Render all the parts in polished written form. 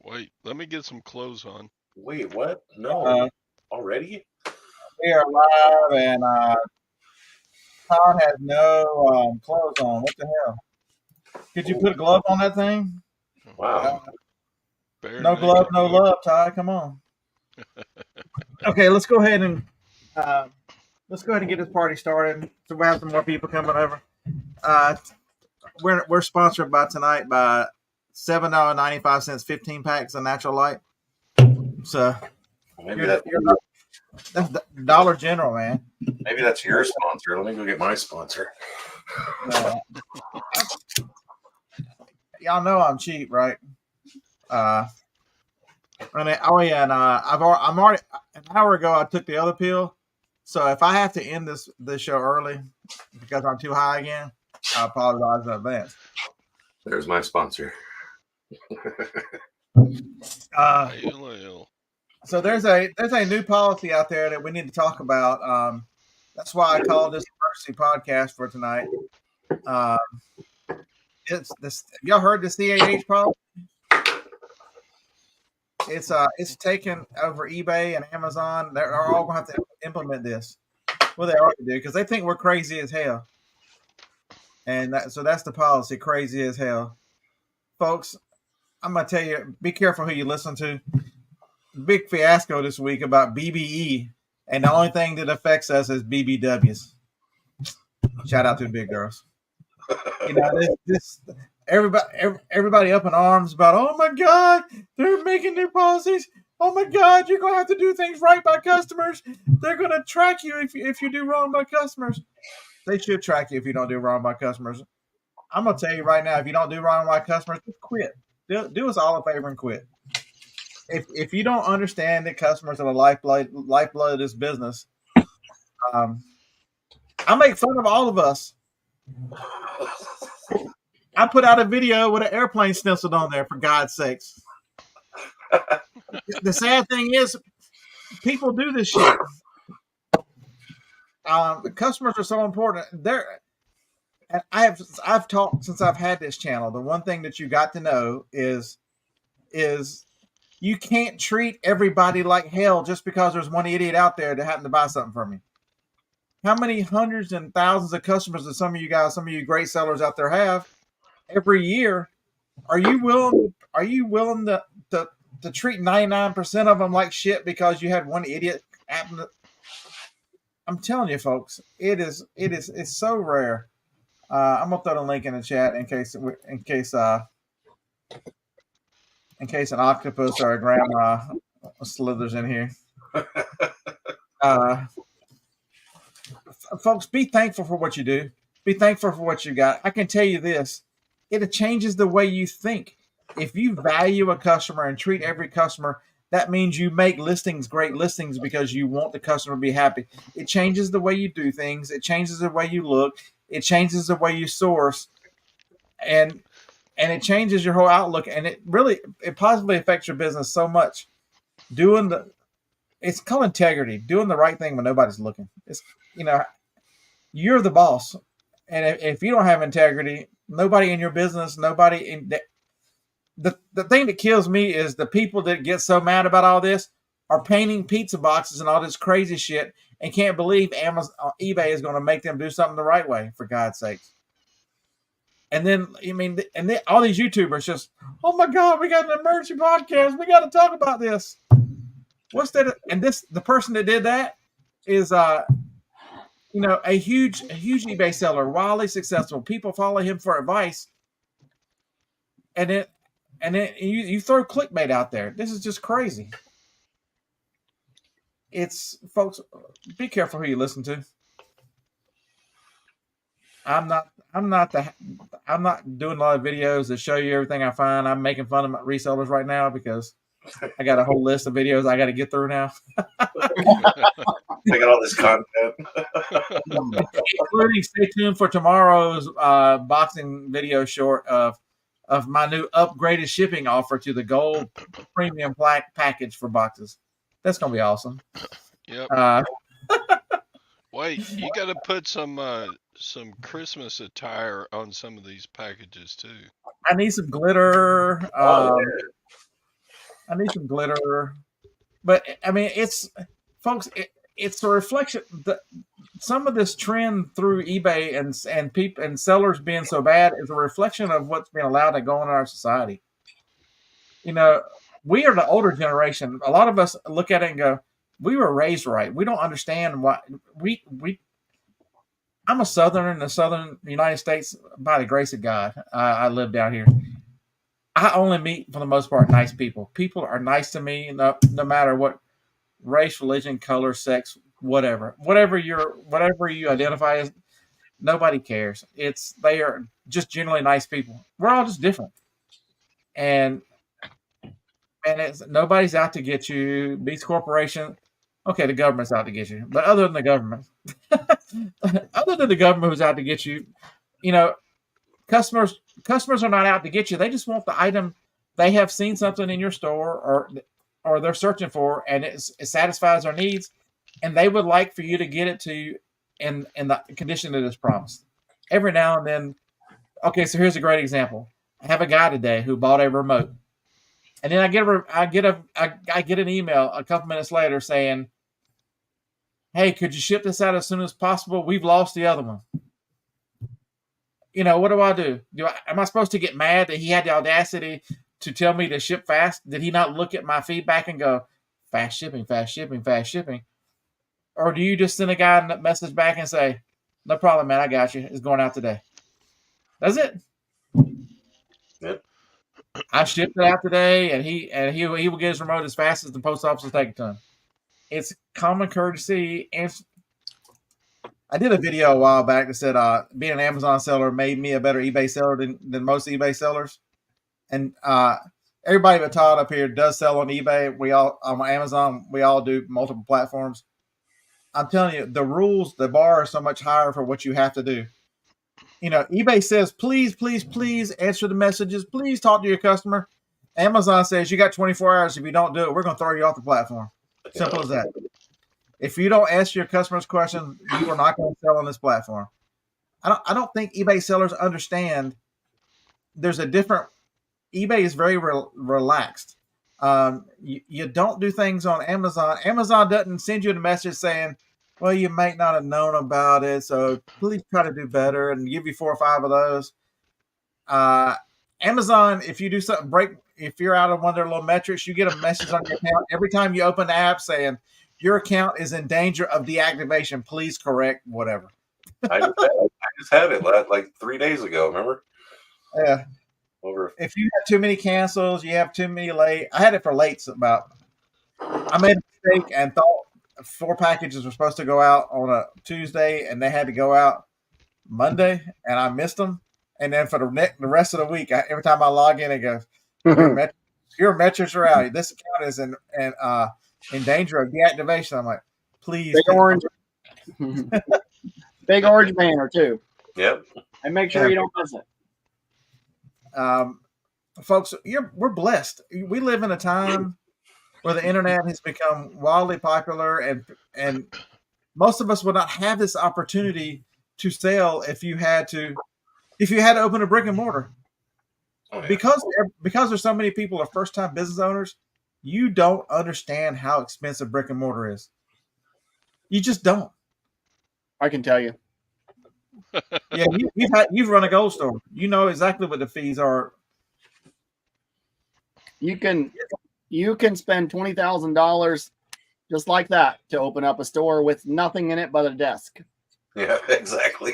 Wait, let me get some clothes on. Wait, what? No. Already? We are live, and Todd has no clothes on. What the hell? Could you put a glove on that thing? Wow. No glove, no love, Todd. Come on. Okay, let's go ahead and get this party started. So we have some more people coming over. We're sponsored tonight by $7.95, 15 packs of natural light. So Maybe that's Dollar General, man. Maybe that's your sponsor. Let me go get my sponsor. Y'all know I'm cheap, right? I'm already an hour ago. I took the other pill, so if I have to end this show early because I'm too high again, I apologize in advance. There's my sponsor. So there's a new policy out there that we need to talk about. That's why I called this emergency podcast for tonight. It's this. Y'all heard the CAH policy? It's taken over eBay and Amazon. They're all going to have to implement this. Well, they already do because they think we're crazy as hell. And so that's the policy, crazy as hell. Folks, I'm going to tell you, be careful who you listen to. Big fiasco this week about BBE, and the only thing that affects us is BBWs. Shout out to the big girls. You know, everybody up in arms about, oh my God, they're making new policies. Oh my God, you're gonna have to do things right by customers. They're gonna track you if you do wrong by customers. They should track you if you don't do wrong by customers. I'm gonna tell you right now, if you don't do wrong by customers, just quit. Do us all a favor and quit. If you don't understand that customers are the lifeblood of this business, I make fun of all of us. I put out a video with an airplane stenciled on there, for God's sakes. The sad thing is, people do this shit. The customers are so important. And I've talked since I've had this channel. The one thing that you got to know is you can't treat everybody like hell just because there's one idiot out there that happened to buy something from you. How many hundreds and thousands of customers that some of you great sellers out there have every year? Are you willing to treat 99% of them like shit because you had one idiot happen to? I'm telling you, folks, it's so rare. I'm gonna throw the link in the chat in case an octopus or a grandma slithers in here. Folks, be thankful for what you do. Be thankful for what you got. I can tell you this. It changes the way you think. If you value a customer and treat every customer, that means you make listings great listings because you want the customer to be happy. It changes the way you do things. It changes the way you look. It changes the way you source. And it changes your whole outlook. And it positively affects your business so much. It's called integrity. Doing the right thing when nobody's looking. It's, you're the boss. And if you don't have integrity, nobody in your business, nobody in the thing that kills me is the people that get so mad about all this are painting pizza boxes and all this crazy shit and can't believe eBay is going to make them do something the right way, for God's sakes. And then, all these YouTubers just, oh my God, we got an emergency podcast. We got to talk about this. What's that? And the person that did that is, a huge eBay seller, wildly successful. People follow him for advice. And then you throw clickbait out there. This is just crazy. Folks, be careful who you listen to. I'm not doing a lot of videos that show you everything I find. I'm making fun of my resellers right now because I got a whole list of videos I got to get through now. I got all this content. Including, stay tuned for tomorrow's boxing video short of my new upgraded shipping offer to the gold premium package for boxes. That's gonna be awesome. Yep. Wait, you got to put some Christmas attire on some of these packages too. I need some glitter. I need some glitter. But I mean, folks, it's a reflection. Some of this trend through eBay and people and sellers being so bad is a reflection of what's being allowed to go on in our society. You know, we are the older generation. A lot of us look at it and go, "We were raised right. We don't understand why we." I'm a Southerner in the Southern United States by the grace of God. I live down here. I only meet, for the most part, nice people. People are nice to me, no matter what race, religion, color, sex, whatever you identify as. Nobody cares. They are just generally nice people. We're all just different, and it's nobody's out to get you. These corporations, okay, the government's out to get you, but other than the government, who's out to get you, you know, customers are not out to get you. They just want the item. They have seen something in your store, or they're searching for, and it satisfies their needs, and they would like for you to get it to you in the condition that is promised. Every now and then, okay, so here's a great example. I have a guy today who bought a remote, and then I get an email a couple minutes later saying, "Hey, could you ship this out as soon as possible? We've lost the other one." What do I do? Am I supposed to get mad that he had the audacity to tell me to ship fast? Did he not look at my feedback and go, fast shipping, fast shipping, fast shipping? Or do you just send a guy a message back and say, no problem, man, I got you. It's going out today. That's it. Yep. I shipped it out today, and he will get his remote as fast as the post office will take it to him. It's common courtesy. And I did a video a while back that said being an Amazon seller made me a better eBay seller than most eBay sellers. And everybody but Todd up here does sell on eBay. We all on Amazon. We all do multiple platforms. I'm telling you, the bar is so much higher for what you have to do. eBay says, please, please, please answer the messages. Please talk to your customer. Amazon says you got 24 hours. If you don't do it, we're going to throw you off the platform. Simple as that. If you don't answer your customers' questions, you are not going to sell on this platform. I don't think eBay sellers understand. There's a different. eBay is very relaxed. You don't do things on Amazon. Amazon doesn't send you a message saying, well, you might not have known about it, so please try to do better, and give you 4 or 5 of those. Amazon, if you do something if you're out of one of their little metrics, you get a message on your account every time you open the app saying your account is in danger of deactivation. Please correct whatever. I just had it like 3 days ago. Remember? Yeah. If you have too many cancels, you have too many late. I had it for lates I made a mistake and thought 4 packages were supposed to go out on a Tuesday, and they had to go out Monday, and I missed them. And then for the rest of the week, every time I log in, it goes, your metrics are out. This account is in danger of deactivation. I'm like, please. Big orange. Big orange banner too. Yep. And make sure you don't miss it. Folks, we're blessed. We live in a time where the internet has become wildly popular, and most of us would not have this opportunity to sell if you had to open a brick and mortar. Oh, yeah. Because there's so many people are first time business owners, you don't understand how expensive brick and mortar is. You just don't. I can tell you. Yeah, you've run a gold store. You know exactly what the fees are. You can spend $20,000 just like that to open up a store with nothing in it but a desk. Yeah, exactly.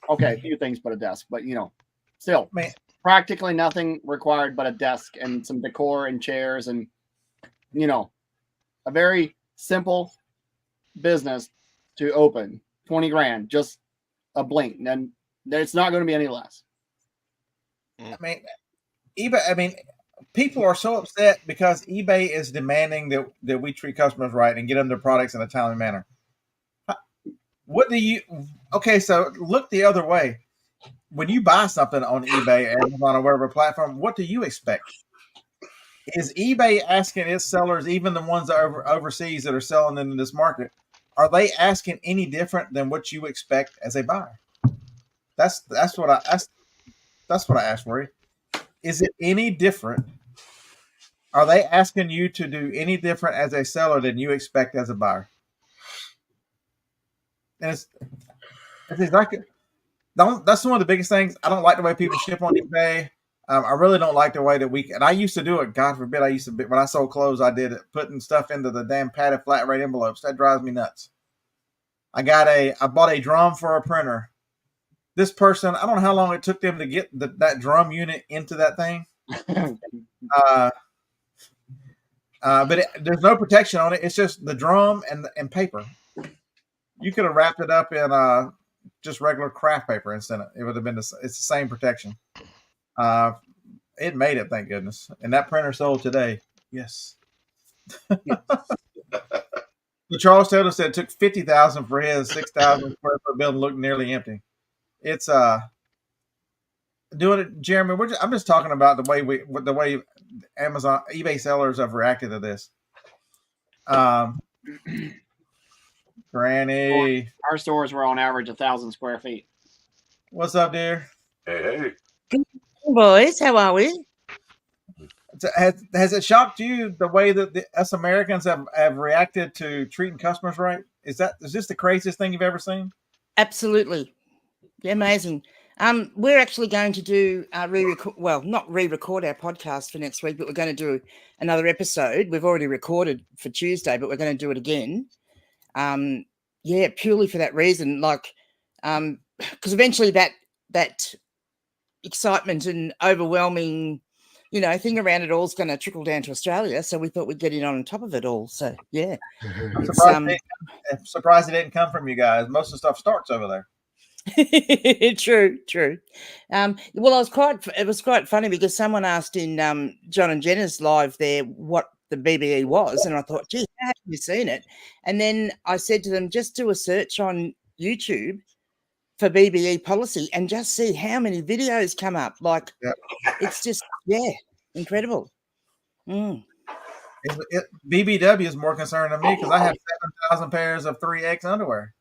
Okay, a few things but a desk, but still, practically nothing required but a desk and some decor and chairs and a very simple business to open. 20 grand, just a blink, and it's not going to be any less. eBay. People are so upset because eBay is demanding that we treat customers right and get them their products in a timely manner. Okay, so look the other way. When you buy something on eBay, Amazon, or whatever platform, what do you expect? Is eBay asking its sellers, even the ones that are overseas that are selling in this market, are they asking any different than what you expect as a buyer? That's what I asked for you. Is it any different Are they asking you to do any different as a seller than you expect as a buyer? And it's exactly that's one of the biggest things. I don't like the way people ship on eBay. I really don't like the way that and I used to do it. God forbid, when I sold clothes, I did it, putting stuff into the damn padded flat rate envelopes. That drives me nuts. I bought a drum for a printer. This person, I don't know how long it took them to get that drum unit into that thing. But there's no protection on it. It's just the drum and paper. You could have wrapped it up in just regular craft paper and sent it. It would have been it's the same protection. It made it, thank goodness. And that printer sold today. Yes. The Charles Taylor said it took $50,000 for his 6,000 square foot building looked nearly empty. It's doing it, Jeremy. I'm just talking about the way Amazon eBay sellers have reacted to this. Granny, our stores were on average 1,000 square feet. What's up, dear? Hey. Good boys, how are we? Has it shocked you the way that us Americans have reacted to treating customers right? Is this the craziest thing you've ever seen? Absolutely. Amazing. We're actually going to do not re-record our podcast for next week, but we're going to do another episode. We've already recorded for Tuesday, but we're going to do it again. Purely for that reason, because eventually that excitement and overwhelming, thing around it all is going to trickle down to Australia. So we thought we'd get in on top of it all. So yeah, I'm surprised it didn't come from you guys. Most of the stuff starts over there. True. Well, it was quite funny because someone asked in John and Jenna's live there what the BBE was, and I thought, gee, how have you seen it? And then I said to them, just do a search on YouTube for BBE policy and just see how many videos come up. It's just incredible. BBW is more concerned than me because I have 7,000 pairs of 3X underwear.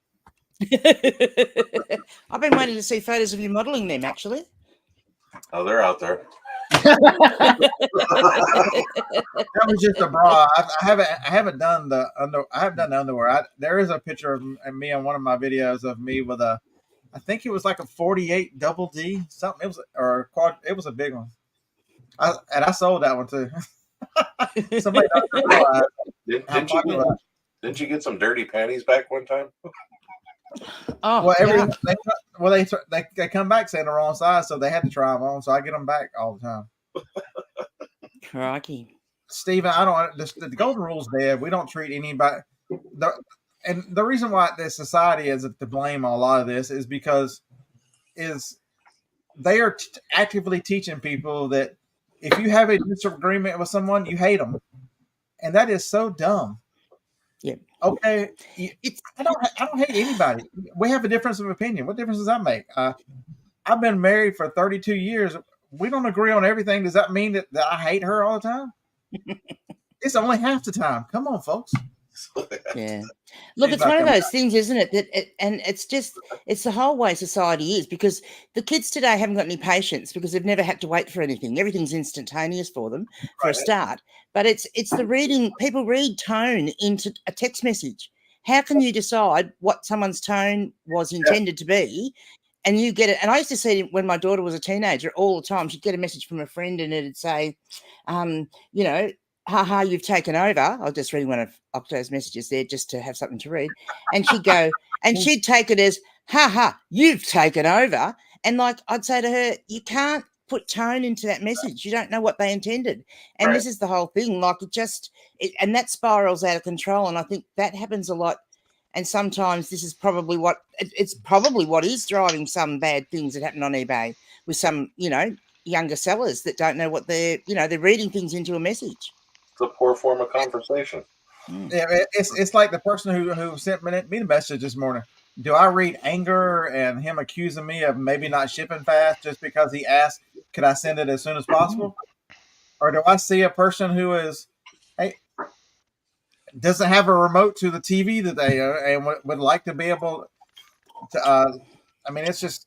I've been waiting to see photos of you modeling them, actually. Oh, they're out there. That was just a bra. I haven't done the underwear. There is a picture of me on one of my videos of me with I think it was like a 48 double D something. It was it was a big one. I sold that one too. Somebody didn't you get some dirty panties back one time? Oh, they come back saying the wrong size, so they had to try them on. So I get them back all the time. Crikey, Stephen, the golden rule's dead. We don't treat anybody. And the reason why the society is to blame on a lot of this is because they are actively teaching people that if you have a disagreement with someone, you hate them, and that is so dumb. Yeah. Okay. I don't hate anybody. We have a difference of opinion. What difference does that make? I've been married for 32 years. We don't agree on everything. Does that mean that I hate her all the time? It's only half the time. Come on, folks. Yeah. Look, it's one of those things, isn't it? And it's the whole way society is, because the kids today haven't got any patience because they've never had to wait for anything. Everything's instantaneous for them for a start. But it's the reading. People read tone into a text message. How can you decide what someone's tone was intended to be? And you get it. And I used to see it when my daughter was a teenager all the time. She'd get a message from a friend and it'd say, haha, you've taken over. I was just reading one of Octo's messages there just to have something to read. And she'd go, and she'd take it as, haha, you've taken over. And I'd say to her, you can't put tone into that message. You don't know what they intended. And this is the whole thing. And that spirals out of control. And I think that happens a lot. And sometimes this is probably what is driving some bad things that happen on eBay with some, younger sellers that don't know what they're reading things into a message. It's a poor form of conversation. Yeah, it's like the person who sent me the message this morning. Do I read anger and him accusing me of maybe not shipping fast just because he asked, could I send it as soon as possible? Or do I see a person who doesn't have a remote to the TV that they and would like to be able to? It's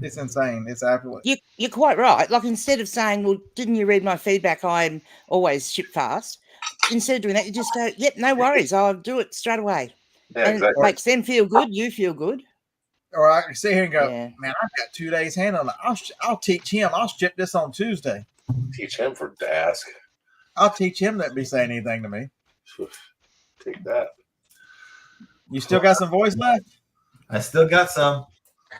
It's insane. It's absolutely. You're quite right. Like, instead of saying, well, didn't you read my feedback? I'm always ship fast. Instead of doing that, you just go, yep, no worries. I'll do it straight away. Yeah, And exactly. it makes them feel good. You feel good. Or I can sit here and go, Yeah. man, I've got 2 days handling it. I'll teach him. I'll ship this on Tuesday. Teach him for Dask. I'll teach him that be saying anything to me. Take that. You still got some voice left? I still got some.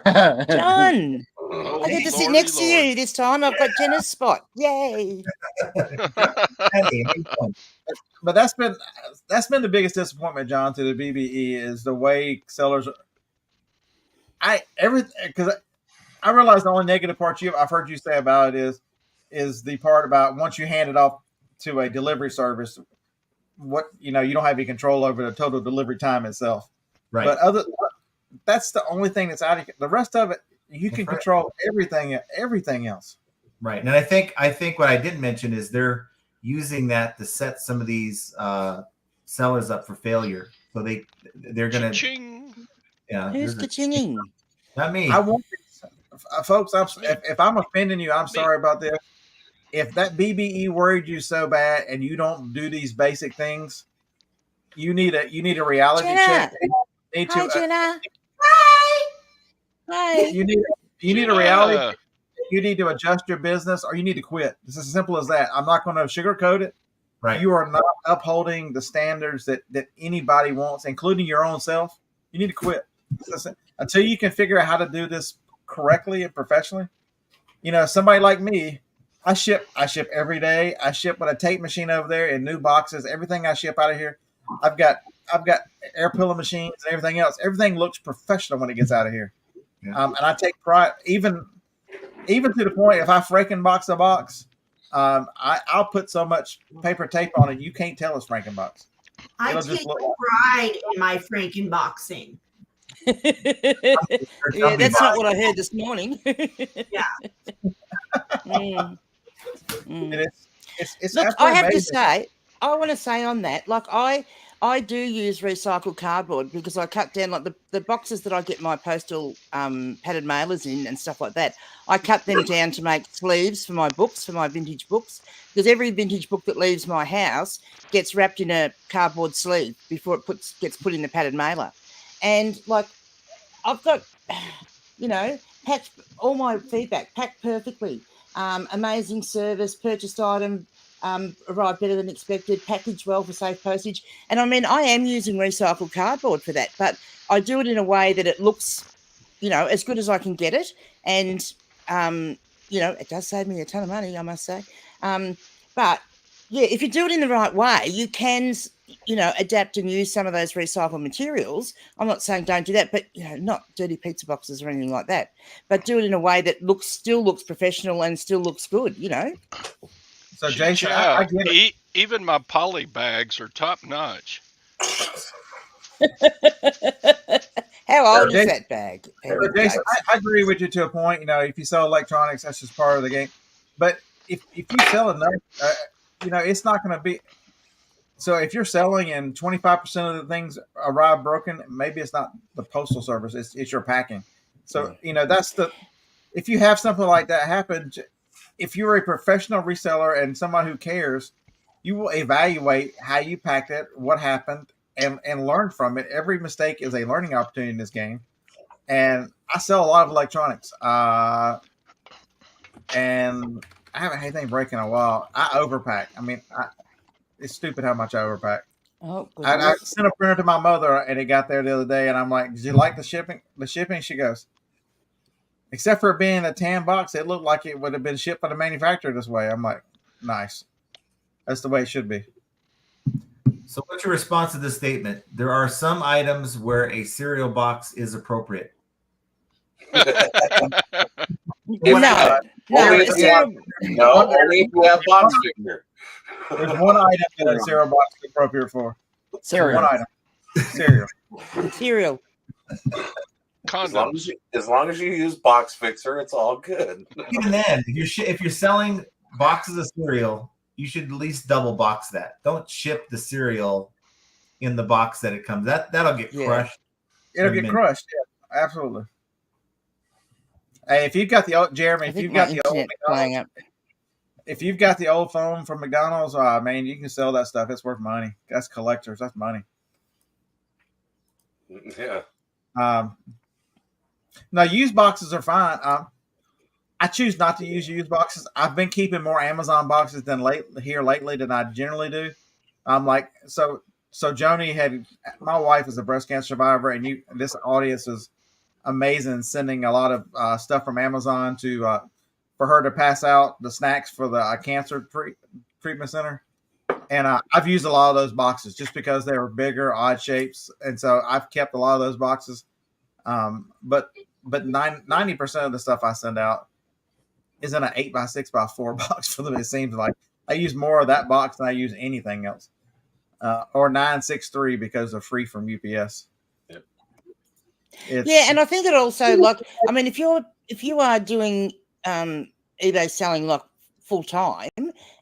John, Oh, I get to sit Lordy next to Lord. you this time. I've got Jenna's spot. Yay. Hey, anytime. But that's been the biggest disappointment, John, to the BBE is the way sellers. Because I realize the only negative part I've heard you say about it is the part about once you hand it off to a delivery service, you don't have any control over the total delivery time itself. Right. But that's the only thing that's out of the rest of it. You can control everything else. Right. And I think what I didn't mention is they're using that to set some of these sellers up for failure. So they're going to. Ching. Yeah. Who's ka-chinging? Not me. I want folks. If I'm offending you, I'm sorry about this. If that BBE worried you so bad and you don't do these basic things, you need a reality Jenna. check. Hi, Jenna. Hi. You need a reality check. You need to adjust your business or you need to quit. It's as simple as that. I'm not going to sugarcoat it. Right. You are not upholding the standards that anybody wants, including your own self. You need to quit. Until you can figure out how to do this correctly and professionally. Somebody like me, I ship every day. I ship with a tape machine over there in new boxes. Everything I ship out of here, I've got air pillow machines and everything else. Everything looks professional when it gets out of here. Yeah. And I take pride, even to the point if I Frankenbox a box, I'll put so much paper tape on it you can't tell it's Frankenbox. I It'll take just look pride in my Frankenboxing. Yeah, that's not what I heard this morning. Yeah. Mm. It's Look, I have to amazing. say, I want to say on that, like I do use recycled cardboard because I cut down like the boxes that I get my postal padded mailers in and stuff like that. I cut them down to make sleeves for my books, for my vintage books, because every vintage book that leaves my house gets wrapped in a cardboard sleeve before it gets put in the padded mailer. And like I've got, packed all my feedback packed perfectly. Amazing service, purchased item, arrived better than expected, packaged well for safe postage. And I mean, I am using recycled cardboard for that, but I do it in a way that it looks, as good as I can get it. And, it does save me a ton of money, I must say. But yeah, if you do it in the right way, you can, adapt and use some of those recycled materials. I'm not saying don't do that, but, not dirty pizza boxes or anything like that, but do it in a way that still looks professional and still looks good, So, Jason, I get it. Even my poly bags are top notch. How old is Jason- that bag? So, Jason, I agree with you to a point. If you sell electronics, that's just part of the game. But if you sell enough, it's not going to be. So if you're selling and 25% of the things arrive broken, maybe it's not the postal service; it's your packing. So if you have something like that happen, if you're a professional reseller and someone who cares, you will evaluate how you packed it, what happened, and learn from it. Every mistake is a learning opportunity in this game. And I sell a lot of electronics, and I haven't had anything break in a while. I overpack. I mean, it's stupid how much I overpack. Oh, I sent a printer to my mother, and it got there the other day, and I'm like, "Did you like the shipping?" She goes, "Except for it being a tan box, it looked like it would have been shipped by the manufacturer this way." I'm like, "Nice. That's the way it should be." So what's your response to this statement? There are some items where a cereal box is appropriate. No, Only it's if you have, only if you have box figure. There's one item that a cereal box is appropriate for. Cereal. One item. Cereal. cereal. As long as you use box fixer, it's all good. Even then, if you're selling boxes of cereal, you should at least double box that. Don't ship the cereal in the box that it comes. That'll get crushed. It'll get crushed. Yeah, absolutely. Hey, if you've got the old Jeremy, I if think you've my got the old internet playing up. if you've got the old phone from McDonald's, man, you can sell that stuff. It's worth money. That's collectors. That's money. Yeah. No, used boxes are fine. I choose not to use used boxes. I've been keeping more Amazon boxes lately than I generally do. I'm like, so Joni my wife is a breast cancer survivor, and this audience is amazing, sending a lot of stuff from Amazon to for her to pass out the snacks for the cancer treatment center. And I've used a lot of those boxes just because they were bigger, odd shapes, and so I've kept a lot of those boxes. But 90% of the stuff I send out is in an 8x6x4 box for them. It seems like I use more of that box than I use anything else, or 963 because they're free from UPS. Yep. Yeah, and I think it also, like, I mean, if you are doing eBay selling like full time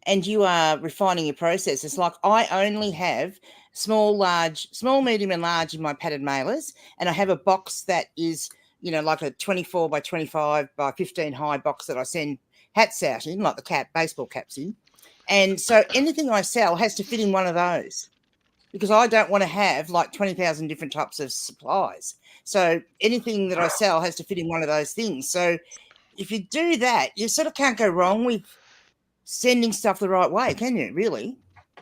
and you are refining your process, it's like I only have small, medium, and large in my padded mailers, and I have a box that is, you know, like a 24 by 25 by 15 high box that I send hats out in, like the baseball caps in. And so anything I sell has to fit in one of those, because I don't want to have like 20,000 different types of supplies. So anything that I sell has to fit in one of those things. So if you do that, you sort of can't go wrong with sending stuff the right way, can you, really?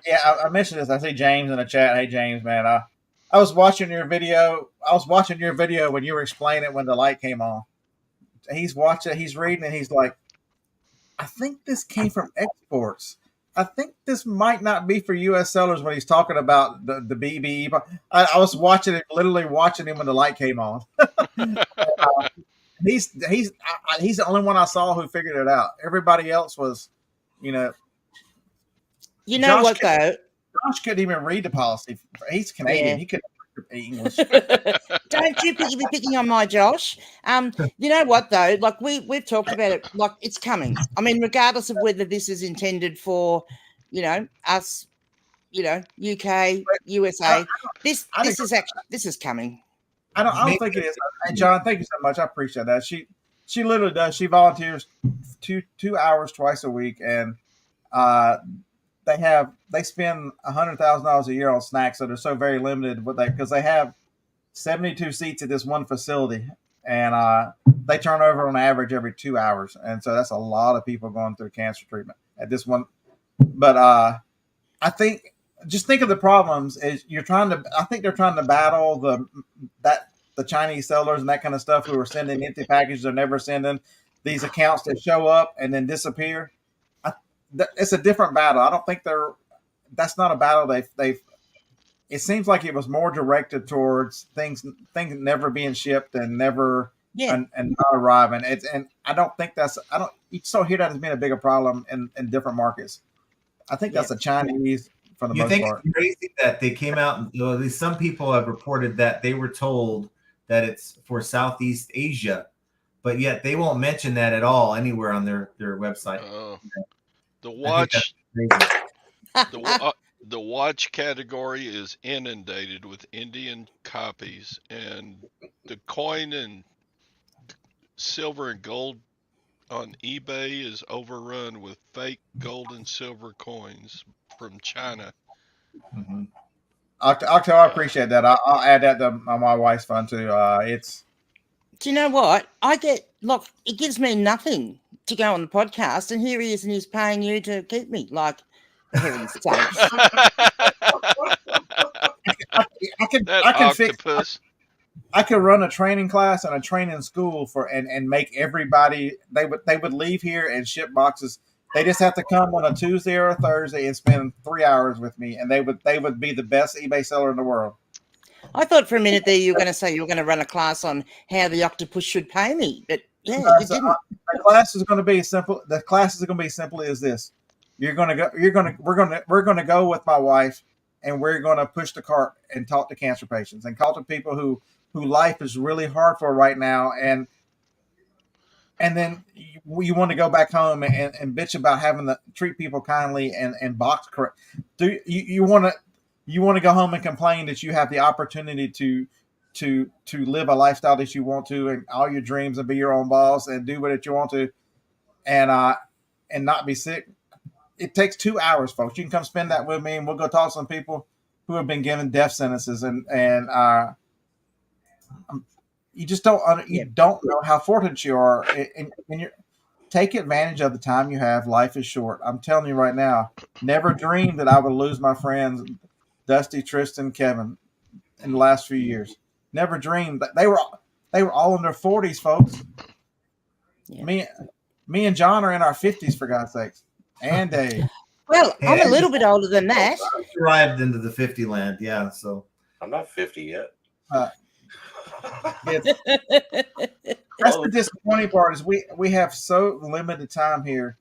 Yeah, I mentioned this. I see James in the chat. Hey, James, man, I was watching your video. I was watching your video when you were explaining it when the light came on. He's watching, he's reading, and he's like, I think this came from exports. I think this might not be for U.S. sellers when he's talking about the BBE. I was literally watching him when the light came on. He's the only one I saw who figured it out. Everybody else was, You know what, though? Josh couldn't even read the policy. He's Canadian. Yeah. He couldn't read English. Don't you be picking on my Josh. You know what, though? Like, we've talked about it. Like, it's coming. I mean, regardless of whether this is intended for, you know, us, you know, UK, USA, this is coming. I don't think it is. Hey, John, thank you so much. I appreciate that. She literally does. She volunteers 2 hours twice a week, and they spend $100,000 a year on snacks, so they're so very limited with that because they have 72 seats at this one facility, and they turn over on average every 2 hours, and so that's a lot of people going through cancer treatment at this one. But I think just think of the problems is I think they're trying to battle the Chinese sellers and that kind of stuff who are sending empty packages or never sending these accounts that show up and then disappear. It's a different battle. I don't think that's not a battle they've it seems like it was more directed towards things never being shipped and never and not arriving. And I don't think you still hear that as being a bigger problem in different markets. I think that's a Chinese for the most part. You think it's crazy that they came out and at least some people have reported that they were told that it's for Southeast Asia, but yet they won't mention that at all anywhere on their website. The watch category is inundated with Indian copies, and the coin and silver and gold on eBay is overrun with fake gold and silver coins from China. Mm-hmm. Octo, I appreciate that. I'll add that to my wife's fund too. Do you know what? It gives me nothing to go on the podcast, and here he is, and he's paying you to keep me. Like, heaven's sakes. I could run a training class and a training school and make everybody. They would leave here and ship boxes. They just have to come on a Tuesday or a Thursday and spend 3 hours with me, and they would be the best eBay seller in the world. I thought for a minute there you were going to say you were going to run a class on how the octopus should pay me, but yeah, you didn't. The class is going to be simple. The class is going to be simply as this: we're going to go with my wife, and we're going to push the cart and talk to cancer patients and talk to people who life is really hard for right now, and then you want to go back home and bitch about having to treat people kindly and box correct. Do you want to go home and complain that you have the opportunity to to live a lifestyle that you want to, and all your dreams, and be your own boss and do what you want to, and not be sick. It takes 2 hours, folks. You can come spend that with me, and we'll go talk to some people who have been given death sentences, and you just don't know how fortunate you are, and you take advantage of the time you have. Life is short. I'm telling you right now. Never dreamed that I would lose my friends, Dusty, Tristan, Kevin, in the last few years. Never dreamed that they were all in their 40s, folks. Yeah. Me and John are in our 50s, for God's sakes. And Dave. Well, I'm a little bit older than that. I arrived into the 50 land, yeah. So I'm not 50 yet. That's the disappointing part, is we have so limited time here,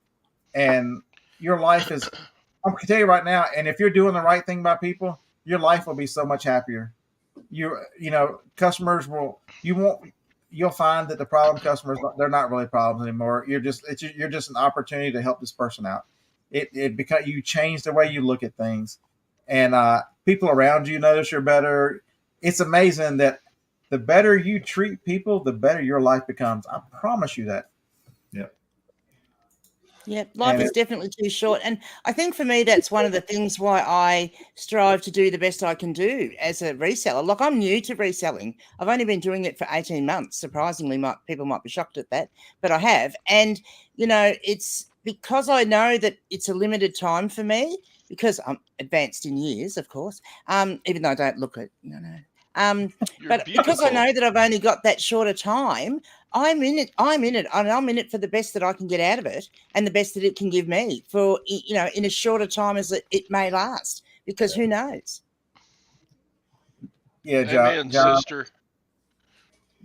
and your life is. I'm going to tell you right now, and if you're doing the right thing by people, your life will be so much happier. Customers you'll find that the problem customers, they're not really problems anymore. You're just an opportunity to help this person out. Because you change the way you look at things, and people around you notice you're better. It's amazing that the better you treat people, the better your life becomes. I promise you that. Yeah, life is definitely too short. And I think for me, that's one of the things why I strive to do the best I can do as a reseller. Like, I'm new to reselling. I've only been doing it for 18 months. Surprisingly, people might be shocked at that, but I have. And, it's because I know that it's a limited time for me, because I'm advanced in years, of course, even though I don't look it, but because I know that I've only got that shorter time, I'm in it, and I'm in it for the best that I can get out of it, and the best that it can give me for, in as short a time as it may last, because who knows? Yeah, John, sister.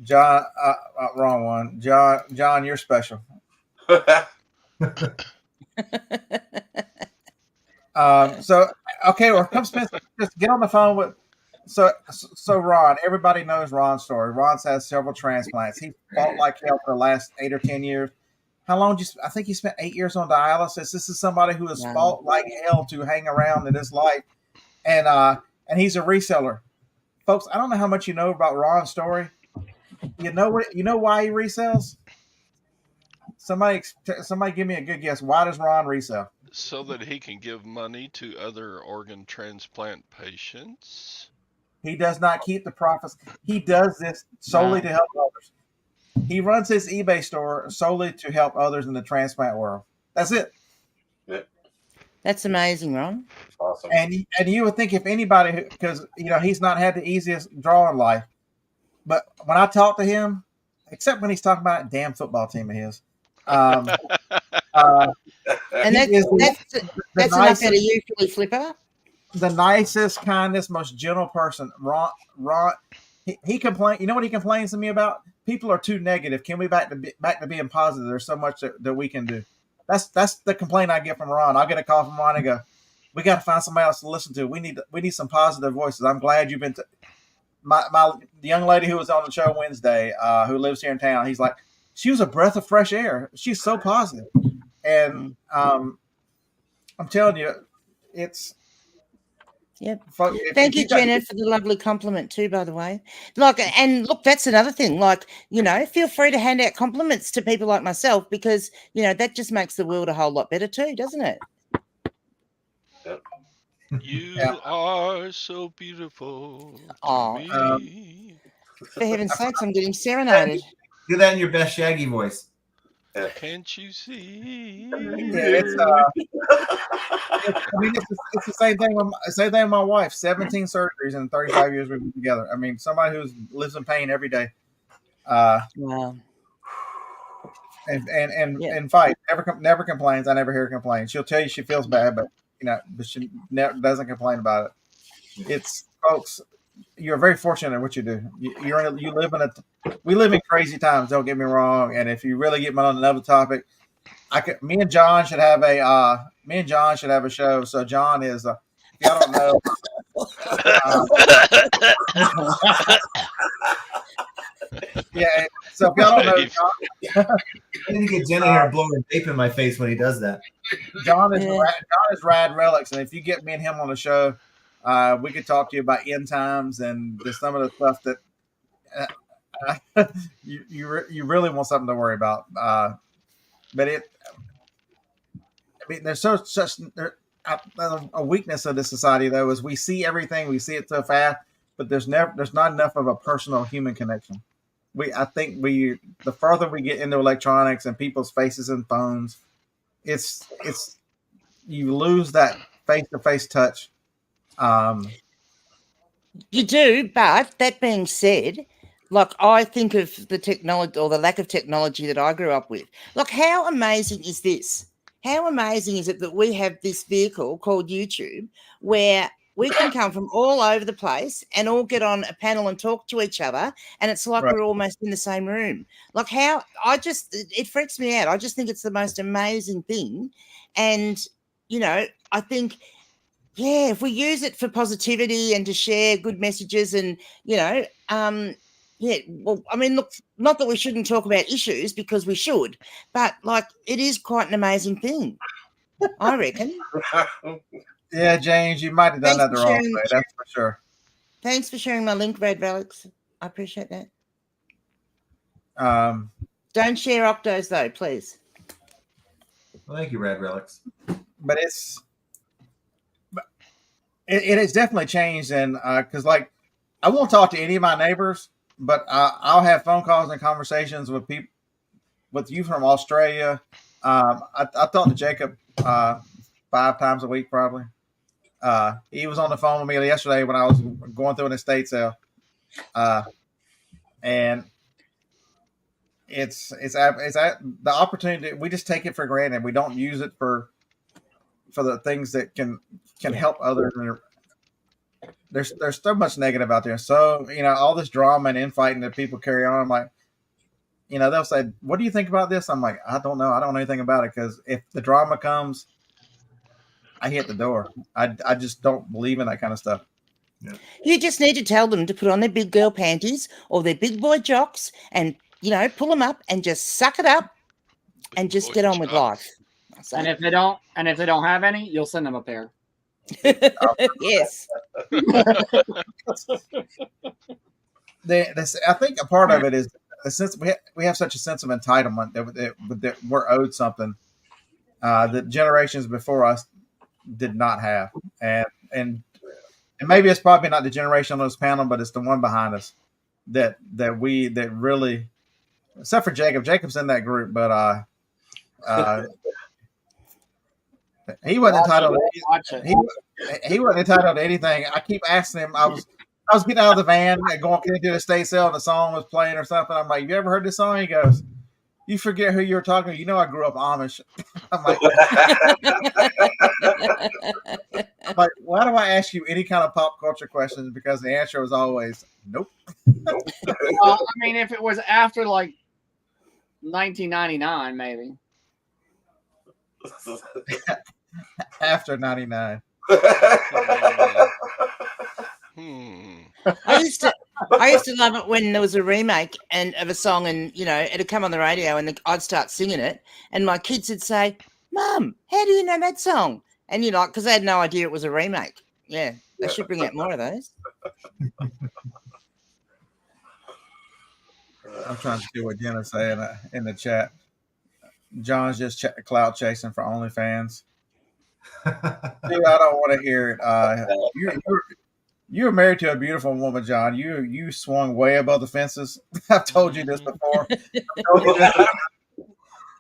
John, wrong one. John, you're special. So okay, well, come Spencer, just get on the phone with. So Ron, everybody knows Ron's story. Ron's had several transplants. He fought like hell for the last 8 or 10 years. How long I think he spent 8 years on dialysis. This is somebody who has fought like hell to hang around in his life. And he's a reseller. Folks, I don't know how much you know about Ron's story. You know why he resells? Somebody give me a good guess. Why does Ron resell? So that he can give money to other organ transplant patients. He does not keep the profits. He does this solely to help others. He runs his eBay store solely to help others in the transplant world. That's it. Yeah. That's amazing, Ron. Awesome. And you would think if anybody, because he's not had the easiest draw in life, but when I talk to him, except when he's talking about a damn football team of his, and that's enough at a usually flipper. The nicest, kindest, most gentle person. Ron, he complains. You know what he complains to me about? People are too negative. Can we back to being positive? There's so much that we can do. That's the complaint I get from Ron. I'll get a call from Ron and go, "We got to find somebody else to listen to. We need some positive voices." I'm glad you've been. The young lady who was on the show Wednesday, who lives here in town. He's like, she was a breath of fresh air. She's so positive, and I'm telling you, it's. Yep. Thank you, Jenna, for the lovely compliment too, by the way. Look, that's another thing. Feel free to hand out compliments to people like myself, because, that just makes the world a whole lot better too, doesn't it? Yep. You are so beautiful to me. For heaven's sakes, I'm getting serenaded. Do that in your best Shaggy voice. Can't you see? Yeah, it's the same thing with my wife. 17 surgeries in 35 years we've been together. I mean, somebody who lives in pain every day. Wow. And fight. Never complains. I never hear her complain. She'll tell you she feels bad, but she never doesn't complain about it. It's, folks, you're very fortunate in what you do. We live in crazy times. Don't get me wrong. And if you really get me on another topic, me and John should have a show. So John is, if y'all don't know, yeah. So if y'all don't know, John, I need to get Jenna here and blow her vape in my face when he does that. John is Rad Relics, and if you get me and him on the show, we could talk to you about end times and just some of the stuff that you really want something to worry about. But there's such a weakness of this society though is we see everything, we see it so fast, but there's not enough of a personal human connection. I think the further we get into electronics and people's faces and phones, it's you lose that face-to-face touch. You do, but that being said, like I think of the technology or the lack of technology that I grew up with. Like, how amazing is this? How amazing is it that we have this vehicle called YouTube where we can come from all over the place and all get on a panel and talk to each other, and it's like we're almost in the same room. Like, how it freaks me out. I just think it's the most amazing thing. And, you know, I think, yeah, if we use it for positivity and to share good messages and, you know, yeah, well, I mean, look, not that we shouldn't talk about issues because we should, but like it is quite an amazing thing, I reckon. Yeah, James, you might have done that the wrong way. That's for sure. Thanks for sharing my link, Red Relics. I appreciate that. Don't share Octos though, please. Well, thank you, Red Relics. But it has definitely changed, and because like I won't talk to any of my neighbors, but I'll have phone calls and conversations with people, with you from Australia. I talk to Jacob 5 times a week probably. He was on the phone with me yesterday when I was going through an estate sale, and it's the opportunity. We just take it for granted. We don't use it for the things that can help others. There's so much negative out there. So, you know, all this drama and infighting that people carry on. I'm like, you know, they'll say, "What do you think about this?" I'm like, I don't know. I don't know anything about it, because if the drama comes, I hit the door. I just don't believe in that kind of stuff. Yeah. You just need to tell them to put on their big girl panties or their big boy jocks and, you know, pull them up and just suck it up and just get on with life. And if they don't have any, you'll send them a pair. Yes. I think a part of it is since we have such a sense of entitlement that we're owed something that generations before us did not have, and maybe it's probably not the generation on this panel, but it's the one behind us that really, except for Jacob. Jacob's in that group, but he wasn't entitled. He wasn't entitled to anything. I keep asking him. I was getting out of the van and going into the estate sale, and the song was playing or something. I'm like, "You ever heard this song?" He goes, "You forget who you were talking to. You know, I grew up Amish." I'm like, why do I ask you any kind of pop culture questions? Because the answer was always nope. Well, I mean, if it was after like 1999, maybe. After 99. I used to love it when there was a remake of a song, and you know it'd come on the radio, and I'd start singing it, and my kids would say, "Mum, how do you know that song?" And you know, because they had no idea it was a remake. Yeah, they should bring out more of those. I'm trying to see what Jenna's saying in the chat. John's just cloud chasing for OnlyFans. Dude, I don't want to hear it. You're married to a beautiful woman, John. You swung way above the fences. I've told you this before.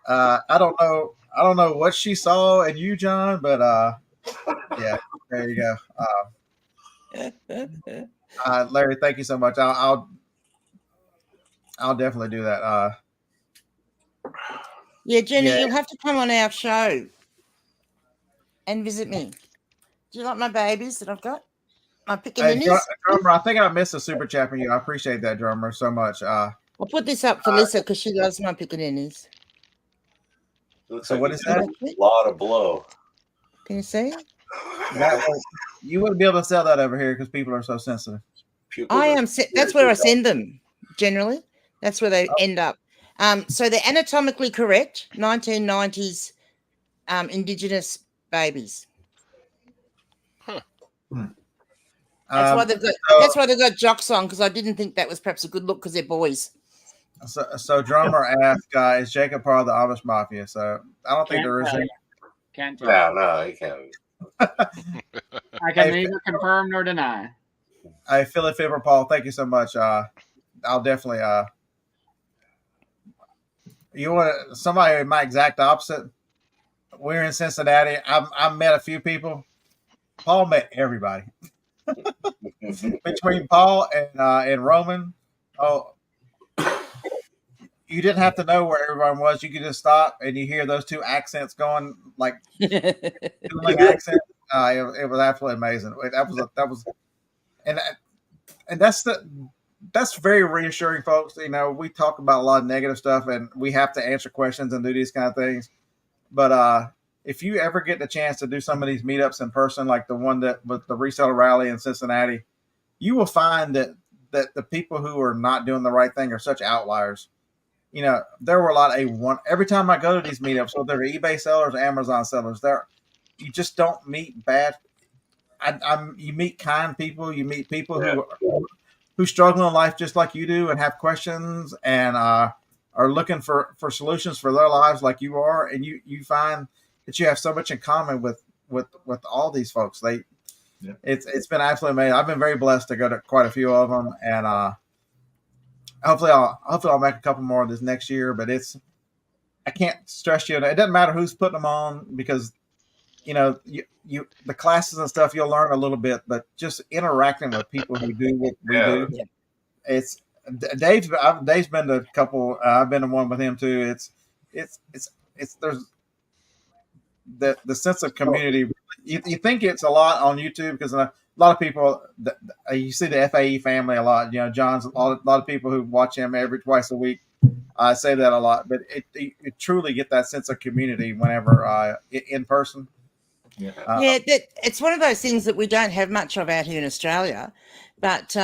I don't know what she saw in you, John, but yeah, there you go. Larry, thank you so much. I'll definitely do that. Yeah, Jenny, you'll have to come on our show and visit me. Do you like my babies that I've got? My pickaninnies? Drummer, I think I missed a super chat from you. I appreciate that, Drummer, so much. I'll put this up for Lisa because she loves my pickaninnies. Looks so like what is that? A lot of blow. Can you see? You wouldn't be able to sell that over here because people are so sensitive. That's where I send them, generally. That's where they end up. So they're anatomically correct, 1990s Indigenous babies. Huh. That's why they've got. That's why they've got jocks on, because I didn't think that was perhaps a good look because they're boys. So drummer asked, is Jacob part of the Amish Mafia? So I don't think there is any. Can't tell. No, he can't. I can neither confirm nor deny. Hey, Philly Fibber Paul, thank you so much. I'll definitely. You want somebody my exact opposite? We're in Cincinnati. I met a few people. Paul met everybody. Between Paul and Roman, you didn't have to know where everyone was. You could just stop and you hear those two accents going like accent. It was absolutely amazing. That was, and that's very reassuring, folks. You know, we talk about a lot of negative stuff, and we have to answer questions and do these kind of things. But if you ever get the chance to do some of these meetups in person, like the one that with the reseller rally in Cincinnati, you will find that the people who are not doing the right thing are such outliers. You know, there were a lot of every time I go to these meetups, whether they're eBay sellers, Amazon sellers, you just don't meet bad. You meet kind people. You meet people who struggle in life just like you do and have questions and are looking for solutions for their lives like you are, and you find that you have so much in common with all these folks. It's been absolutely amazing. I've been very blessed to go to quite a few of them, and hopefully I'll make a couple more of this next year. But I can't stress you. It doesn't matter who's putting them on, because you know the classes and stuff you'll learn a little bit, but just interacting with people who do what we do. It's Dave's been to a couple. I've been to one with him too. It's there's the sense of community. You think it's a lot on YouTube because a lot of people you see the FAE family a lot. You know, John's a lot of people who watch him twice a week. I say that a lot, but it truly get that sense of community whenever in person. It's one of those things that we don't have much of out here in Australia. But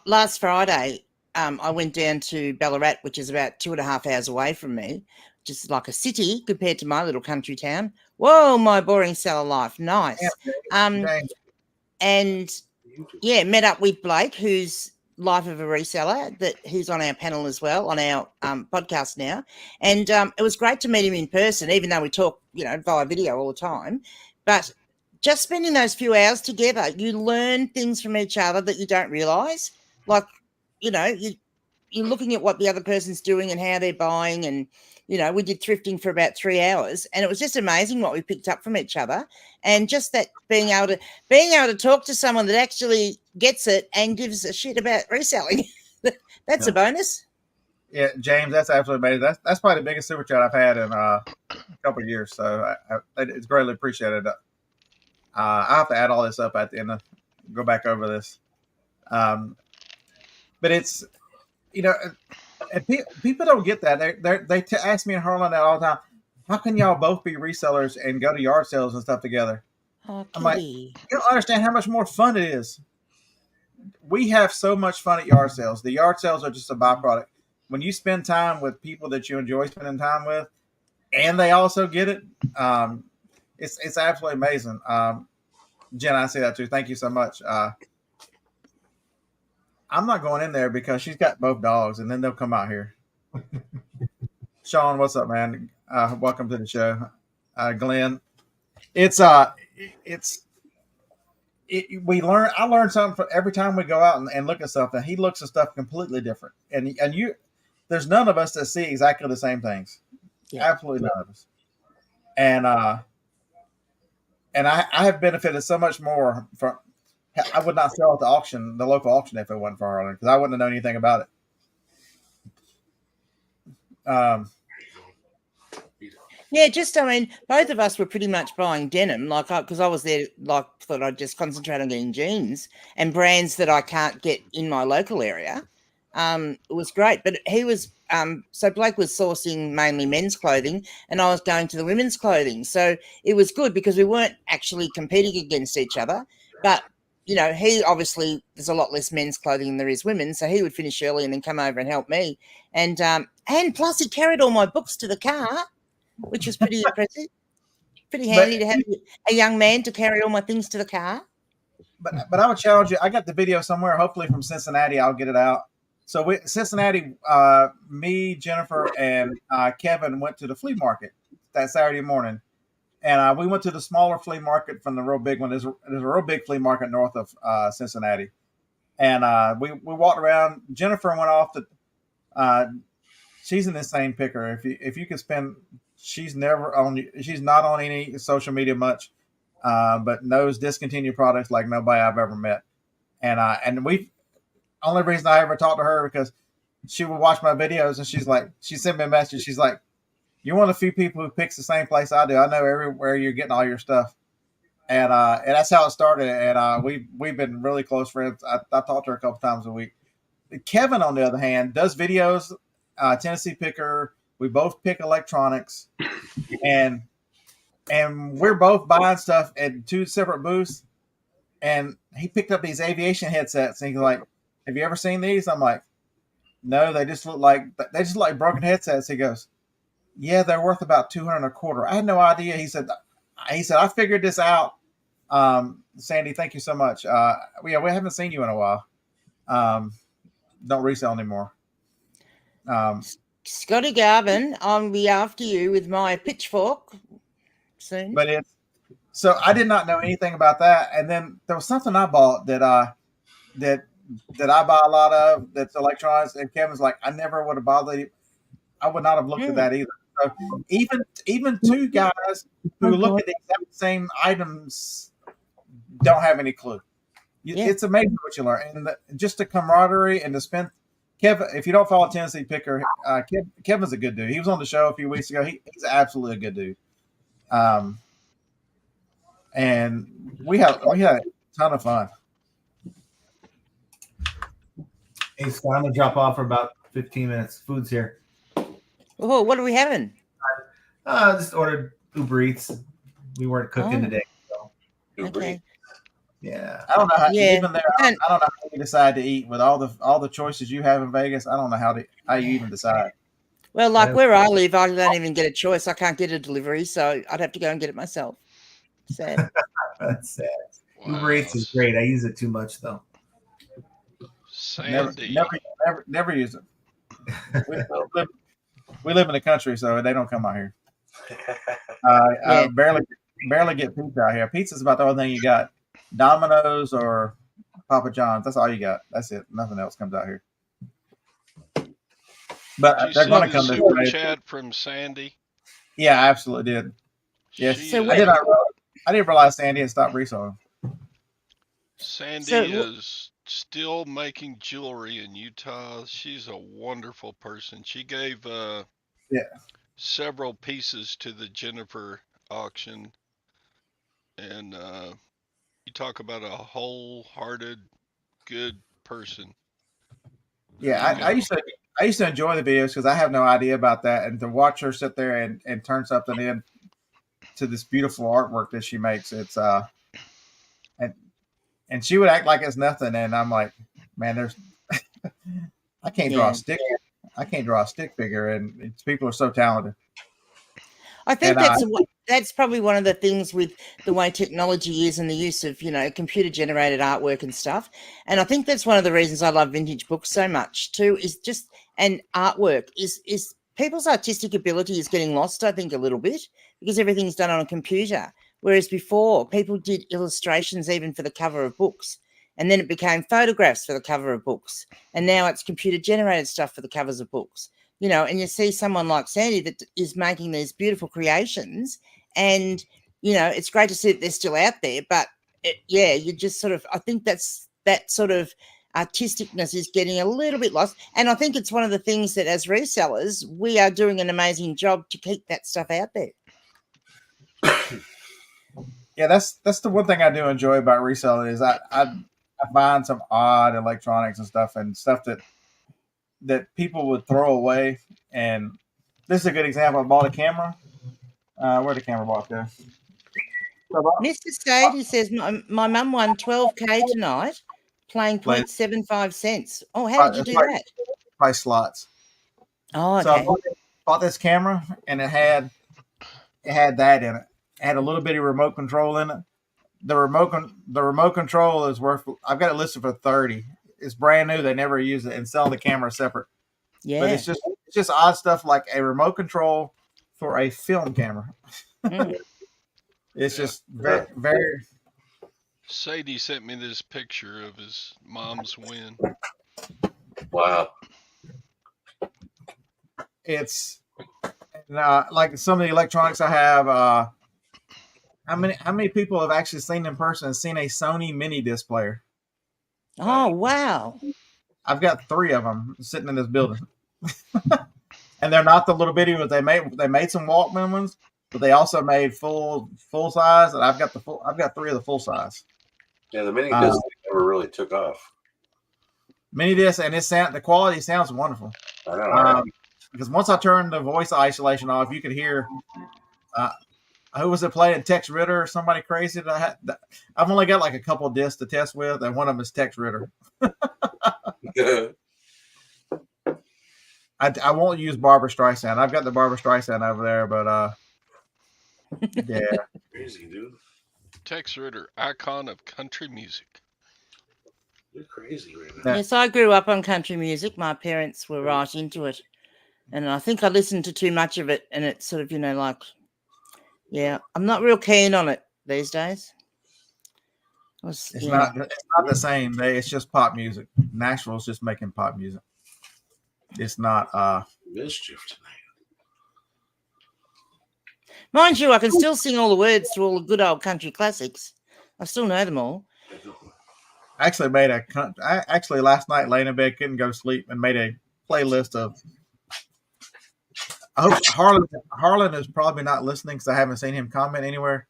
last Friday, I went down to Ballarat, which is about 2.5 hours away from me, just like a city compared to my little country town. Whoa, my boring seller life. Nice. And met up with Blake, who's Life of a Reseller, who's on our panel as well, on our podcast now. And it was great to meet him in person, even though we talk, via video all the time. But just spending those few hours together, you learn things from each other that you don't realize. Like, you're looking at what the other person's doing and how they're buying. And, we did thrifting for about 3 hours, and it was just amazing what we picked up from each other. And just that being able to talk to someone that actually gets it and gives a shit about reselling. That's a bonus. Yeah, James, that's absolutely amazing. That's probably the biggest super chat I've had in a couple of years. So it's greatly appreciated. I have to add all this up at the end. Go back over this. But it's, and people don't get that. They ask me in Harlan that all the time. How can y'all both be resellers and go to yard sales and stuff together? I'm like, you don't understand how much more fun it is. We have so much fun at yard sales. The yard sales are just a byproduct. When you spend time with people that you enjoy spending time with, and they also get it, it's absolutely amazing. Jen, I say that too. Thank you so much. I'm not going in there because she's got both dogs, and then they'll come out here. Sean, what's up, man? Welcome to the show. Glenn, I learn something from every time we go out and look at stuff, and he looks at stuff completely different. And there's none of us that see exactly the same things. Yeah. Absolutely none of us. And I have benefited so much more from. I would not sell at the local auction, if it wasn't for Harlan, because I wouldn't have known anything about it. Both of us were pretty much buying denim, because I was there, thought I'd just concentrate on getting jeans and brands that I can't get in my local area. It was great, but he was, so Blake was sourcing mainly men's clothing, and I was going to the women's clothing. So it was good because we weren't actually competing against each other, but he obviously, there's a lot less men's clothing than there is women, so he would finish early and then come over and help me. And plus he carried all my books to the car, which was pretty impressive. Pretty handy to have a young man to carry all my things to the car. but I would challenge you. I got the video somewhere, hopefully from Cincinnati. I'll get it out. So Cincinnati, me, Jennifer, and Kevin went to the flea market that Saturday morning, and we went to the smaller flea market from the real big one. There's a real big flea market north of Cincinnati, and we walked around. Jennifer went off to. She's an insane picker. If you could spend, she's not on any social media much, but knows discontinued products like nobody I've ever met, and we. Only reason I ever talked to her because she would watch my videos and she sent me a message. She's like, "You're one of the few people who picks the same place I do. I know everywhere you're getting all your stuff," and that's how it started. And we've been really close friends. I talked to her a couple times a week. Kevin, on the other hand, does videos. Tennessee picker. We both pick electronics, and we're both buying stuff at two separate booths. And he picked up these aviation headsets, and he's like, "Have you ever seen these?" I'm like, "No, they just look like broken headsets." He goes, "Yeah, they're worth about $200 a quarter." I had no idea. He said, "I figured this out." Sandy, thank you so much. We haven't seen you in a while. Don't resell anymore. Scotty Garvin, I'll be after you with my pitchfork soon. But so I did not know anything about that. And then there was something I bought that I buy a lot of that's electronics. And Kevin's like, I never would have bothered you. I would not have looked at that either. So even two guys who look at the exact same items don't have any clue. It's amazing what you learn. And just the camaraderie and to spend. Kevin, if you don't follow Tennessee Picker, Kevin's a good dude. He was on the show a few weeks ago. He's absolutely a good dude. And we had a ton of fun. Hey, Scott, I'm gonna drop off for about 15 minutes. Food's here. Oh, what are we having? Just ordered Uber Eats. We weren't cooking today. So. Okay. Yeah. I don't know how even there. I don't know how you decide to eat with all the choices you have in Vegas. I don't know how you even decide. Well, like where I live, I don't even get a choice. I can't get a delivery, so I'd have to go and get it myself. Sad. That's sad. Wow. Uber Eats is great. I use it too much though. Sandy. Never use it. We live in the country, so they don't come out here. Barely get pizza out here. Pizza's about the only thing you got. Domino's or Papa John's. That's all you got. That's it. Nothing else comes out here. But they're going to come this way. Chat from Sandy. Yeah, I absolutely did. Yes, I didn't realize Sandy had stopped reselling. Sandy is still making jewelry in Utah. She's a wonderful person. She gave several pieces to the Jennifer auction, and you talk about a wholehearted, good person. Yeah, I used to enjoy the videos because I have no idea about that, and to watch her sit there and turn something in to this beautiful artwork that she makes, it's and she would act like it's nothing, and I'm like, man, I can't draw a stick. I can't draw a stick figure, and people are so talented. I think that's probably one of the things with the way technology is and the use of, computer generated artwork and stuff. And I think that's one of the reasons I love vintage books so much too, and artwork is people's artistic ability is getting lost, I think, a little bit because everything's done on a computer. Whereas before people did illustrations even for the cover of books. And then it became photographs for the cover of books. And now it's computer generated stuff for the covers of books. And you see someone like Sandy that is making these beautiful creations, and it's great to see that they're still out there. But you just sort of, I think that sort of artisticness is getting a little bit lost, and I think it's one of the things that as resellers we are doing an amazing job to keep that stuff out there. Yeah, that's the one thing I do enjoy about reselling is I find some odd electronics and stuff that people would throw away. And this is a good example. I bought a camera. Where'd the camera box go? Mr. Stade, he says, my mum won 12K tonight playing 0.75 cents. Oh, how did you do that? By slots. Oh, okay. So I bought this camera, and it had that in it. It had a little bitty remote control in it. the remote control is worth. I've got it listed for 30. It's brand new. They never use it and sell the camera separate. Yeah. But it's just odd stuff like a remote control for a film camera. It's just very, very. Sadie sent me this picture of his mom's win. Wow. It's like some of the electronics I have. How many people have actually seen in person and seen a Sony mini disc player? Oh, wow. I've got 3 of them sitting in this building. And they're not the little bitty ones. They made some Walkman ones, but they also made full size, and I've got 3 of the full size. Yeah, the mini disc never really took off. Mini disc, and the quality sounds wonderful. I know. Right? Because once I turned the voice isolation off, you could hear who was it playing? Tex Ritter or somebody crazy that I've only got like a couple of discs to test with, and one of them is Tex Ritter. I won't use Barbara Streisand. I've got the Barbara Streisand over there, but yeah. Crazy, dude. Tex Ritter, icon of country music. You're crazy right now. Yes, I grew up on country music. My parents were right into it. And I think I listened to too much of it. And it's sort of, like, yeah, I'm not real keen on it these days. It's not the same. It's just pop music. Nashville's just making pop music. It's not Mischief tonight. Mind you, I can still sing all the words to all the good old country classics. I still know them all. I actually last night laying in bed, couldn't go to sleep, and made a playlist of. I hope Harlan is probably not listening because I haven't seen him comment anywhere.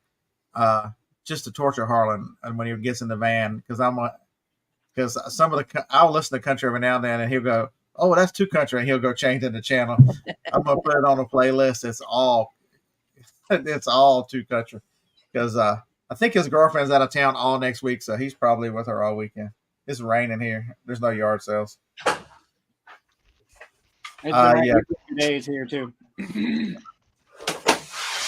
Just to torture Harlan, and when he gets in the van, because I'll listen to country every now and then, and he'll go, "Oh, that's too country," and he'll go change the channel. I'm gonna put it on a playlist. It's all too country, because I think his girlfriend's out of town all next week, so he's probably with her all weekend. It's raining here. There's no yard sales. It's been raining for 2 days here too.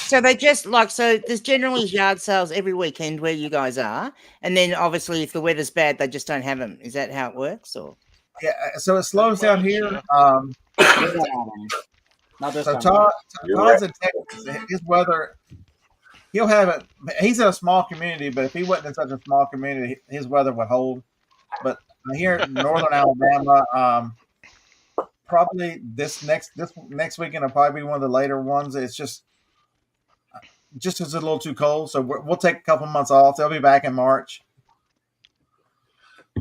So they just so there's generally yard sales every weekend where you guys are, and then obviously if the weather's bad, they just don't have them. Is that how it works, or? Yeah, so it slows down here. Not this So time. Todd's in Texas. His weather, he'll have it. He's in a small community, but if he wasn't in such a small community, his weather would hold. But here in northern Alabama, probably this next weekend will probably be one of the later ones. It's just it's a little too cold, so we'll take a couple months off. They'll be back in March.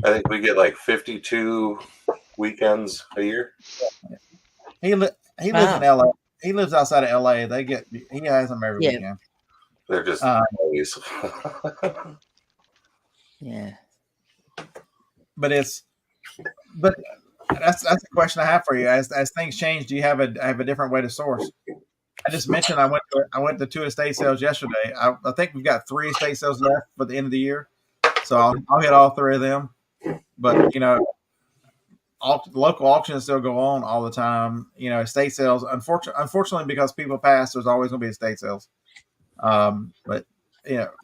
I think we get like 52 weekends a year. He lives in LA. He lives outside of LA. He has them every weekend. They're just always. Yeah. But that's the question I have for you. As things change, do you have a different way to source? I just mentioned I went to 2 estate sales yesterday. I think we've got 3 estate sales left for the end of the year, so I'll hit all 3 of them. But local auctions still go on all the time. Estate sales. Unfortunately, because people pass, there's always going to be estate sales. But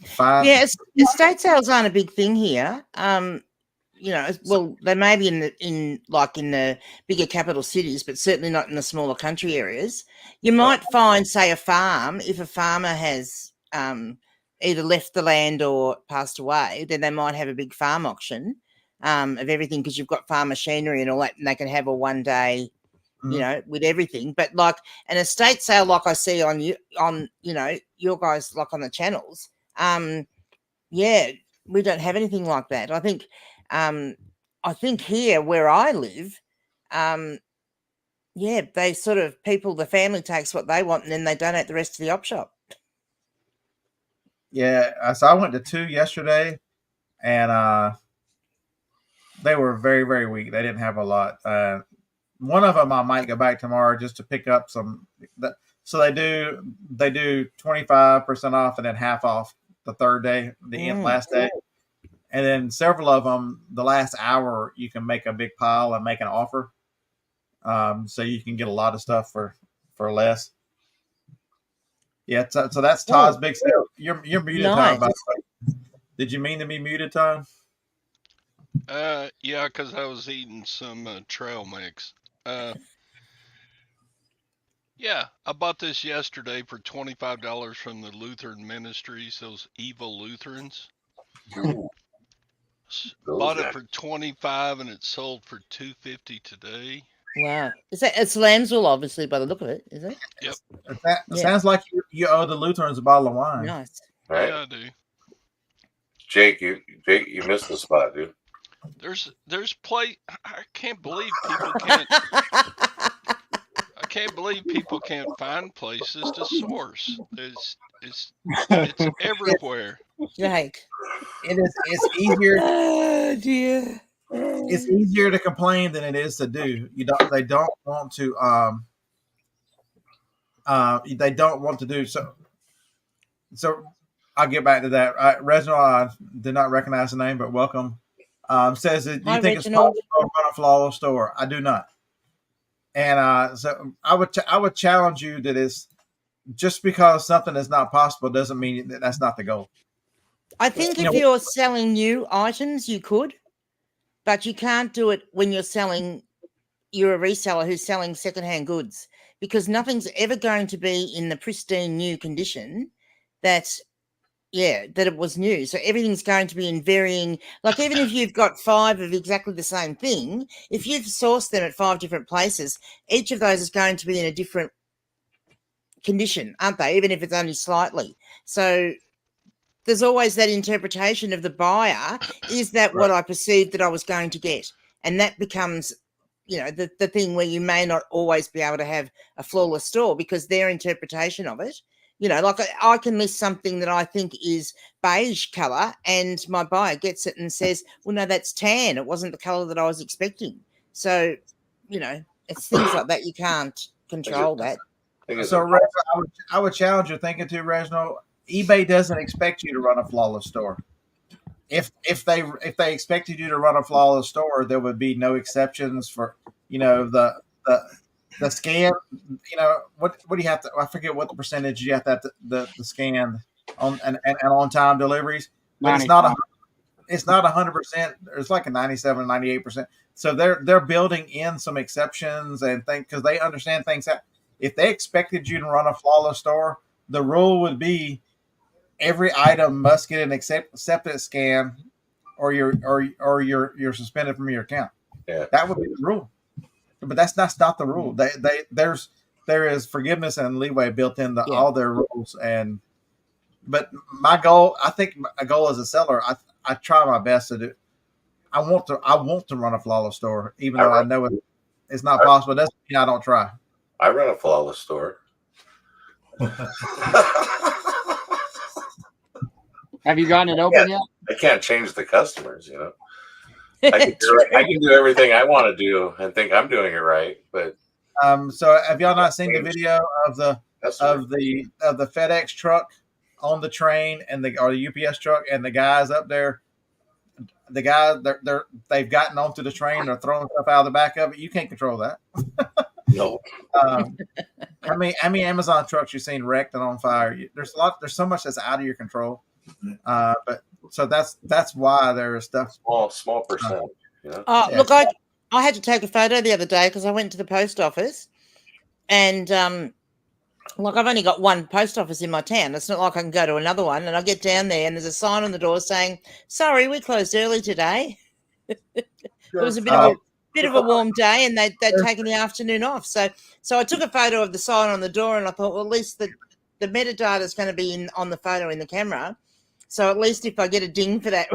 fine. Yeah, estate sales aren't a big thing here. Well, they may be in the bigger capital cities, but certainly not in the smaller country areas. You might find, say, a farm, if a farmer has either left the land or passed away, then they might have a big farm auction of everything, because you've got farm machinery and all that, and they can have a one day, with everything. But like an estate sale, like I see on your guys, like on the channels, we don't have anything like that. I think here where I live, they sort of the family takes what they want and then they donate the rest to the op shop. Yeah, so I went to 2 yesterday, and they were very, very weak. They didn't have a lot. One of them I might go back tomorrow just to pick up some. So they do 25% off and then half off the third day, last day. And then several of them, the last hour, you can make a big pile and make an offer. So you can get a lot of stuff for less. Yeah, so that's Todd's big sale. You're muted, nice. Todd. Did you mean to be muted, Tom? Yeah, because I was eating some trail mix. Yeah, I bought this yesterday for $25 from the Lutheran Ministries, those evil Lutherans. Ooh, Bought those it guys. for 25 and it sold for 250 today. Wow. It's lamb's wool, obviously, by the look of it, is it? Yep. It Yeah. sounds like you owe the Lutherans a bottle of wine. Nice. Right? Yeah, I do. Jake, you missed the spot, dude. There's I can't believe people can't. I can't believe people can't find places to source. It's everywhere. Jake. It's easier. Oh dear. It's easier to complain than it is to do. They don't want to they don't want to do so. So I'll get back to that. Reginald did not recognize the name, but welcome. Says that do you Hi, think it's Reginald. possible to run a flawless store? I do not. And so I would challenge you that it's just because something is not possible doesn't mean that that's not the goal. I think if you're selling new items, you could, but you can't do it when you're a reseller who's selling secondhand goods, because nothing's ever going to be in the pristine new condition that it was new. So everything's going to be in varying, like even if you've got 5 of exactly the same thing, if you've sourced them at 5 different places, each of those is going to be in a different condition, aren't they? Even if it's only slightly. So there's always that interpretation of the buyer. Is that what I perceived that I was going to get? And that becomes, the thing where you may not always be able to have a flawless store because their interpretation of it, like I can list something that I think is beige color and my buyer gets it and says, well, no, that's tan. It wasn't the color that I was expecting. So, it's things like that. You can't control that. So I would challenge your thinking too, Reginald. eBay doesn't expect you to run a flawless store. If they expected you to run a flawless store, there would be no exceptions for the scan. What do you have to? I forget what the percentage you have to the scan on and on time deliveries, but it's not 100%. It's like a 97, 98%. So they're building in some exceptions and things because they understand things that if they expected you to run a flawless store, the rule would be every item must get an acceptance scan, or you're suspended from your account. Yeah, that would be the rule. But that's not the rule. There is forgiveness and leeway built into all their rules. But my goal, I think, a goal as a seller, I try my best to do. I want to run a flawless store, even though I know it's not possible. It doesn't mean I don't try. I run a flawless store. Have you gotten it open yet? I can't change the customers, I can do everything I want to do and think I'm doing it right, but so have y'all not seen the video of the FedEx truck on the train or the UPS truck and the guys up there? The guys they've gotten onto the train, they're throwing stuff out of the back of it. You can't control that. No. How many Amazon trucks you've seen wrecked and on fire? There's so much that's out of your control. But so that's why there is stuff. Small percent. Look, I had to take a photo the other day because I went to the post office, and I've only got one post office in my town. It's not like I can go to another one. And I get down there, and there's a sign on the door saying, "Sorry, we closed early today." It was a bit of a warm day, and they'd taken the afternoon off. So I took a photo of the sign on the door, and I thought, well, at least the metadata is going to be on the photo in the camera. So at least if I get a ding for that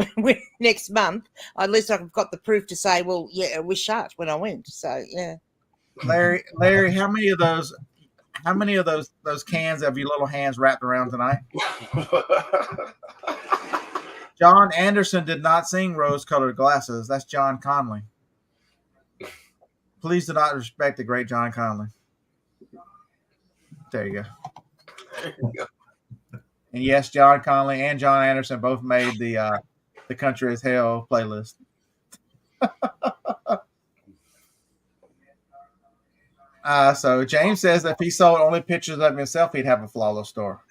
next month, at least I've got the proof to say, well, yeah, it was shut when I went. So yeah. Larry, how many of those cans have your little hands wrapped around tonight? John Anderson did not sing Rose-Colored Glasses. That's John Conley. Please do not respect the great John Conley. There you go. And yes, John Conley and John Anderson both made the Country as Hell playlist. So James says that if he sold only pictures of himself, he'd have a flawless store.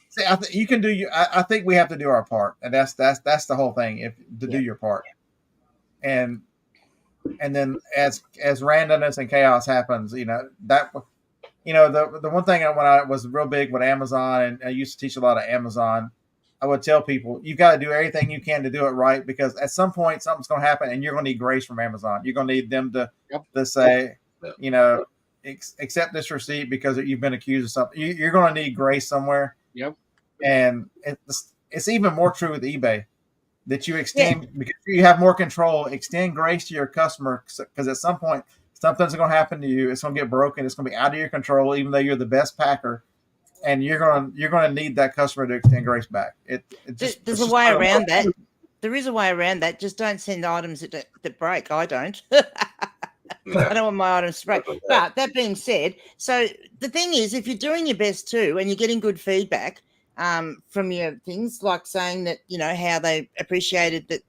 See, you can do your. I think we have to do our part, and that's the whole thing. If to do your part, and then as randomness and chaos happens, that. The one thing when I was real big with Amazon, and I used to teach a lot of Amazon, I would tell people, you got to do everything you can to do it right, because at some point something's going to happen and you're going to need grace from Amazon. You're going to need them to say, accept this receipt because you've been accused of something. You're going to need grace somewhere. Yep. And it's even more true with eBay, that you extend, because you have more control, extend grace to your customer, because at some point something's going to happen to you. It's going to get broken. It's going to be out of your control, even though you're the best packer. And you're going to need that customer to extend grace back. There's a way around that. There is a way around that. Just don't send items that break. I don't. I don't want my items to break. But that being said, so the thing is, if you're doing your best too, and you're getting good feedback from your things, like saying that, how they appreciated that,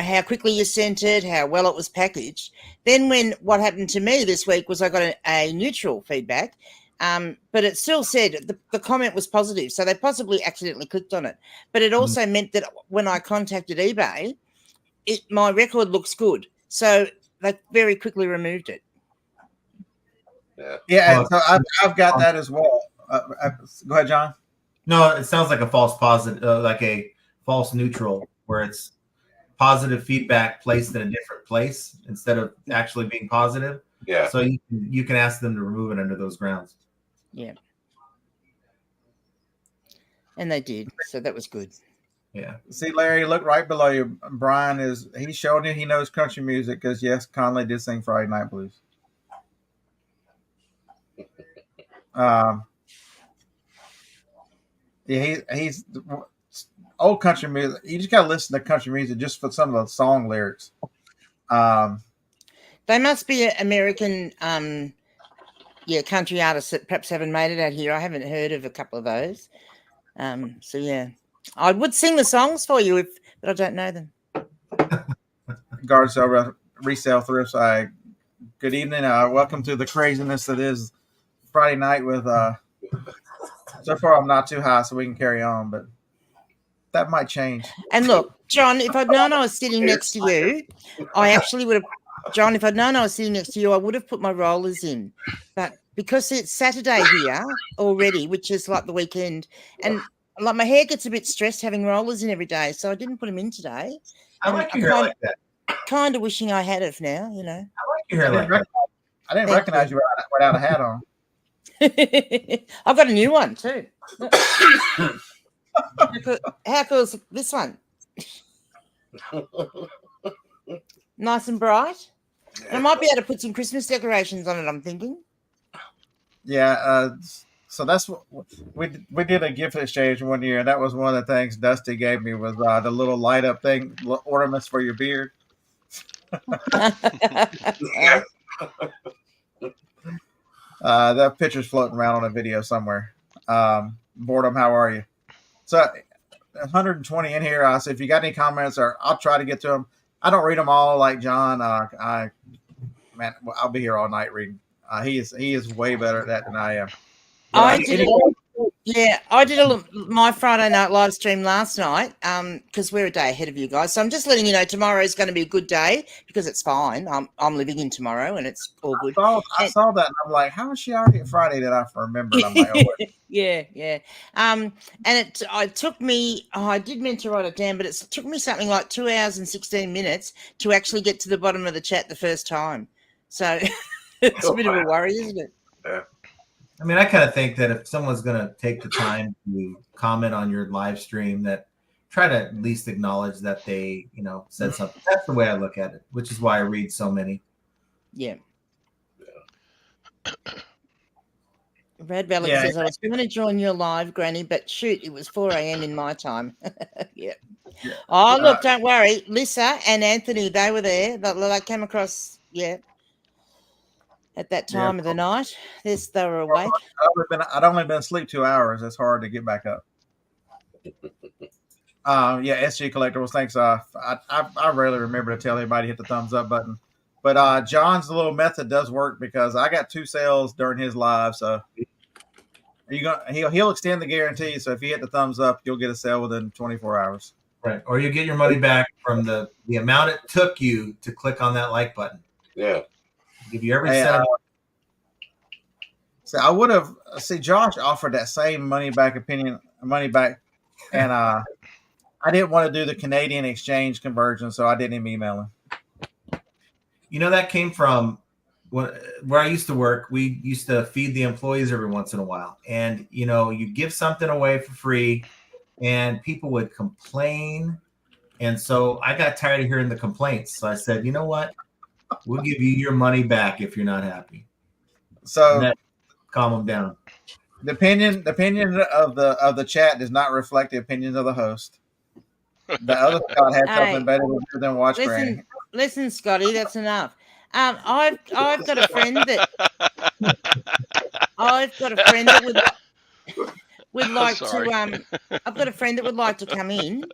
how quickly you sent it, how well it was packaged. Then what happened to me this week was I got a neutral feedback. But it still said the comment was positive, so they possibly accidentally clicked on it. But it also meant that when I contacted eBay, my record looks good, so they very quickly removed it. Yeah. So I've got that as well. Go ahead, John. No, it sounds like a false positive, like a false neutral, where it's positive feedback placed in a different place instead of actually being positive. Yeah. So you can ask them to remove it under those grounds. Yeah. And they did. So that was good. Yeah. See, Larry, look right below you. Brian he's showing you he knows country music, because yes, Conley did sing Friday Night Blues. Yeah, he's old country music. You just got to listen to country music just for some of the song lyrics. They must be American country artists that perhaps haven't made it out here. I haven't heard of a couple of those. So yeah, I would sing the songs for you but I don't know them. Guard sale, resale thrifts. Good evening. Welcome to the craziness that is Friday night with. So far, I'm not too high, so we can carry on, but that might change. And look, John, if I'd known I was sitting next to you, I actually would have. John, if I'd known I was sitting next to you, I would have put my rollers in. But because it's Saturday here already, which is like the weekend, and like my hair gets a bit stressed having rollers in every day, so I didn't put them in today. I like your hair like that. Kind of wishing I had it now, I like your hair like that. I didn't recognize you without a hat on. I've got a new one too. How cool is this one? Nice and bright. And I might be able to put some Christmas decorations on it, I'm thinking. Yeah, so that's what we did a gift exchange one year, and that was one of the things Dusty gave me was the little light up thing, ornaments for your beard. That picture's floating around on a video somewhere. Boredom, how are you? So 120 in here. So if you got any comments, or I'll try to get to them. I don't read them all like John. I'll be here all night reading. He is way better at that than I am. I did my Friday night live stream last night because we're a day ahead of you guys. So I'm just letting you know tomorrow is going to be a good day because it's fine. I'm living in tomorrow and it's all good. I saw that and I'm like, how is she already at Friday that I remembered? I'm like, oh, yeah. And it took me, I did mean to write it down, but it took me something like 2 hours and 16 minutes to actually get to the bottom of the chat the first time. So it's a bit of a worry, isn't it? Yeah. I mean, I kind of think that if someone's going to take the time to comment on your live stream, that try to at least acknowledge that they, said something. That's the way I look at it, which is why I read so many. Yeah. Red Valley says, I was going to join your live, Granny, but shoot, it was 4 a.m. in my time. Yeah. Oh, look, don't worry. Lisa and Anthony, they were there. They came across, at that time of the night. They were awake. I'd only been asleep 2 hours. It's hard to get back up. SG Collectibles, thanks. I rarely remember to tell everybody to hit the thumbs up button. But John's little method does work because I got 2 sales during his live. So he'll extend the guarantee. So if you hit the thumbs up, you'll get a sale within 24 hours. Right. Or you get your money back from the amount it took you to click on that like button. Yeah. Give you every cent. So I would have Josh offered that same money back, and I didn't want to do the Canadian exchange conversion, so I didn't even email him. You know, that came from where I used to work. We used to feed the employees every once in a while, and you know, you give something away for free, and people would complain, and so I got tired of hearing the complaints. So I said, you know what? We'll give you your money back if you're not happy. So calm them down. The opinion of the chat does not reflect the opinions of the host. The other Scott had something better to do than watch Granny. Listen, Scotty, that's enough. I've got a friend that would like to I've got a friend that would like to come in.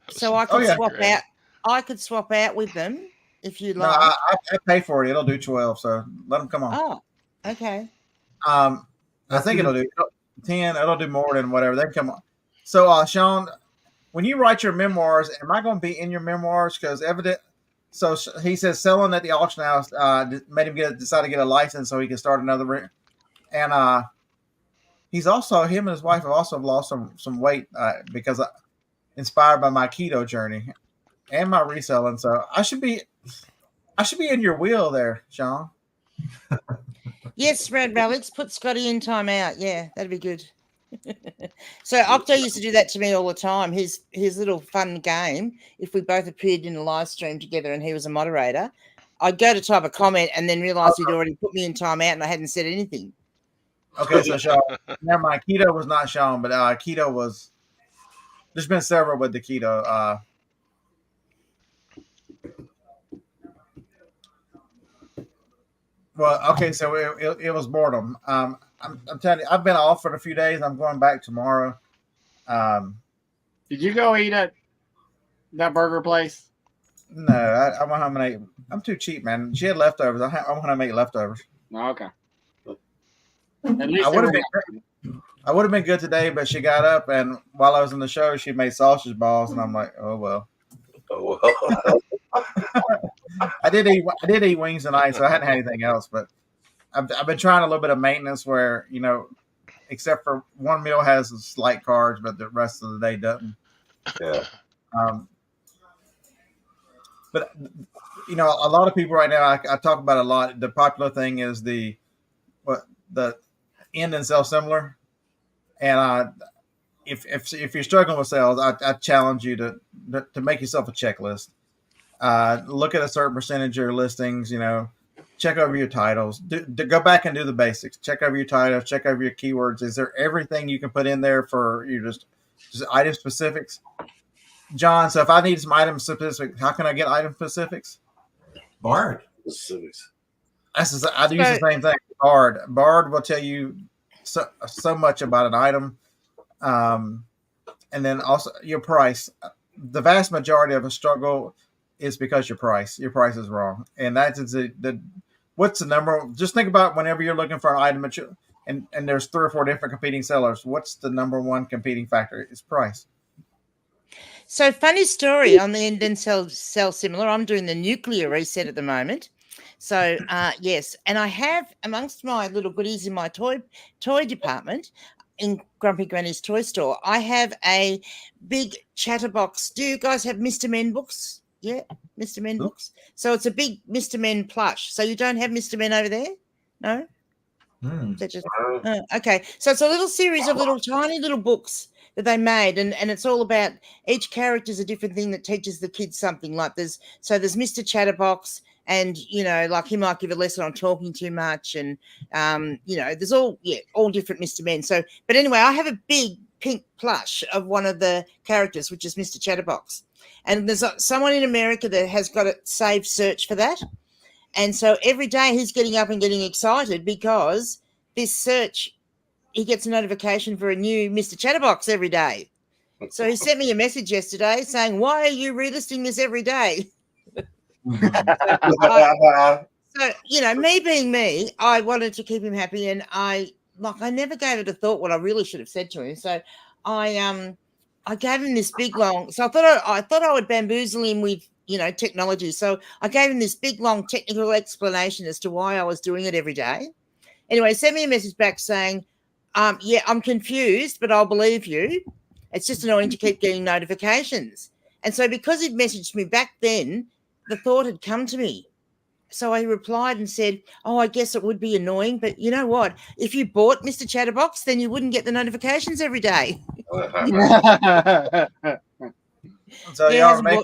So I could swap out. I could swap out with them if you like. No, I pay for it. It'll do 12, so let them come on. Oh, okay. I think it'll do 10. It'll do more than whatever. They can come on. So, Sean, when you write your memoirs, am I going to be in your memoirs? Because So he says selling at the auction house made him decide to get a license so he can start another. And he's also, him and his wife have also lost some weight because inspired by my keto journey and my reselling. So I should be in your wheel there, Sean. Yes, Red Relics, put Scotty in timeout. Yeah, that'd be good. So Octo used to do that to me all the time. His little fun game, if we both appeared in a live stream together and he was a moderator, I'd go to type a comment and then realise he'd already put me in timeout and I hadn't said anything. Okay, so Sean, never mind. Keto was not Sean, but keto was. There's been several with the keto. Well, okay, so it was boredom. I'm telling you, I've been off for a few days. I'm going back tomorrow. Did you go eat at that burger place? No, I went home and ate. I'm too cheap, man. She had leftovers. I want to make leftovers. Oh, okay. At least I would have been good today, but she got up and while I was in the show, she made sausage balls, and I'm like, oh well. Oh well. I did eat wings tonight, so I hadn't had anything else. But I've been trying a little bit of maintenance where, you know, except for one meal has slight carbs, but the rest of the day doesn't. Yeah. But you know, a lot of people right now, I talk about a lot. The popular thing is the end and sell similar. And if you're struggling with sales, I challenge you to make yourself a checklist. Look at a certain percentage of your listings, you know, check over your titles, go back and do the basics, check over your titles, check over your keywords. Is there everything you can put in there for you just item specifics? John, so if I need some item specifics, how can I get item specifics? Bard. Specifics. I use the same thing. Bard will tell you so much about an item. And then also your price. The vast majority of a struggle is because your price is wrong. And that's what's the number? Just think about whenever you're looking for an item and there's 3 or 4 different competing sellers. What's the number one competing factor? It's price. So funny story on the end and sell similar. I'm doing the nuclear reset at the moment. So yes, and I have amongst my little goodies in my toy department in Grumpy Granny's toy store, I have a big chatterbox. Do you guys have Mr. Men books? Yeah, Mr. Men books. So it's a big Mr. Men plush. So you don't have Mr. Men over there? No? Okay. So it's a little series of tiny little books that they made, and it's all about each character is a different thing that teaches the kids something. Like there's Mr. Chatterbox, and you know, like he might give a lesson on talking too much, and you know, there's all different Mr. Men. So, but anyway, I have a big pink plush of one of the characters, which is Mr. Chatterbox, and there's someone in America that has got a saved search for that, and so every day he's getting up and getting excited because this search, he gets a notification for a new Mr. Chatterbox every day. So he sent me a message yesterday saying, why are you relisting this every day? So, you know, me being me, I wanted to keep him happy, and I never gave it a thought what I really should have said to him. So I gave him this big long. So I thought I would bamboozle him with, you know, technology. So I gave him this big long technical explanation as to why I was doing it every day. Anyway, he sent me a message back saying, yeah, I'm confused, but I'll believe you. It's just annoying to keep getting notifications. And so because he'd messaged me back then, the thought had come to me. So I replied and said, oh, I guess it would be annoying, but you know what? If you bought Mr. Chatterbox, then you wouldn't get the notifications every day. So Yeah, y'all are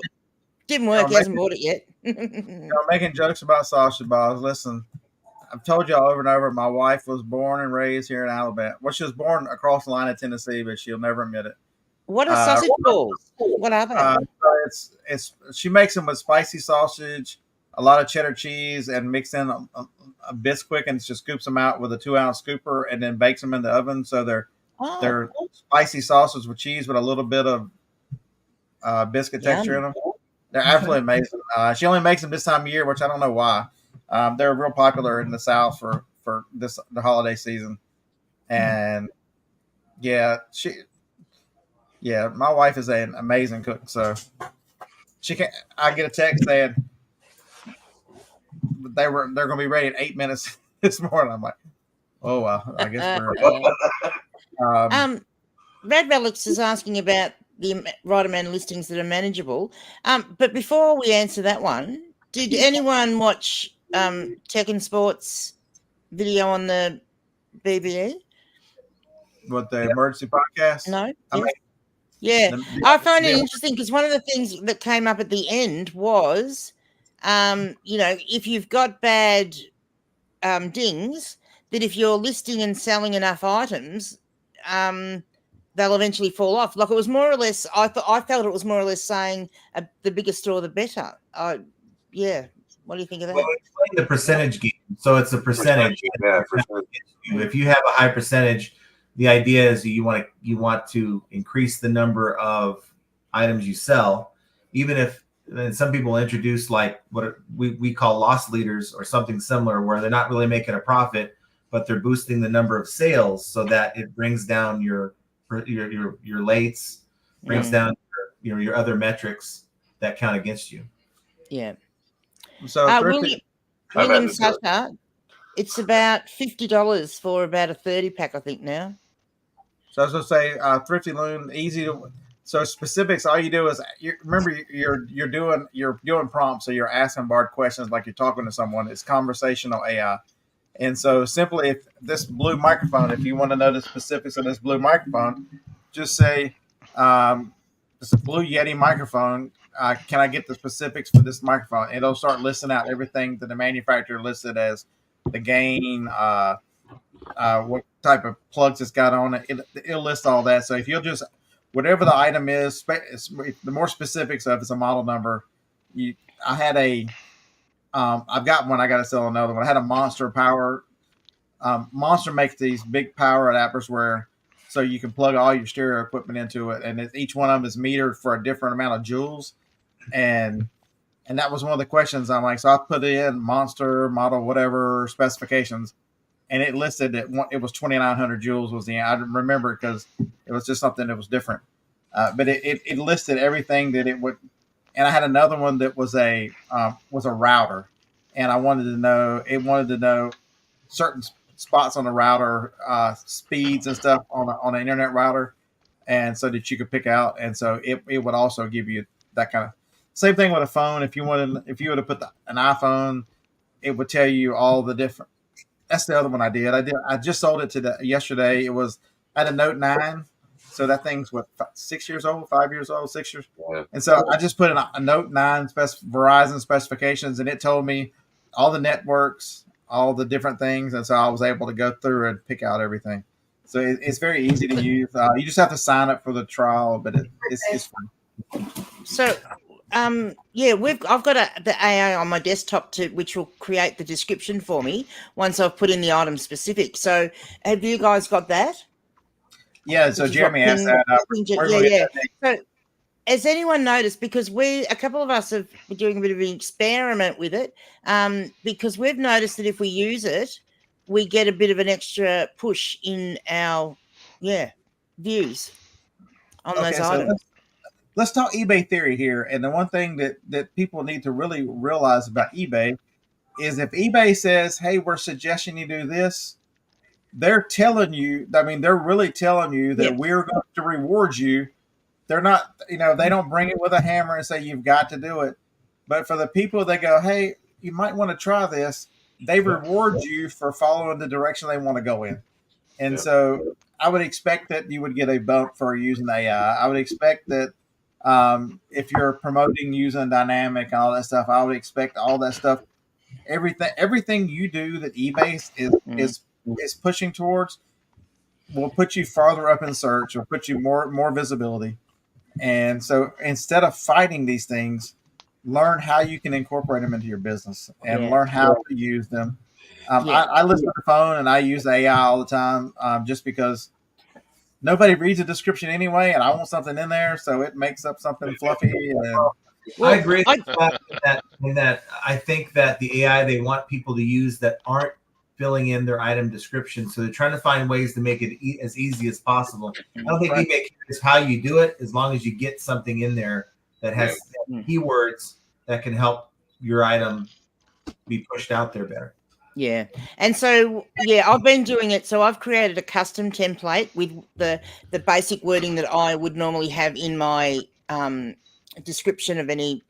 didn't work. He hasn't bought it yet. y'all making jokes about sausage balls. Listen, I've told y'all over and over, my wife was born and raised here in Alabama. Well, she was born across the line in Tennessee, but she'll never admit it. What are sausage balls? What are they? So it's she makes them with spicy sausage, a lot of cheddar cheese, and mixed in a Bisquick, and she scoops them out with a 2-ounce scooper, and then bakes them in the oven. So they're spicy sausage with cheese with a little bit of biscuit texture in them. They're absolutely amazing. She only makes them this time of year, which I don't know why. They're real popular in the South for the holiday season, and my wife is an amazing cook. So I get a text saying they're going to be ready in 8 minutes this morning. I'm like, oh well, I guess we're. Red Relics is asking about the right amount of listings that are manageable. But before we answer that one, did anyone watch Tech and Sports video on the BBE? What, the emergency podcast? No. I find it interesting because one of the things that came up at the end was, you know, if you've got bad dings, that if you're listing and selling enough items, they'll eventually fall off. Like, it was more or less, I felt it was more or less saying the bigger store, the better. Yeah. What do you think of that? Well, explain the percentage game. So it's a percentage. Yeah, if you have a high percentage, the idea is you want to increase the number of items you sell, even if some people introduce like what we call loss leaders or something similar, where they're not really making a profit, but they're boosting the number of sales so that it brings down your lates, brings down your other metrics that count against you. Yeah. So William Sutter, it's about $50 for about a 30-pack, I think now. So I was going to say, Thrifty Loon, easy to. So specifics, all you do is you're doing prompts, so you're asking Bard questions like you're talking to someone. It's conversational AI, and so simply, if this blue microphone, if you want to know the specifics of this blue microphone, just say, "It's a Blue Yeti microphone. Can I get the specifics for this microphone?" And it'll start listing out everything that the manufacturer listed as the gain, what type of plugs it's got on it. It'll list all that. So if you'll just, whatever the item is, the more specifics of it's a model number. I've got one. I got to sell another one. I had a Monster Power. Monster makes these big power adapters so you can plug all your stereo equipment into it, and each one of them is metered for a different amount of joules. And that was one of the questions. I'm like, so I put in Monster model whatever specifications, and it listed it was 2,900 joules was the. I remember it because it was just something that was different. But it listed everything that it would. And I had another one that was a router, and it wanted to know certain spots on the router, speeds and stuff on an internet router, and so that you could pick out. And so it would also give you that kind of same thing with a phone. If you would have put an iPhone, it would tell you all the different. That's the other one I did. I just sold it yesterday. I had a Note 9. So that thing's 6 years old, 5 years old, 6 years. Yeah. And so I just put in a Note 9 Verizon specifications, and it told me all the networks, all the different things. And so I was able to go through and pick out everything. So it's very easy to use. You just have to sign up for the trial, but it's fun. So, I've got the AI on my desktop which will create the description for me once I've put in the item specific. So have you guys got that? Yeah, so Jeremy asked that. So has anyone noticed, because a couple of us have been doing a bit of an experiment with it, because we've noticed that if we use it, we get a bit of an extra push in our views on those so items. let's talk eBay theory here. And the one thing that people need to really realize about eBay is if eBay says, hey, we're suggesting you do this, they're telling you, I mean, they're really telling you that we're going to reward you. They're not, they don't bring it with a hammer and say you've got to do it. But for the people that go, hey, you might want to try this, they reward you for following the direction they want to go in. And so I would expect that you would get a bump for using AI. I would expect that if you're promoting using dynamic and all that stuff, I would expect all that stuff. Everything you do that eBay is pushing towards will put you farther up in search or put you more visibility. And so instead of fighting these things, learn how you can incorporate them into your business and learn how to use them. I listen to the phone and I use AI all the time just because nobody reads a description anyway, and I want something in there, so it makes up something fluffy. And I agree with that. I think that the AI they want people to use that aren't filling in their item description, so they're trying to find ways to make it as easy as possible. I don't think eBay cares how you do it, as long as you get something in there that has keywords that can help your item be pushed out there better. Yeah. And so, I've been doing it. So I've created a custom template with the basic wording that I would normally have in my description of any,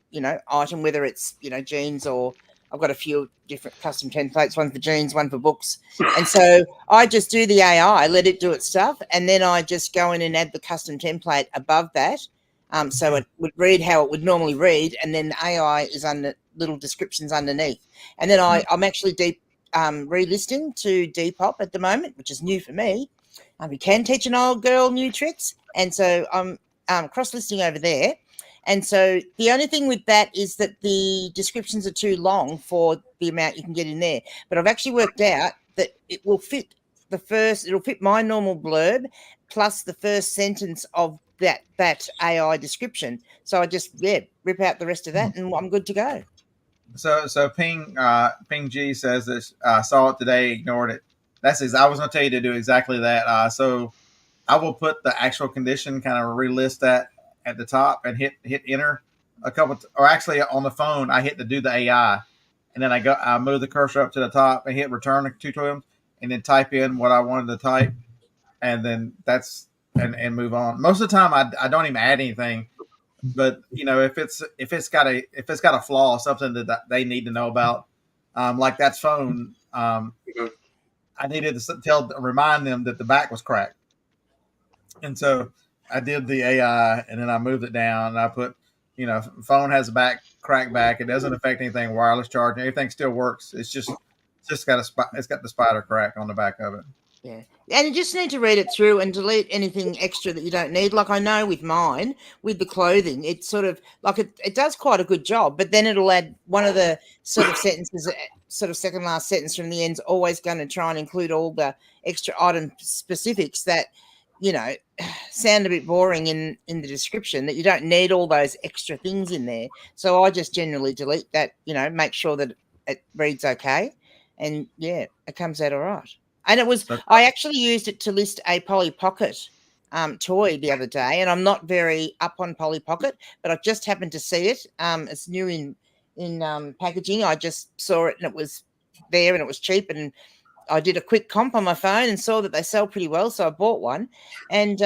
item, whether it's, jeans, or I've got a few different custom templates, one for jeans, one for books. And so I just do the AI, let it do its stuff. And then I just go in and add the custom template above that. So it would read how it would normally read. And then the AI is under little descriptions underneath. And then I'm actually relisting to Depop at the moment, which is new for me. You can teach an old girl new tricks, and so I'm cross-listing over there. And so the only thing with that is that the descriptions are too long for the amount you can get in there. But I've actually worked out that it will fit it'll fit my normal blurb plus the first sentence of that AI description. So I just rip out the rest of that, and I'm good to go. So Ping G says this. Saw it today, ignored it. I was going to tell you to do exactly that. So I will put the actual condition, kind of relist that at the top, and hit enter a couple. Or actually, on the phone, I hit to do the AI, and then I move the cursor up to the top and hit return to him, and then type in what I wanted to type, and then and move on. Most of the time, I don't even add anything. But if it's got a flaw, something that they need to know about, like that phone, I needed to remind them that the back was cracked, and so I did the AI, and then I moved it down, and I put, phone has a cracked back. It doesn't affect anything. Wireless charging, everything still works. It's just got the spider crack on the back of it. Yeah. And you just need to read it through and delete anything extra that you don't need. Like I know with mine, with the clothing, it's sort of like it does quite a good job, but then it'll add one of the sort of sentences, sort of second last sentence from the end's always going to try and include all the extra item specifics that, sound a bit boring in the description, that you don't need all those extra things in there. So I just generally delete that, make sure that it reads okay. And it comes out all right. And I actually used it to list a Polly Pocket toy the other day, and I'm not very up on Polly Pocket, but I just happened to see it. It's new in packaging. I just saw it and it was there and it was cheap, and I did a quick comp on my phone and saw that they sell pretty well, so I bought one. And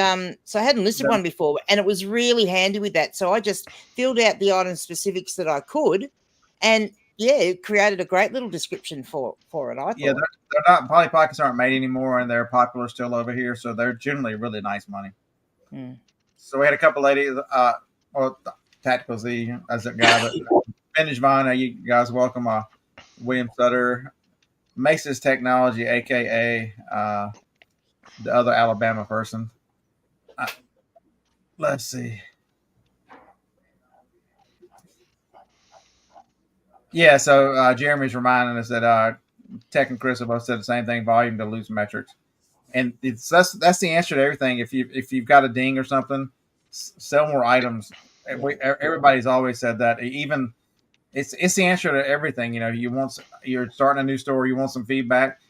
so I hadn't listed one before, and it was really handy with that. So I just filled out the item specifics that I could, and it created a great little description for it, I thought. Yeah, they're not, Polly Pockets aren't made anymore, and they're popular still over here, so they're generally really nice money. So we had a couple ladies, Tactical Z as a guy that finished mine. You guys welcome William Sutter, Mace's Technology, aka the other Alabama person. Let's see. Yeah, so Jeremy's reminding us that Tech and Chris have both said the same thing: volume to loose metrics, and that's the answer to everything. If you've got a ding or something, sell more items. everybody's always said that. Even it's the answer to everything. You're starting a new store, you want some feedback.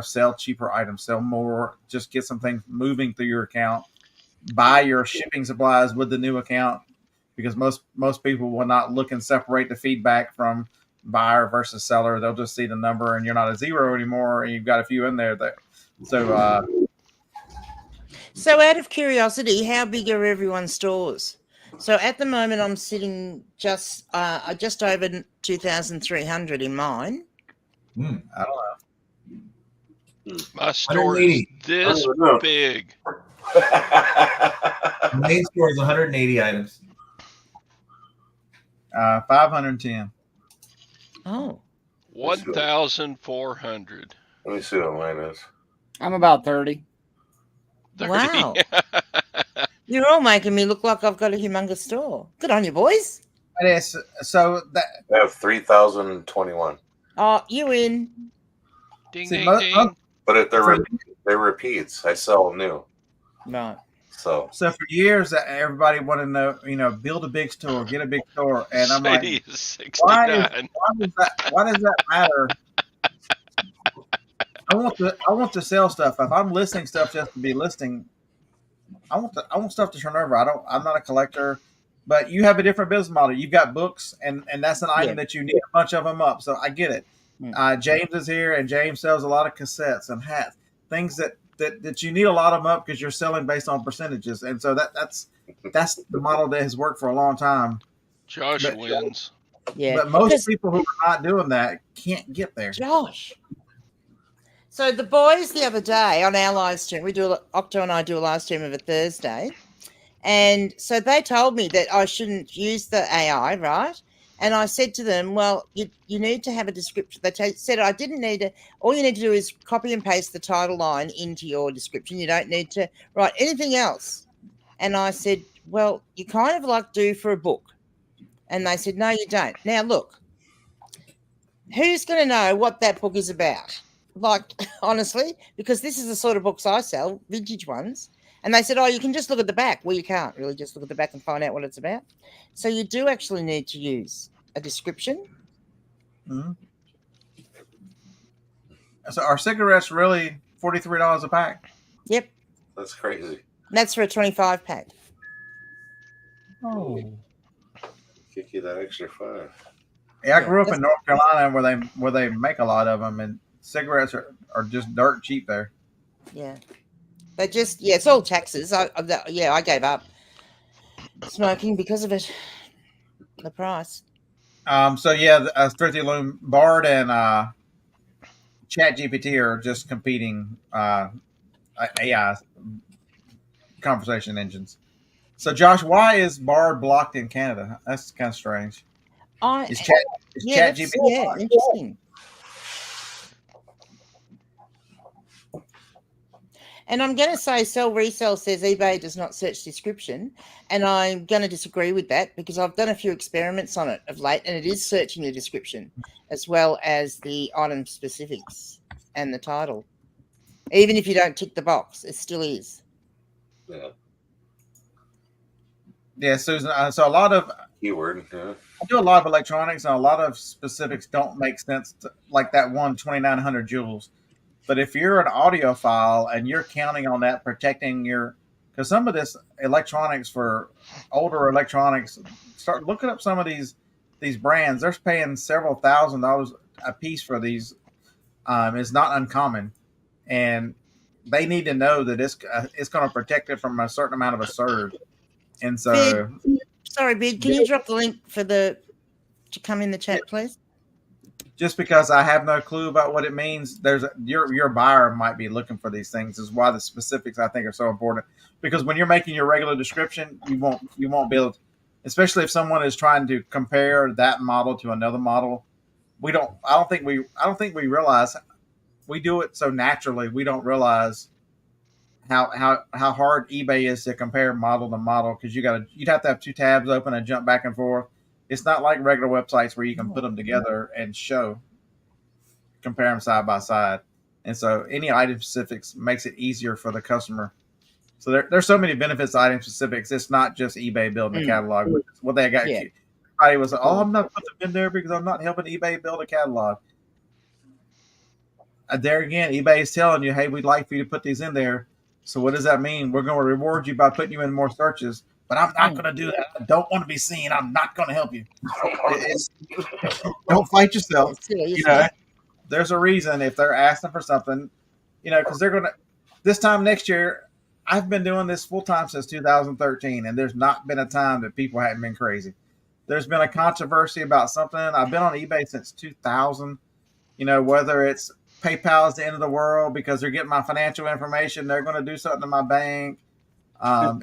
Sell cheaper items, sell more, just get some things moving through your account. Buy your shipping supplies with the new account, because most people will not look and separate the feedback from buyer versus seller. They'll just see the number, and you're not a zero anymore, and you've got a few in there. So out of curiosity, how big are everyone's stores? So at the moment, I'm sitting just over 2,300 in mine. I don't know. My store is 180. this big. The main store is 180 items. 510. Oh, 1,400. Let me see what mine is. I'm about 30. wow. You're all making me look like I've got a humongous store. Good on you, boys. And it's so that I have 3,021. Oh, you in. Ding, See, ding, ding. But if they're repeats, I sell new. Right. So for years, everybody wanted to know, build a big store, get a big store, and I'm like, Sadie is 69. why does that matter? I want to sell stuff. If I'm listing stuff just to be listing, I want stuff to turn over. I'm not a collector, but you have a different business model. You've got books, and that's an item that you need a bunch of them up. So I get it. James is here, and James sells a lot of cassettes and hats, things that you need a lot of them up because you're selling based on percentages, and so that's the model that has worked for a long time. Josh wins. Yeah, but most people who are not doing that can't get there. Josh. So the boys the other day on our live stream, Octo and I do a live stream of a Thursday, and so they told me that I shouldn't use the AI, right? And I said to them, well, you need to have a description. They said I didn't need to. All you need to do is copy and paste the title line into your description. You don't need to write anything else. And I said, well, you kind of like do for a book. And they said, no, you don't. Now, look, who's going to know what that book is about? Like, honestly, because this is the sort of books I sell, vintage ones. And they said, oh, you can just look at the back. Well, you can't really just look at the back and find out what it's about. So you do actually need to use a description. Mm-hmm. So are cigarettes really $43 a pack? Yep. that's crazy. And that's for a 25 pack. Oh. Kick you that extra $5. Yeah, I grew up in North Carolina where they make a lot of them, and cigarettes are just dirt cheap there. Yeah. But just, it's all taxes. I gave up smoking because of it. The price. Thrifty Loom, Bard and ChatGPT are just competing AI conversation engines. So, Josh, why is Bard blocked in Canada? That's kind of strange. Is ChatGPT? Yeah, interesting. And I'm going to say Sell Resell says eBay does not search description. And I'm going to disagree with that because I've done a few experiments on it of late, and it is searching the description as well as the item specifics and the title. Even if you don't tick the box, it still is. Yeah. Yeah, Susan. So a lot of Keyword. Yeah. I do a lot of electronics, and a lot of specifics don't make sense. Like that one 2,900 joules. But if you're an audiophile and you're counting on that protecting because some of this electronics for older electronics, start looking up some of these brands. They're paying several $1,000s a piece for these. Is not uncommon, and they need to know that it's going to protect it from a certain amount of a surge. And so, Bid, can you drop the link to come in the chat, please? Just because I have no clue about what it means, your buyer might be looking for these things. Is why the specifics I think are so important. Because when you're making your regular description, you won't be able to, especially if someone is trying to compare that model to another model. I don't think we realize we do it so naturally. We don't realize how hard eBay is to compare model to model because you'd have to have two tabs open and jump back and forth. It's not like regular websites where you can put them together and compare them side by side. And so any item specifics makes it easier for the customer. So there's so many benefits, item specifics. It's not just eBay building a catalog, which is what they got. Yeah. Everybody was like, "Oh, I'm not putting them in there because I'm not helping eBay build a catalog." There again, eBay is telling you, "Hey, we'd like for you to put these in there." So what does that mean? We're going to reward you by putting you in more searches, but I'm not going to do that. I don't want to be seen. I'm not going to help you. Don't fight yourself. You know, there's a reason if they're asking for something, you know, because they're going to. This time next year, I've been doing this full time since 2013, and there's not been a time that people haven't been crazy. There's been a controversy about something. I've been on eBay since 2000. You know, whether it's PayPal is the end of the world because they're getting my financial information, they're going to do something to my bank.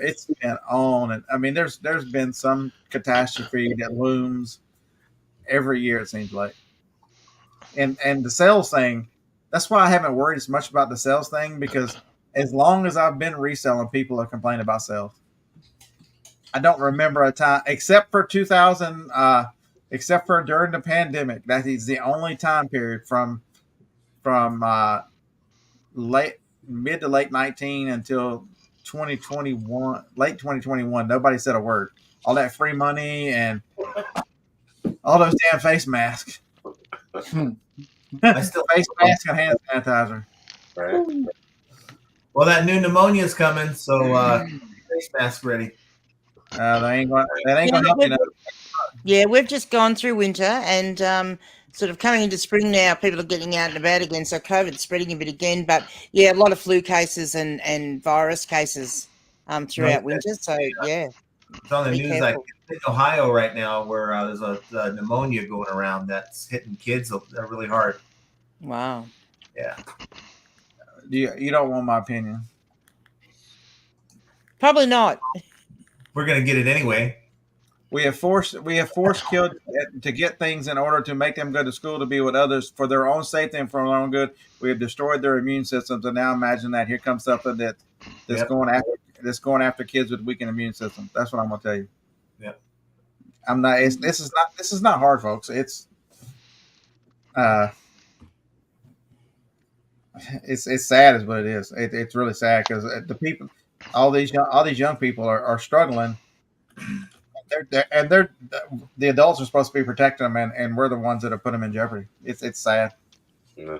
It's been on, and I mean, there's been some catastrophe that looms every year. It seems like, and the sales thing. That's why I haven't worried as much about the sales thing because as long as I've been reselling, people have complained about sales. I don't remember a time except for 2000, except for during the pandemic. That is the only time period from mid to late 19 until 2021, late 2021. Nobody said a word. All that free money and all those damn face masks. I still face mask and hand sanitizer. Right. Well, that new pneumonia is coming, so face mask ready. That ain't going to help you. Know. Yeah, we've just gone through winter and sort of coming into spring now. People are getting out and about again, so COVID's spreading a bit again. But yeah, a lot of flu cases and virus cases throughout winter. So yeah, it's on the news like in Ohio right now where there's a pneumonia going around that's hitting kids really hard. Wow. Yeah. You don't want my opinion. Probably not. We're gonna get it anyway. We have forced kids to get things in order to make them go to school to be with others for their own safety and for their own good. We have destroyed their immune systems, and now imagine that here comes something that's going after kids with weakened immune systems. That's what I'm gonna tell you. Yep. I'm not. This is not hard, folks. It's sad, is what it is. It's really sad because the people, all these young people are struggling. They're the adults are supposed to be protecting them, and we're the ones that have put them in jeopardy. It's sad. Yeah.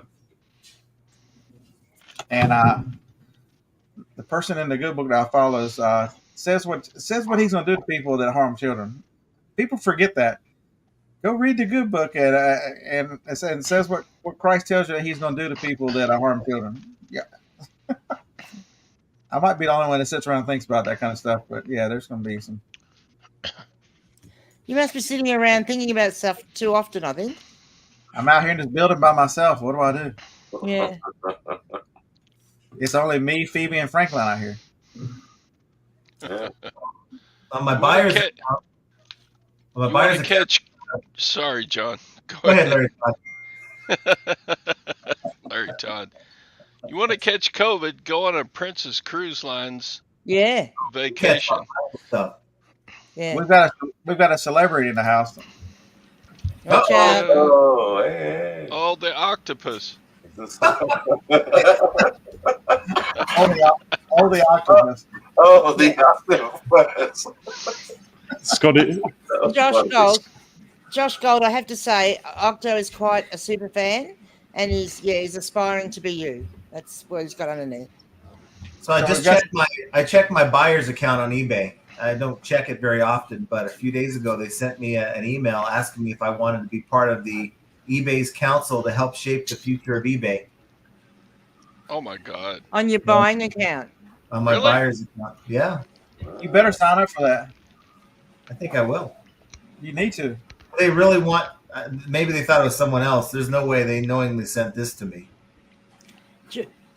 And the person in the good book that I follow says what he's going to do to people that harm children. People forget that. Go read the good book and it says what Christ tells you that he's going to do to people that harm children. Yeah. I might be the only one that sits around and thinks about that kind of stuff, but yeah, there's going to be some. You must be sitting around thinking about stuff too often, I think. I'm out here in this building by myself. What do I do? Yeah. It's only me, Phoebe, and Franklin out here. Yeah. On my buyer's account. Sorry, John. Go ahead, Larry. Larry Todd. You want to catch COVID? Go on a Princess Cruise Lines vacation. Yeah. We've got a celebrity in the house. Watch out. Oh, hey. Oh, the octopus. All the octopus. Oh, the octopus. Scotty. Josh Gold, I have to say, Octo is quite a super fan, and he's aspiring to be you. That's what he's got underneath. So I checked my buyer's account on eBay. I don't check it very often, but a few days ago they sent me an email asking me if I wanted to be part of the eBay's council to help shape the future of eBay. Oh my God! On your buying account? On my buyer's account, yeah. You better sign up for that. I think I will. You need to. They really want. Maybe they thought it was someone else. There's no way they knowingly sent this to me.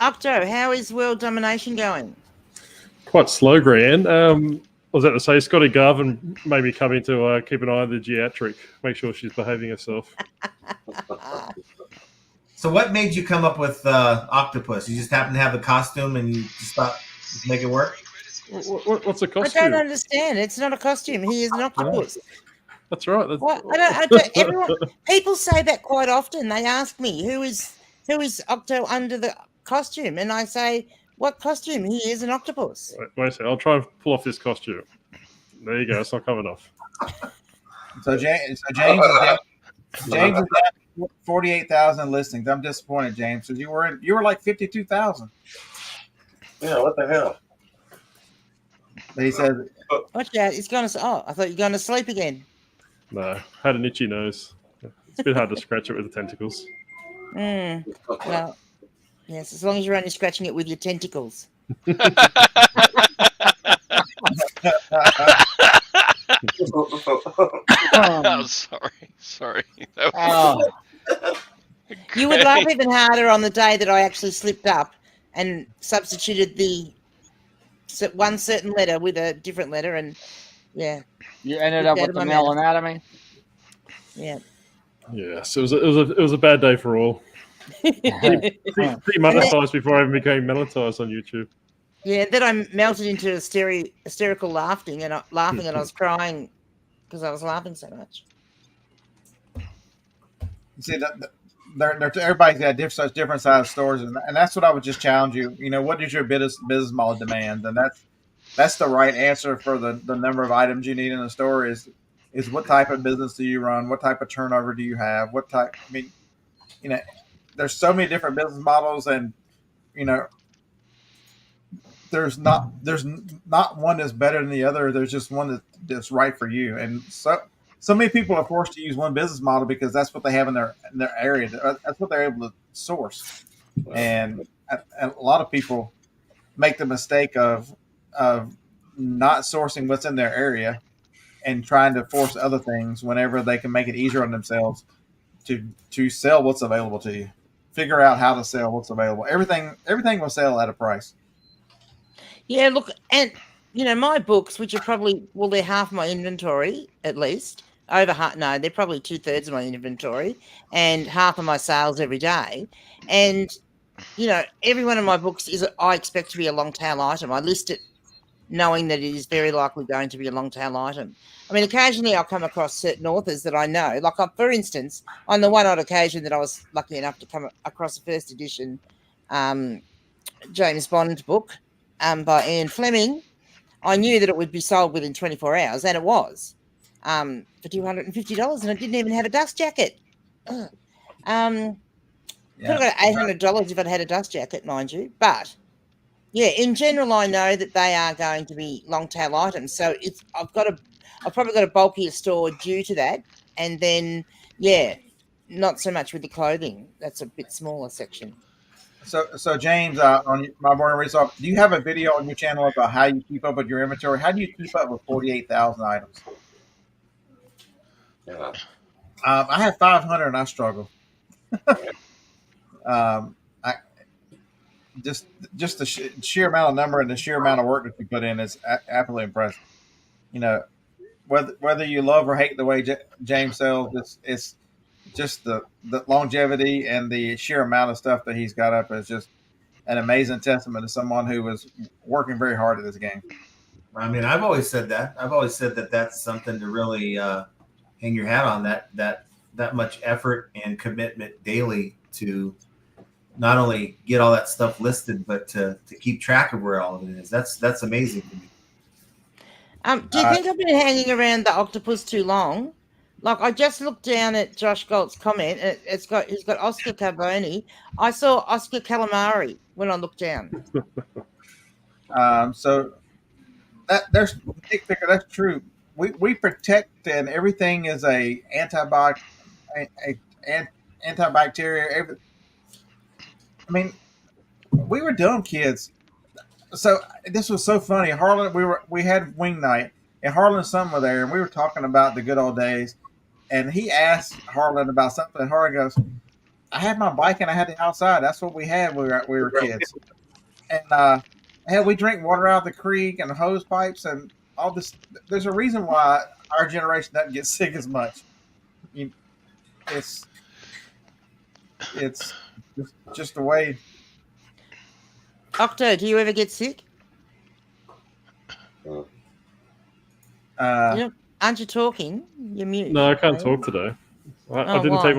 Octo, how is world domination going? Quite slow, Gran. I was about to say, Scotty Garvin maybe coming to keep an eye on the geriatric, make sure she's behaving herself. So what made you come up with octopus? You just happen to have the costume and you just thought make it work? What's a costume? I don't understand. It's not a costume. He is an octopus. That's right. People say that quite often. They ask me, who is Octo under the costume? And I say, What costume? He is an octopus. Wait a second. I'll try and pull off this costume. There you go. It's not coming off. So James is down. James is down 48,000 listings. I'm disappointed, James, because you were like 52,000. Yeah, what the hell? But he says, Watch out! It's going to. Oh, I thought you were going to sleep again. No, had an itchy nose. It's a bit hard to scratch it with the tentacles. Well, yes, as long as you're only scratching it with your tentacles. Oh, sorry. That was You would laugh even harder on the day that I actually slipped up and substituted the one certain letter with a different letter, and yeah, You ended up with the male anatomy. yeah. Yes, it was a bad day for all. Demonetized before I even became monetized on YouTube. Yeah, then I melted into hysterical laughing, and I was crying because I was laughing so much. see, everybody's got such different size stores, and that's what I would just challenge you. You know, what is your business model demand? And that's the right answer for the number of items you need in a store is what type of business do you run? What type of turnover do you have? What type? I mean, you know, there's so many different business models, and you know, there's not one that's better than the other. There's just one that's right for you. And so many people are forced to use one business model because that's what they have in their area. That's what they're able to source. And a lot of people make the mistake of not sourcing what's in their area and trying to force other things whenever they can make it easier on themselves to sell what's available to you. Figure out how to sell what's available. Everything will sell at a price. Yeah, look, and you know, my books, which are probably they're half my inventory at least. Over half, no, they're probably 2/3 of my inventory and half of my sales every day. And you know, every one of my books I expect to be a long tail item. I list it knowing that it is very likely going to be a long tail item. I mean, occasionally I'll come across certain authors that I know. Like, for instance, on the one odd occasion that I was lucky enough to come across a first edition James Bond book by Ian Fleming, I knew that it would be sold within 24 hours, and it was for $250, and it didn't even have a dust jacket. Could have got $800 if I'd had a dust jacket, mind you, but yeah, in general, I know that they are going to be long tail items. So I've probably got a bulkier store due to that. And then, yeah, not so much with the clothing. That's a bit smaller section. So James, on my morning research, do you have a video on your channel about how you keep up with your inventory? How do you keep up with 48,000 items? Yeah. I have 500 and I struggle. Just the sheer amount of number and the sheer amount of work that you put in is absolutely impressive. You know, whether you love or hate the way James sells, it's just the longevity and the sheer amount of stuff that he's got up is just an amazing testament to someone who was working very hard at this game. I mean, I've always said that. I've always said that that's something to really hang your hat on. That much effort and commitment daily to not only get all that stuff listed, but to keep track of where all of it is. That's amazing to me. Do you think I've been hanging around the octopus too long? Like, I just looked down at Josh Galt's comment, and he's got Oscar Carboni. I saw Oscar Calamari when I looked down. So there's Nick Picker. That's true. We protect, and everything is a antibacterial. I mean, we were dumb kids. So this was so funny. Harlan, we had wing night, and Harlan's son were there, and we were talking about the good old days. And he asked Harlan about something, and Harlan goes, "I had my bike and I had it outside. That's what we had when we were kids." And we drink water out of the creek and hose pipes and all this. There's a reason why our generation doesn't get sick as much. It's just the way. Octo, do you ever get sick? Aren't you talking? You're mute. No, I can't talk today. I didn't take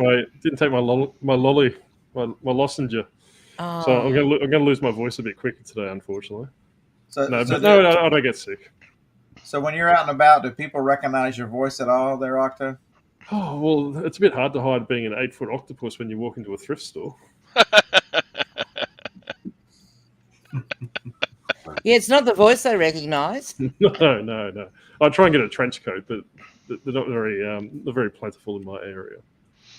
my lolly, my lozenge. So I'm gonna lose my voice a bit quicker today, unfortunately. So, No, so, but no, I don't get sick. so when you're out and about, do people recognize your voice at all there, Octo? Oh well, it's a bit hard to hide being an 8-foot octopus when you walk into a thrift store. Yeah, it's not the voice they recognise. No. I try and get a trench coat, but they're not very plentiful in my area.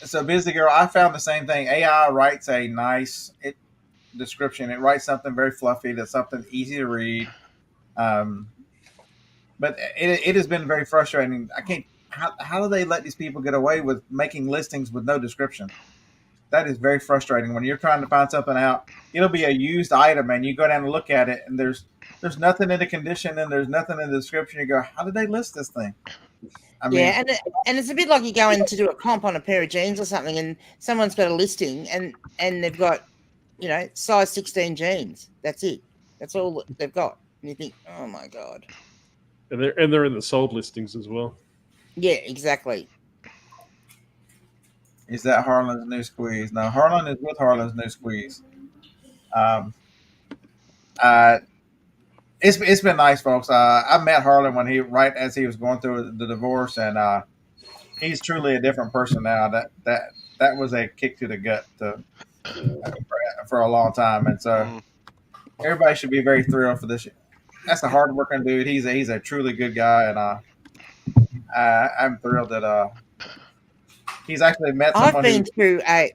So, Busy Girl, I found the same thing. AI writes a nice description. It writes something very fluffy. That's something easy to read. But it has been very frustrating. I can't. How do they let these people get away with making listings with no description? That is very frustrating. When you're trying to find something out, it'll be a used item, and you go down and look at it, and there's nothing in the condition, and there's nothing in the description. You go, how did they list this thing? I mean, Yeah, and it's a bit like you go in to do a comp on a pair of jeans or something, and someone's got a listing, and they've got, size 16 jeans. That's it. That's all they've got. And you think, oh my god. And they're in the sold listings as well. Yeah, exactly. is that Harlan's new squeeze? No, Harlan is with Harlan's new squeeze. It's been nice, folks. I met Harlan right as he was going through the divorce, and he's truly a different person now. That was a kick to the gut for a long time, and so everybody should be very thrilled for this. That's a hardworking dude. He's a truly good guy, and I'm thrilled that he's actually met someone. I've been through a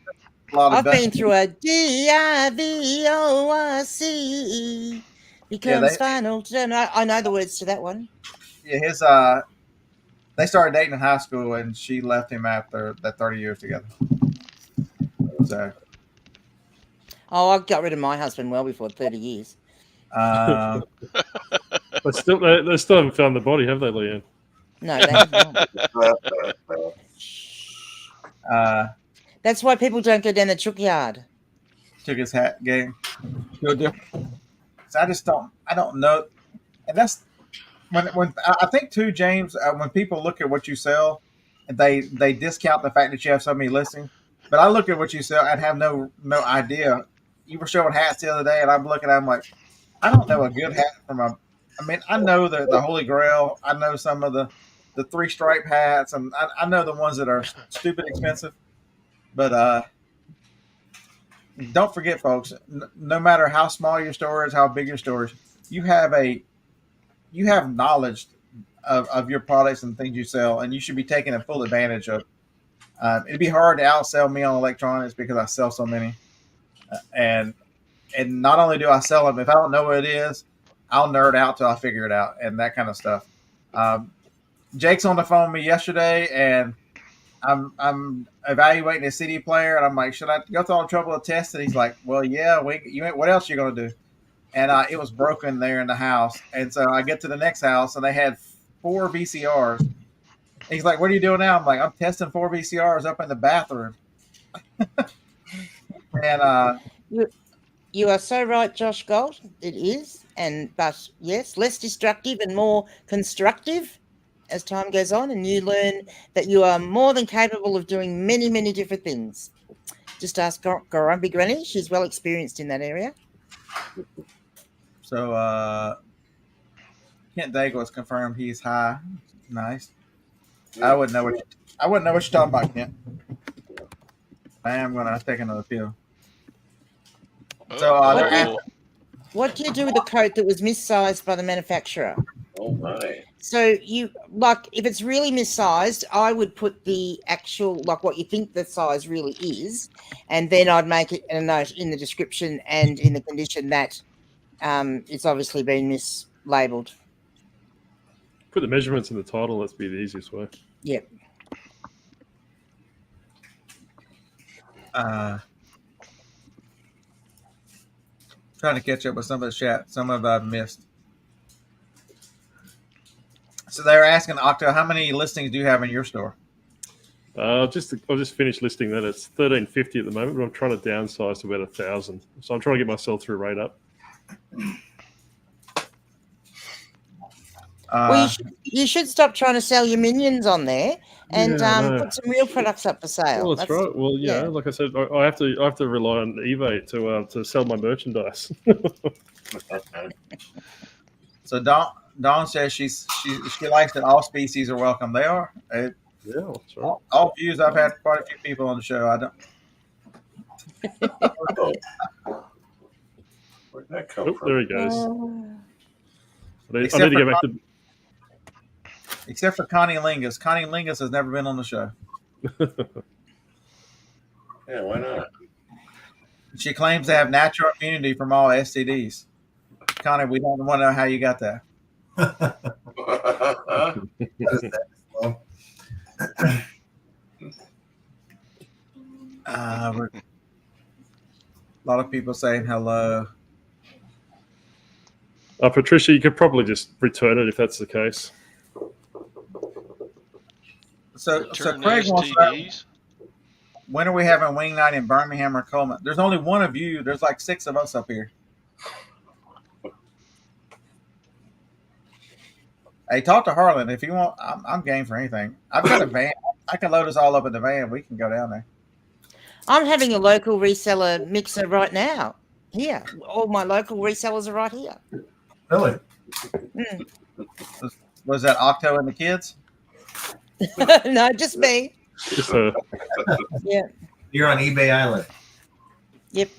divorce becomes final. I know the words to that one. Yeah, they started dating in high school, and she left him after that 30 years together. So, I got rid of my husband well before 30 years. They still haven't found the body, have they, Leanne? No, they have not. That's why people don't go down the truck yard. Took his hat game. So I don't know, and that's when I think too, James. When people look at what you sell, they discount the fact that you have so many listings. But I look at what you sell and have no idea. You were showing hats the other day, and I'm looking at them like, I don't know a good hat from a. I mean, I know the Holy Grail. I know some of the 3-stripe hats, and I know the ones that are stupid expensive. But don't forget, folks. No matter how small your store is, how big your store is, you have knowledge of your products and things you sell, and you should be taking full advantage of. It'd be hard to outsell me on electronics because I sell so many, and not only do I sell them, if I don't know what it is, I'll nerd out till I figure it out and that kind of stuff. Jake's on the phone with me yesterday, and I'm evaluating a CD player, and I'm like, should I go through all the trouble of testing? He's like, well, yeah. What else are you gonna do? And it was broken there in the house, and so I get to the next house, and they had 4 VCRs. He's like, what are you doing now? I'm like, I'm testing 4 VCRs up in the bathroom. And you are so right, Josh Gold. It is, but yes, less destructive and more constructive as time goes on, and you learn that you are more than capable of doing many, many different things. Just ask Grumpy Granny; she's well experienced in that area. So Kent Daigle has confirmed he's high. Nice. I wouldn't know what you're talking about, Kent. I am gonna take another pill. So what do you do with a coat that was missized by the manufacturer? Oh my! So if it's really missized, I would put the actual what you think the size really is, and then I'd make it a note in the description and in the condition that it's obviously been mislabeled. Put the measurements in the title. That's be the easiest way. Yep. Trying to catch up with some of the chat. Some of I've missed. So they're asking, Octo, how many listings do you have in your store? I'll just finished listing that. It's $1,350 at the moment, but I'm trying to downsize to about 1,000. So I'm trying to get my sell-through rate up. Well, you should stop trying to sell your minions on there and Yeah, I know. put some real products up for sale. Well, that's right. Well, yeah, like I said, I have to rely on eBay to sell my merchandise. So Dawn says she likes that all species are welcome. They are. Yeah, that's right. All views. I've had quite a few people on the show. I don't. Oh. Where'd that come Oh, from? there he goes. I need Except to for go back to. Except for Connie Lingus. Connie Lingus has never been on the show. Yeah, why not? She claims to have natural immunity from all STDs. Connie, we don't want to know how you got that. A lot of people saying hello. Patricia, you could probably just return it if that's the case. So Return Craig wants to know, STDs. when are we having wing night in Birmingham or Coleman? There's only one of you. There's like 6 of us up here. Hey, talk to Harlan if you want. I'm game for anything. I've got a van. I can load us all up in the van. We can go down there. I'm having a local reseller mixer right now. Here, all my local resellers are right here. Really? Mm. Was that Octo and the kids? No, just me. Just her. Yeah. You're on eBay Island. Yep.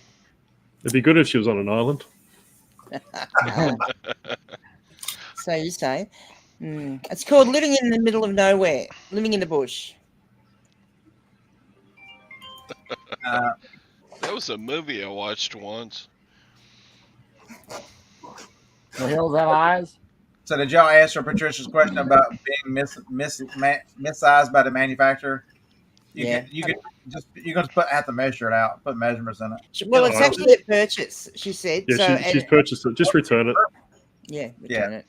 It'd be good if she was on an island. So you say. It's called living in the middle of nowhere, living in the bush. That was a movie I watched once. The hills have eyes. So did y'all answer Patricia's question about being missized by the manufacturer? You could have to measure it out, put measurements in it. Well, it's actually a purchase, she said. Yeah, so, she's purchased it. Just return it. Yeah, return it.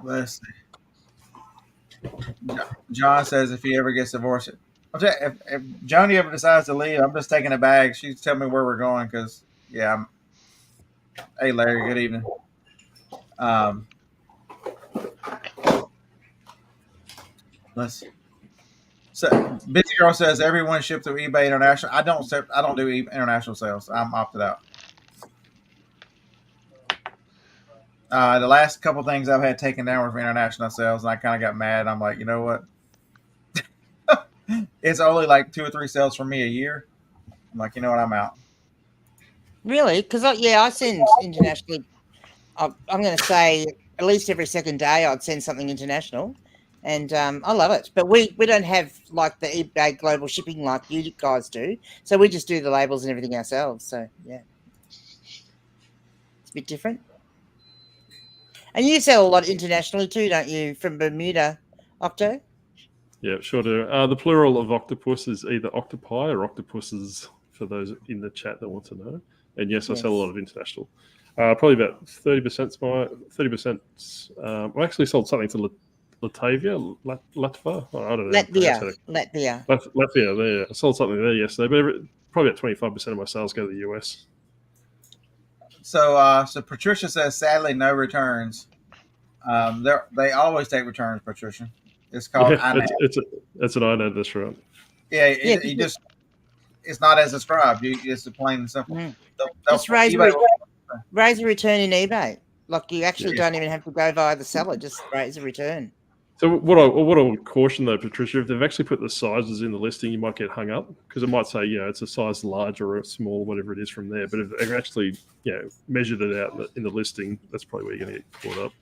Let's see. John says if he ever gets divorced, if Johnny ever decides to leave, I'm just taking a bag. She's telling me where we're going because, hey, Larry, good evening. Let's see. So Busy Girl says everyone shipped through eBay International. I don't do international sales. I'm opted out. The last couple things I've had taken down were for international sales, and I kind of got mad. I'm like, you know what? It's only like 2 or 3 sales for me a year. I'm like, you know what? I'm out. Really? Because I send internationally. I'm going to say at least every second day I'd send something international, and I love it. But we don't have like the eBay global shipping like you guys do, so we just do the labels and everything ourselves. So yeah, it's a bit different. And you sell a lot internationally too, don't you? From Bermuda, Octo? Yeah, sure do. The plural of octopus is either octopi or octopuses, for those in the chat that want to know. And yes, I sell a lot of international. Probably about 30%. 30%. I actually sold something to Latvia, Latva. I don't know. Latvia. There. I sold something there yesterday, but probably about 25% of my sales go to the US. So Patricia says, sadly, no returns. They always take returns, Patricia. It's called INAD. It's an INAD, that's right. Yeah, it's not as described. It's plain and simple. Just raise a return in eBay. Like you actually don't even have to go via the seller. Just raise a return. So what I would caution though, Patricia, if they've actually put the sizes in the listing, you might get hung up because it might say, it's a size large or a small, whatever it is from there. But if they've actually, measured it out in the listing, that's probably where you're going to get caught up.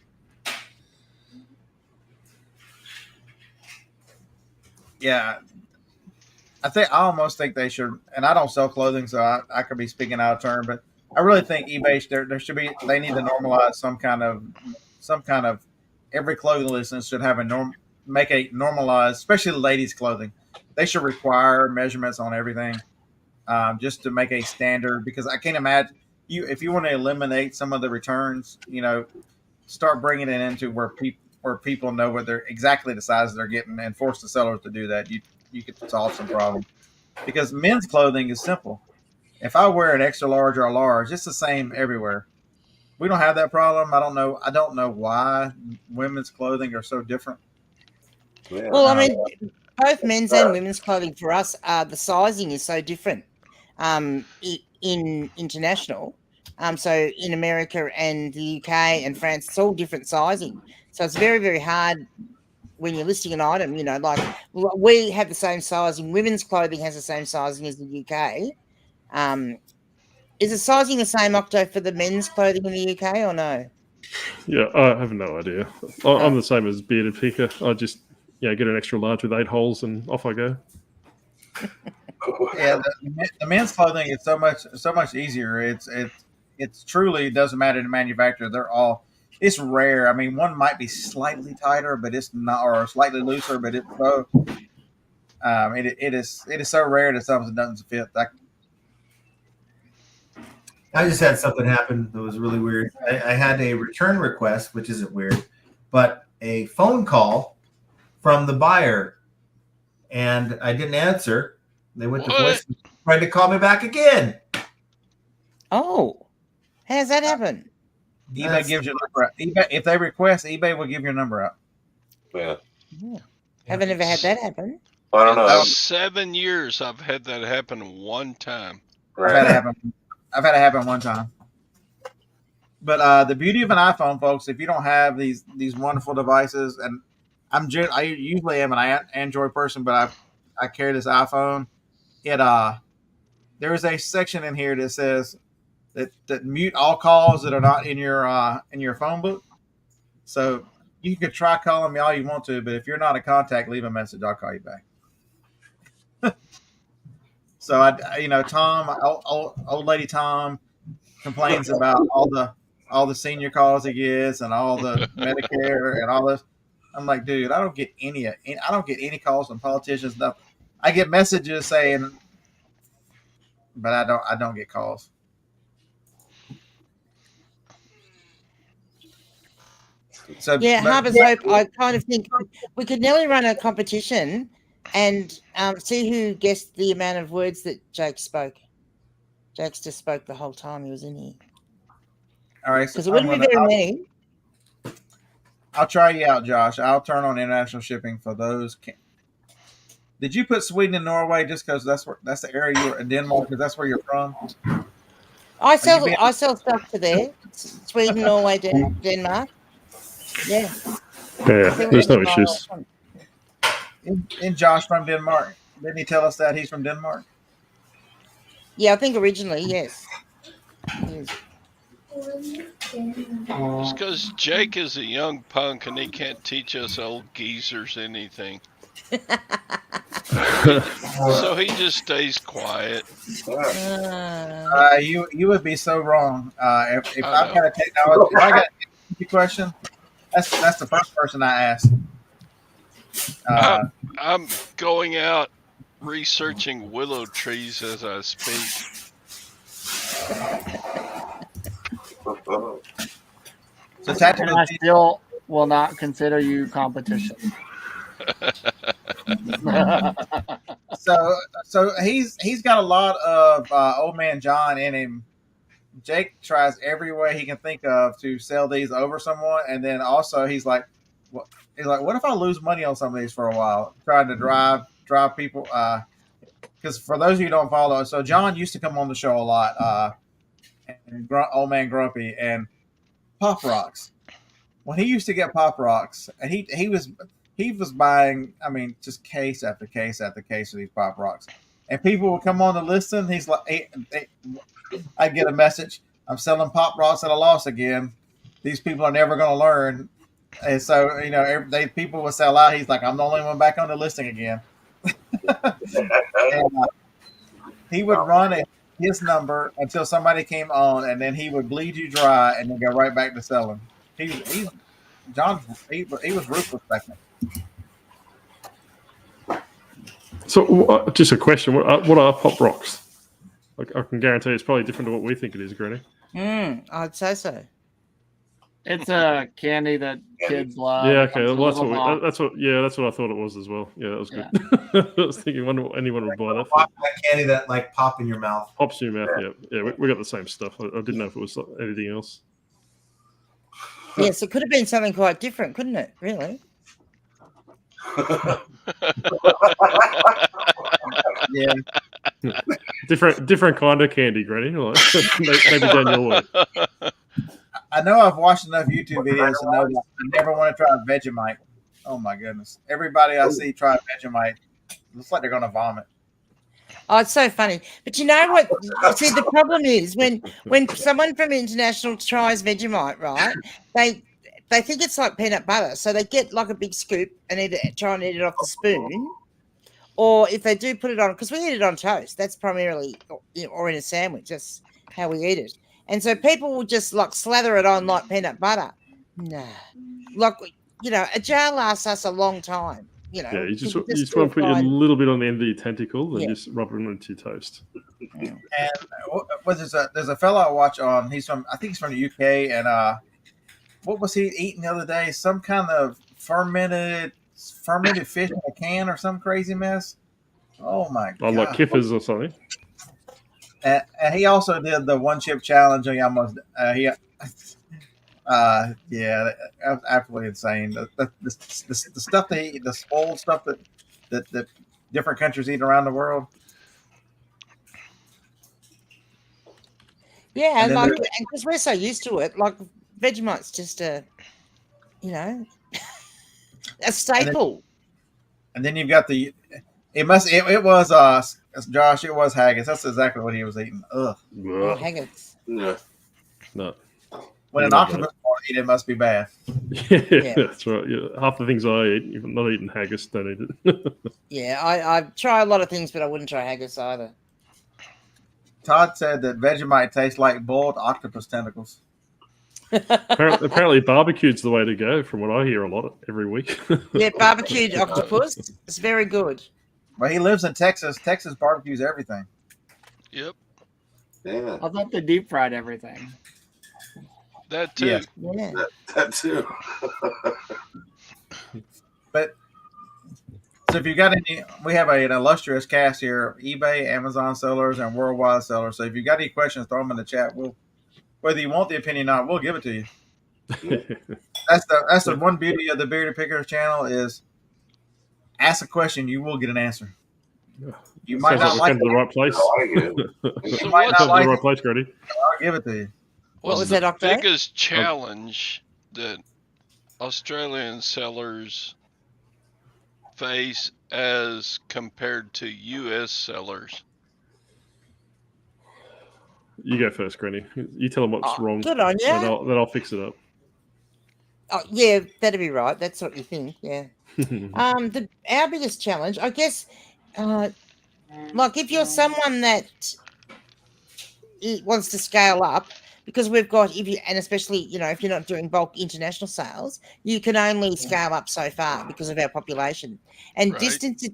Yeah, I almost think they should. And I don't sell clothing, so I could be speaking out of turn, but I really think eBay they need to normalize some kind of every clothing listing should have make a normalized, especially ladies' clothing. They should require measurements on everything, just to make a standard. Because I can't imagine if you want to eliminate some of the returns, start bringing it into where people know what they're exactly the size they're getting, and force the sellers to do that. You could solve some problems. Because men's clothing is simple. If I wear an extra large or a large, it's the same everywhere. We don't have that problem. I don't know why women's clothing are so different. Yeah. Well, I mean, both men's and women's clothing for us, the sizing is so different in international. So in America and the UK and France, it's all different sizing. So it's very, very hard when you're listing an item, like we have the same sizing. Women's clothing has the same sizing as the UK. Is the sizing the same, Octo, for the men's clothing in the UK or no? Yeah, I have no idea. I'm the same as Bearded Picker. I just get an extra large with 8 holes and off I go. Yeah, the men's clothing is so much easier. It's truly, it doesn't matter the manufacturer. They're all, it's rare. I mean, one might be slightly tighter, but it's not, or slightly looser, but it's so it is so rare that something doesn't fit. I just had something happen that was really weird. I had a return request, which isn't weird, but a phone call from the buyer, and I didn't answer. They went to voice, tried to call me back again. Oh, how's that happen? eBay gives you a number out. eBay, if they request, eBay will give your number out. Yeah. Haven't ever had that happen. Well, I don't know. 7 years I've had that happen one time. I've had it happen one time. But the beauty of an iPhone, folks, if you don't have these wonderful devices, and I usually am an Android person, but I carry this iPhone. There is a section in here that says that mute all calls that are not in your phone book. So you can try calling me all you want to, but if you're not a contact, leave a message. I'll call you back. So Tom, old lady Tom, complains about all the senior calls he gets and all the Medicare and all this. I'm like, dude, I don't get any calls from politicians. Nothing. I get messages saying, but I don't get calls. So yeah, Harbour's Hope. I kind of think we could nearly run a competition and see who guessed the amount of words that Jake spoke. Jake's just spoke the whole time he was in here. All right, because it wouldn't be very many. I'll try you out, Josh. I'll turn on international shipping for those. Did you put Sweden and Norway just because that's the area you're in, Denmark, because that's where you're from? I sell stuff to there. Sweden, Norway, Denmark. Yeah. Yeah, there's no issues. In Josh from Denmark. Didn't he tell us that he's from Denmark? Yeah, I think originally, yes. It's because Jake is a young punk and he can't teach us old geezers anything. So he just stays quiet. You would be so wrong. If I've got a technology, if I got a technology question, that's the first person I ask. I'm going out researching willow trees as I speak. So technically, I still will not consider you competition. So he's got a lot of old man John in him. Jake tries every way he can think of to sell these over someone, and then also he's like, what if I lose money on some of these for a while, trying to drive people? Because for those of you who don't follow, so John used to come on the show a lot, and old man Grumpy and Pop Rocks. When he used to get Pop Rocks, and he was buying, I mean, just case after case after case of these Pop Rocks, and people would come on to listen. He's like, I'd get a message, I'm selling Pop Rocks at a loss again. These people are never going to learn. And so, people would sell out. He's like, I'm the only one back on the listing again. And, he would run his number until somebody came on, and then he would bleed you dry and then go right back to selling. He was ruthless back then. So, just a question: what are Pop Rocks? I can guarantee it's probably different to what we think it is, Granny. I'd say so. It's a candy that kids love. Yeah, okay. Well, that's what I thought it was as well. Yeah, that was good. Yeah. I was thinking, wonder what anyone would buy that for. That candy that like pop in your mouth. Pops in your mouth. Yeah. We got the same stuff. I didn't know if it was anything else. Yes, it could have been something quite different, couldn't it? Really? Yeah. Different kind of candy, Granny. Like, maybe down your way. I know I've watched enough YouTube videos to know that I never want to try Vegemite. Oh my goodness! Everybody I see try Vegemite looks like they're gonna vomit. Oh, it's so funny. But you know what? See, the problem is when someone from international tries Vegemite, right? They think it's like peanut butter, so they get like a big scoop and try and eat it off the spoon. Or if they do put it on, because we eat it on toast, that's primarily, or in a sandwich, that's how we eat it. And so people will just like slather it on like peanut butter. Nah, like a jar lasts us a long time. Yeah, you just 'cause want to put a little bit on the end of your tentacle and Yeah. just rub it onto your toast. And there's a fellow I watch on. I think he's from the UK, and what was he eating the other day? Some kind of fermented fish in a can or some crazy mess. Oh my god! Like kiffers or something. And he also did the one chip challenge. He almost yeah, absolutely insane. The stuff they eat, the spoiled stuff that different countries eat around the world. Yeah, And then like, and because we're so used to it, like Vegemite's just a staple. And then you've got it was Josh, it was haggis. That's exactly what he was eating. Ugh. Oh, haggis. Yeah. No. When an octopus won't eat it, must be bad. Yeah, that's right. Yeah. Half the things I eat, if I'm not eating haggis, don't eat it. Yeah, I try a lot of things, but I wouldn't try haggis either. Todd said that Vegemite tastes like boiled octopus tentacles. Apparently barbecue's the way to go, from what I hear a lot every week. Yeah, barbecued octopus. It's very good. Well, he lives in Texas. Texas barbecues everything. Yep. Yeah. I thought they deep fried everything. That too. Yeah. Yeah. That too. But so if you got any, we have an illustrious cast here: eBay, Amazon sellers, and worldwide sellers. So if you got any questions, throw them in the chat. Whether you want the opinion or not, we'll give it to you. That's the one beauty of the Bearded Pickers channel is ask a question, you will get an answer. You might not like it. The right place. You might not like the right place, Grady. I'll give it to you. What was the that, Octave? biggest challenge that Australian sellers face as compared to U.S. sellers? You go first, Granny. You tell them what's wrong. Good on you. Then I'll fix it up. Oh, yeah, that'd be right. That's what you think, yeah. Our biggest challenge, I guess, like if you're someone that wants to scale up, because we've got, and especially, if you're not doing bulk international sales, you can only scale up so far because of our population. And Right. distance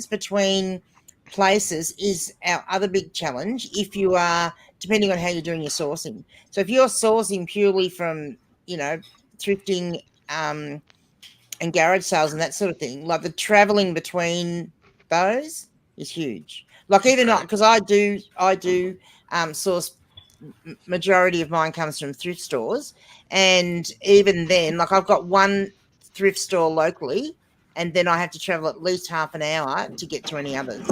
between places is our other big challenge if you are, depending on how you're doing your sourcing. So if you're sourcing purely from, thrifting and garage sales and that sort of thing, like the traveling between those is huge. Like even not, because I do source, majority of mine comes from thrift stores, and even then, like I've got one thrift store locally, and then I have to travel at least half an hour to get to any others.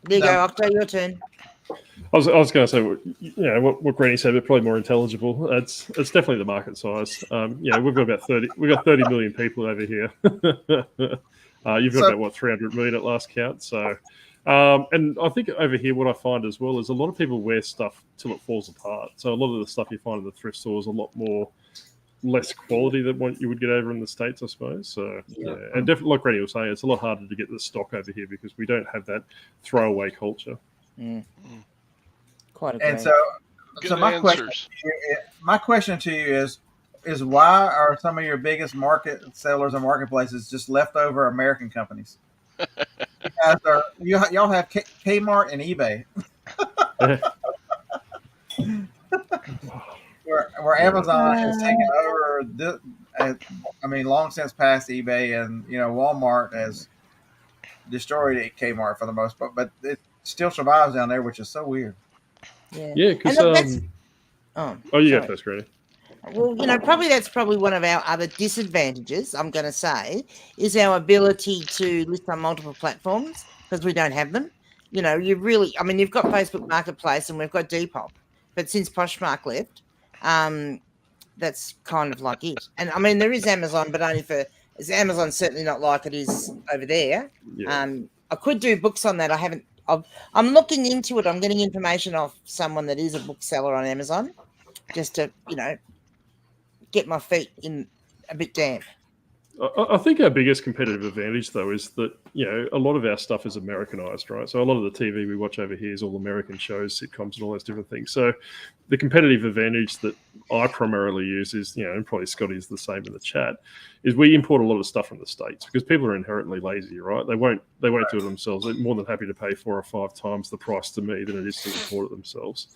There you go, Octo, your turn. I was going to say, what Granny said, but probably more intelligible. It's definitely the market size. We've got about 30 million people over here. You've got about 300 million at last count. So, and I think over here, what I find as well is a lot of people wear stuff till it falls apart. So a lot of the stuff you find in the thrift store is a lot less quality than what you would get over in the States, I suppose. So, and definitely, like Granny was saying, it's a lot harder to get the stock over here because we don't have that throwaway culture. Mm. Quite a And so my question to you is why are some of your biggest market sellers and marketplaces just leftover American companies? Because y'all have Kmart and eBay, where Amazon has taken over. Long since past eBay, and Walmart has destroyed Kmart for the most part, but it still survives down there, which is so weird. Yeah, because And that's, oh, you sorry. go first, Granny. Well, that's probably one of our other disadvantages, I'm going to say, is our ability to list on multiple platforms because we don't have them. You've got Facebook Marketplace and we've got Depop, but since Poshmark left, that's kind of like it. And I mean, there is Amazon, but only Amazon's certainly not like it is over there. Yeah. I could do books on that. I'm looking into it. I'm getting information off someone that is a bookseller on Amazon just to, get my feet in a bit damp. I think our biggest competitive advantage, though, is that a lot of our stuff is Americanized, right? So a lot of the TV we watch over here is all American shows, sitcoms, and all those different things. So the competitive advantage that I primarily use is, and probably Scotty is the same in the chat, is we import a lot of stuff from the States because people are inherently lazy, right? They won't do it themselves. They're more than happy to pay 4 or 5 times the price to me than it is to import it themselves.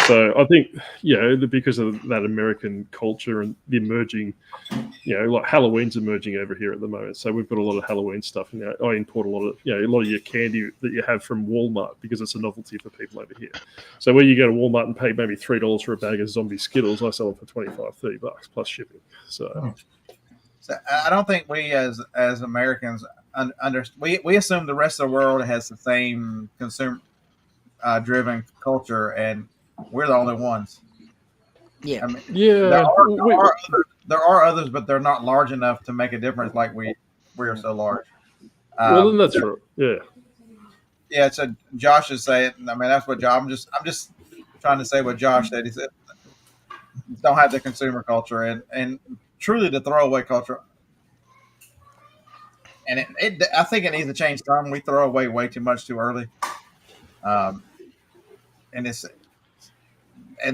So I think, because of that American culture and the emerging, like Halloween's emerging over here at the moment. So we've got a lot of Halloween stuff. And I import a lot of your candy that you have from Walmart because it's a novelty for people over here. So where you go to Walmart and pay maybe $3 for a bag of zombie Skittles, I sell them for $25-$30 plus shipping. So I don't think we as Americans we assume the rest of the world has the same consumer driven culture, and we're the only ones. Yeah. I mean, yeah. there are others, but they're not large enough to make a difference like we are so large. Well, then that's right. Yeah. Yeah. So Josh is saying. I mean, that's what Josh. I'm just trying to say what Josh said. He said don't have the consumer culture and truly the throwaway culture. And I think it needs to change some. We throw away way too much too early. And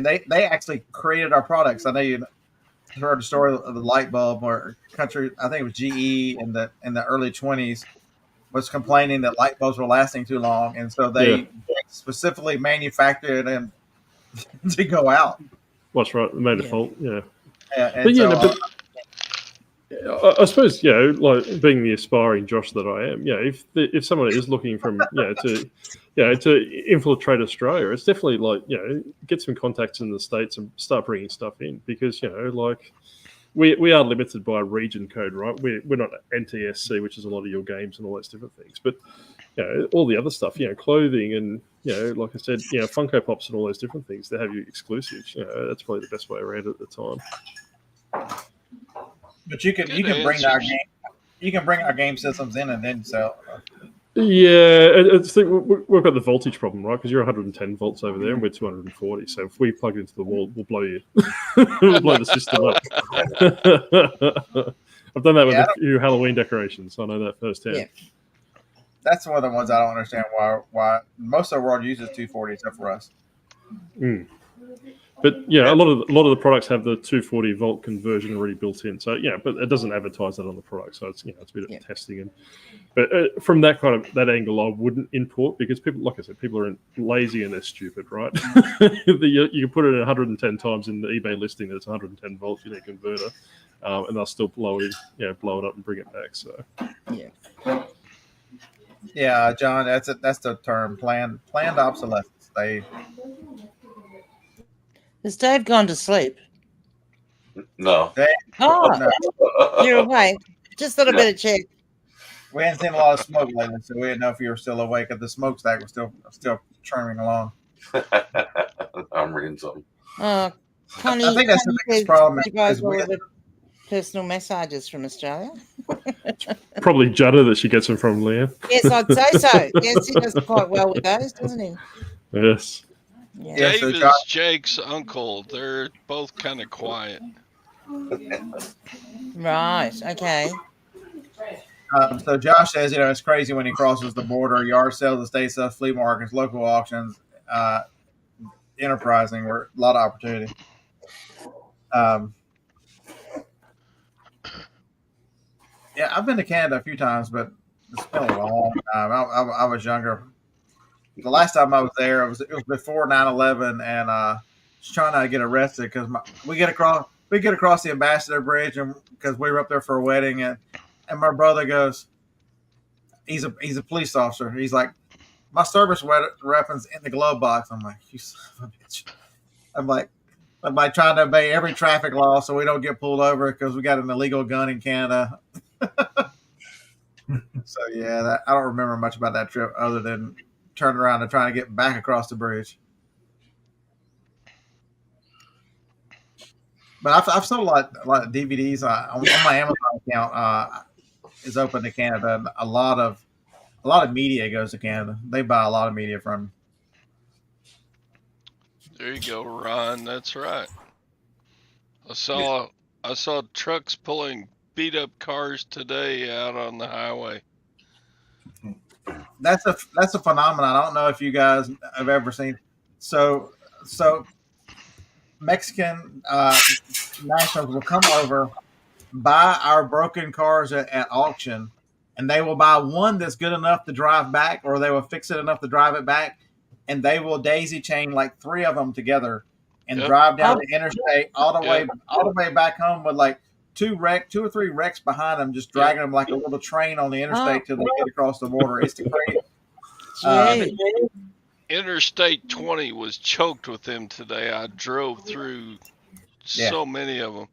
they actually created our products. I know you heard the story of the light bulb or country. I think it was GE in the early 20s was complaining that light bulbs were lasting too long, and so they specifically manufactured them to go out. That's right. They made a fault. Yeah. But I suppose like being the aspiring Josh that I am, if someone is looking to infiltrate Australia, it's definitely like get some contacts in the States and start bringing stuff in because like we are limited by a region code, right? We're not NTSC, which is a lot of your games and all those different things, but all the other stuff, clothing and like I said, Funko Pops and all those different things that have you exclusives. That's probably the best way around it at the time. But you can bring our game. You can bring our game systems in and then sell. Yeah, we've got the voltage problem, right? Because you're 110 volts over there, and we're 240. So if we plug it into the wall, we'll blow you. We'll blow the system up. I've done that with a few Halloween decorations. So I know that firsthand. Yeah. That's one of the ones I don't understand why most of the world uses 240 except for us. Mm. But a lot of the products have the 240 volt conversion already built in. So but it doesn't advertise that on the product. So it's it's a bit of testing. But from that angle, I wouldn't import because people, like I said, people are lazy and they're stupid, right? You can put it 110 times in the eBay listing that it's 110 volts. You need a converter, and they'll still blow it up and bring it back. So yeah, John, that's the term planned obsolescence. Has Dave gone to sleep? No. Dave? Oh, no. You're awake. Just thought I'd better check. We hadn't seen a lot of smoke lately, so we didn't know if you were still awake. If the smokestack was still churning along. I'm reading something. Connie, I think that's the biggest problem. You guys all have personal messages from Australia. Probably Judder that she gets them from, Leanne. Yes, I'd say so. Yes, he does quite well with those, doesn't he? Yes. Yeah. Dave is Jake's uncle. They're both kind of quiet. Right. Okay. So Josh says, it's crazy when he crosses the border. Yard sales, estate sales, flea markets, local auctions, enterprising. We're a lot of opportunity. I've been to Canada a few times, but it's been a long time. I was younger. The last time I was there, it was before 9/11, and I was trying not to get arrested because we get across the Ambassador Bridge, and because we were up there for a wedding, and my brother goes, he's a police officer. He's like, my service weapons in the glove box. I'm like, you son of a bitch. I'm like trying to obey every traffic law so we don't get pulled over because we got an illegal gun in Canada. So yeah, I don't remember much about that trip other than turning around and trying to get back across the bridge. But I've sold a lot of DVDs on my Amazon account. Is open to Canada. And a lot of media goes to Canada. They buy a lot of media from me. There you go, Ron. That's right. I saw trucks pulling beat up cars today out on the highway. That's a phenomenon. I don't know if you guys have ever seen. So Mexican nationals will come over, buy our broken cars at auction, and they will buy one that's good enough to drive back, or they will fix it enough to drive it back, and they will daisy chain like 3 of them together and drive down the interstate all the way back home with like 2 or 3 wrecks behind them, just dragging them like a little train on the interstate till they get across the border. It's the crazy. Interstate 20 was choked with them today. I drove through so many of them.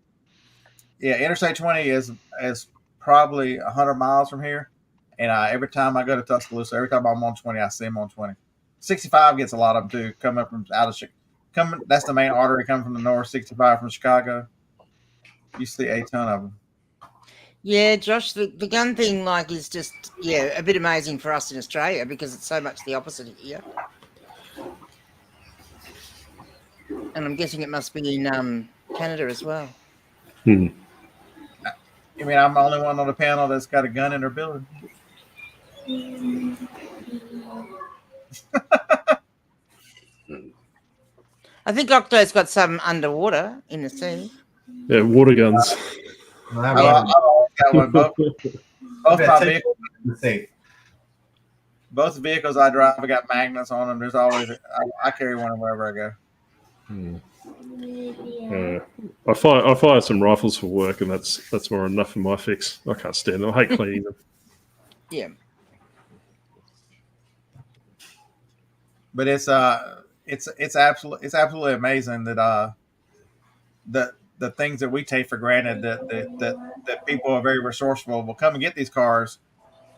Yeah, Interstate 20 is probably 100 miles from here, and every time I go to Tuscaloosa, every time I'm on 20, I see them on 20. 65 gets a lot of them too, coming up from out of Chicago. That's the main artery coming from the north. 65 from Chicago. You see a ton of them. Yeah, Josh, the gun thing is just a bit amazing for us in Australia because it's so much the opposite here. And I'm guessing it must be in Canada as well. You mean I'm the only one on the panel that's got a gun in their building? I think Octo's got some underwater in the sea. Yeah, water guns. I've always got one. Both vehicles I drive, I got magnets on them. There's always I carry one wherever I go. I fire some rifles for work, and that's more enough for my fix. I can't stand them. I hate cleaning them. Yeah, but it's absolutely amazing that the things that we take for granted that people are very resourceful will come and get these cars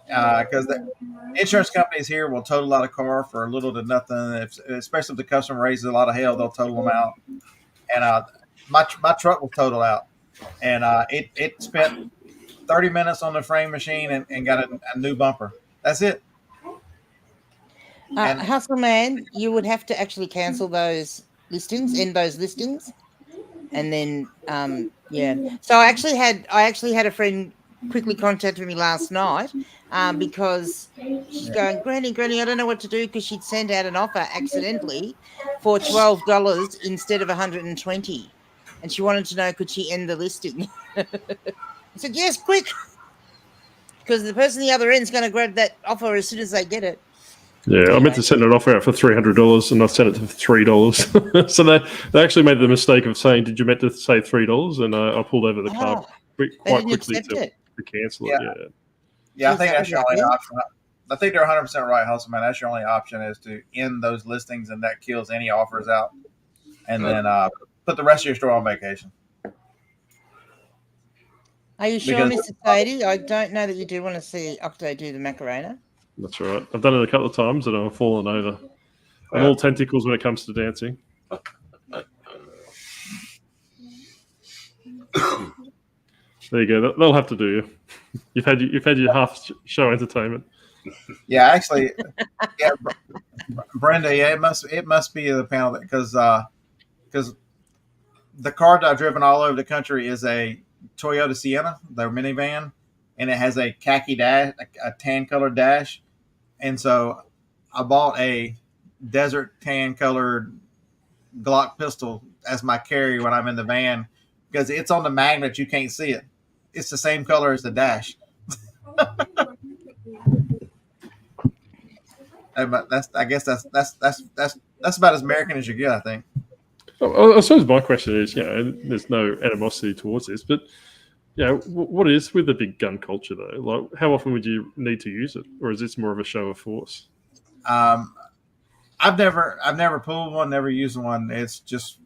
because the insurance companies here will total a lot of car for little to nothing. Especially if the customer raises a lot of hell, they'll total them out. And my truck was totaled out, and it spent 30 minutes on the frame machine and got a new bumper. That's it. Hustle Man, you would have to actually cancel those listings, end those listings, and then So I actually had a friend quickly contacted me last night because she's going, Granny, I don't know what to do because she'd sent out an offer accidentally for $12 instead of $120, and she wanted to know could she end the listing. I said yes, quick, because the person at the other end is going to grab that offer as soon as they get it. Yeah, anyway. I meant to send an offer out for $300, and I sent it for $3. So they actually made the mistake of saying, "Did you meant to say $3?" And I pulled over the car quite quickly to cancel it. Yeah, I think that's your only option. I think they're 100% right, Hustle Man. That's your only option is to end those listings, and that kills any offers out. And then put the rest of your store on vacation. Are you sure, Mr. Sadie? I don't know that you do want to see Octo do the Macarena. That's right. I've done it a couple of times, and I've fallen over. I'm all tentacles when it comes to dancing. There you go. They'll have to do you. You've had your half show entertainment. Yeah, actually, Brenda. Yeah, it must be the panel because the car that I've driven all over the country is a Toyota Sienna, their minivan, and it has a khaki dash, a tan colored dash, and so I bought a desert tan colored Glock pistol as my carry when I'm in the van because it's on the magnet, you can't see it. It's the same color as the dash. I guess that's about as American as you get, I think. I suppose my question is, there's no animosity towards this, but what is with the big gun culture though? Like, how often would you need to use it, or is this more of a show of force? I've never pulled one, never used one. It's just,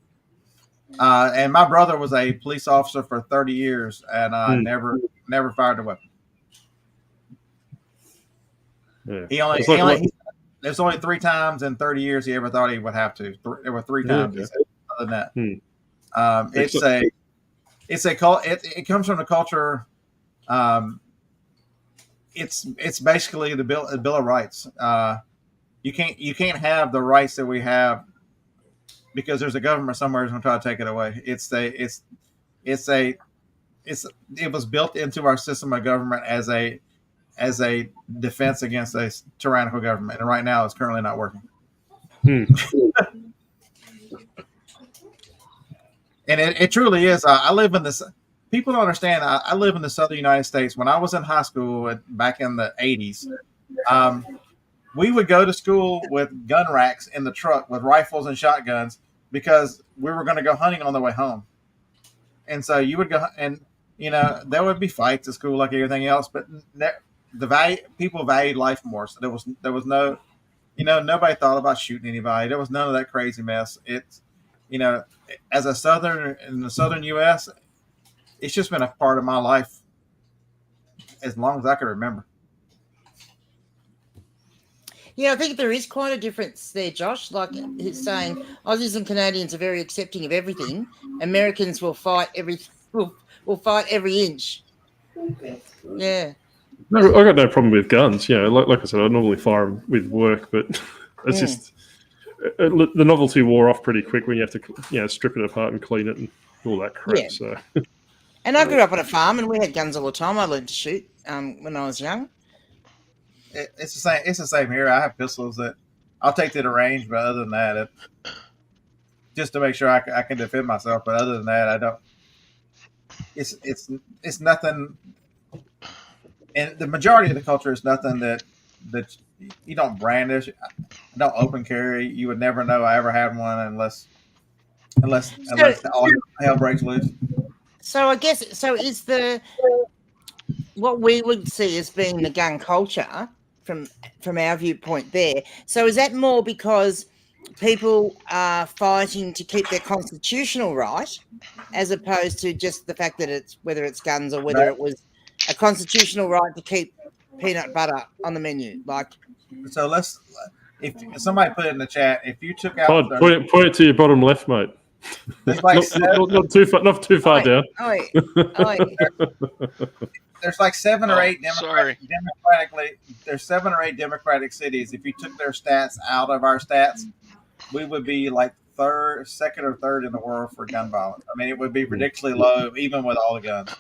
and my brother was a police officer for 30 years, and never fired a weapon. Yeah. There's only 3 times in 30 years he ever thought he would have to. There were 3 times. Okay. Other than that, it comes from the culture. It's basically the Bill of Rights. You can't have the rights that we have because there's a government somewhere who's going to try to take it away. It was built into our system of government as a defense against a tyrannical government, and right now it's currently not working. And it truly is. I live in this. People don't understand. I live in the southern United States. When I was in high school back in the 80s, we would go to school with gun racks in the truck with rifles and shotguns because we were going to go hunting on the way home. And so you would go, and there would be fights at school like everything else, but people valued life more. So there was no, nobody thought about shooting anybody. There was none of that crazy mess. It's, as a Southern in the Southern U.S., it's just been a part of my life as long as I can remember. Yeah, I think there is quite a difference there, Josh. Like he's saying, Aussies and Canadians are very accepting of everything. Americans will fight will fight every inch. Yeah. No, I got no problem with guns. Like I said, I normally fire them with work, but it's just the novelty wore off pretty quick when you have to strip it apart and clean it and all that crap. Yeah. So. And I grew up on a farm, and we had guns all the time. I learned to shoot when I was young. It's the same. It's the same here. I have pistols that I'll take to the range, but other than that, just to make sure I can defend myself. But other than that, I don't. It's nothing. And the majority of the culture is nothing that you don't brandish. I don't open carry. You would never know I ever had one unless all hell breaks loose. So I guess is what we would see as being the gun culture from our viewpoint there. So is that more because people are fighting to keep their constitutional right, as opposed to just the fact that it's whether it's guns or whether it was a constitutional right to keep peanut butter on the menu? So if somebody put it in the chat, if you took out point it to your bottom left, mate. There's like not too far down. There's like 7 or 8 democratically. There's 7 or 8 democratic cities. If you took their stats out of our stats, we would be like second or third in the world for gun violence. I mean, it would be ridiculously low, even with all the guns.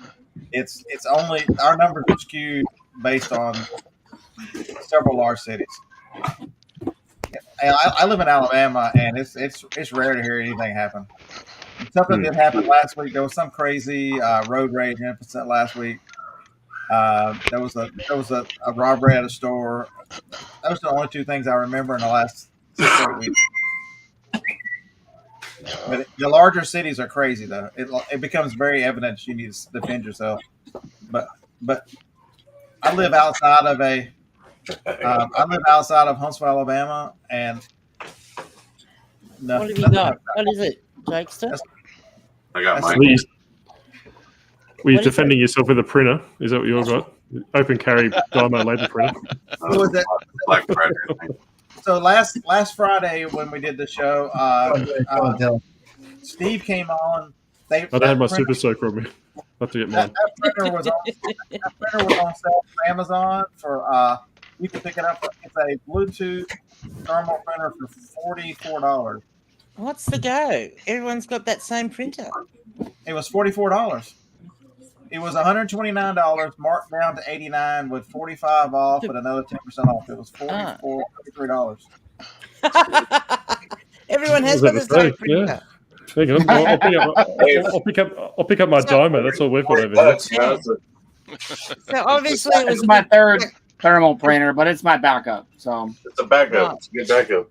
It's only our numbers are skewed based on several large cities. And I live in Alabama, and it's rare to hear anything happen. Something did happen last week. There was some crazy road rage incident last week. There was a robbery at a store. Those are the only 2 things I remember in the last 6 or 8 weeks. But the larger cities are crazy, though. It becomes very evident you need to defend yourself. But I live outside of Huntsville, Alabama, and what have you got? What is it, Jakester? I got mine. Were you defending yourself with a printer? Is that what you've got? Open carry Dymo label printer. What was it? Black Friday. So last Friday when we did the show, Steve came on. I don't have my Super Soaker on me. I have to get mine. That printer was on sale from Amazon for you can pick it up. It's a Bluetooth thermal printer for $44. What's the go? Everyone's got that same printer. It was $44. It was $129, marked down to $89 with 45 off and another 10% off. It was $43. Everyone has got the same printer. Yeah. Hang on. I'll pick up my Dymo. That's all we've got over here. So obviously it was my third thermal printer, but it's my backup. So it's a backup. It's a good backup.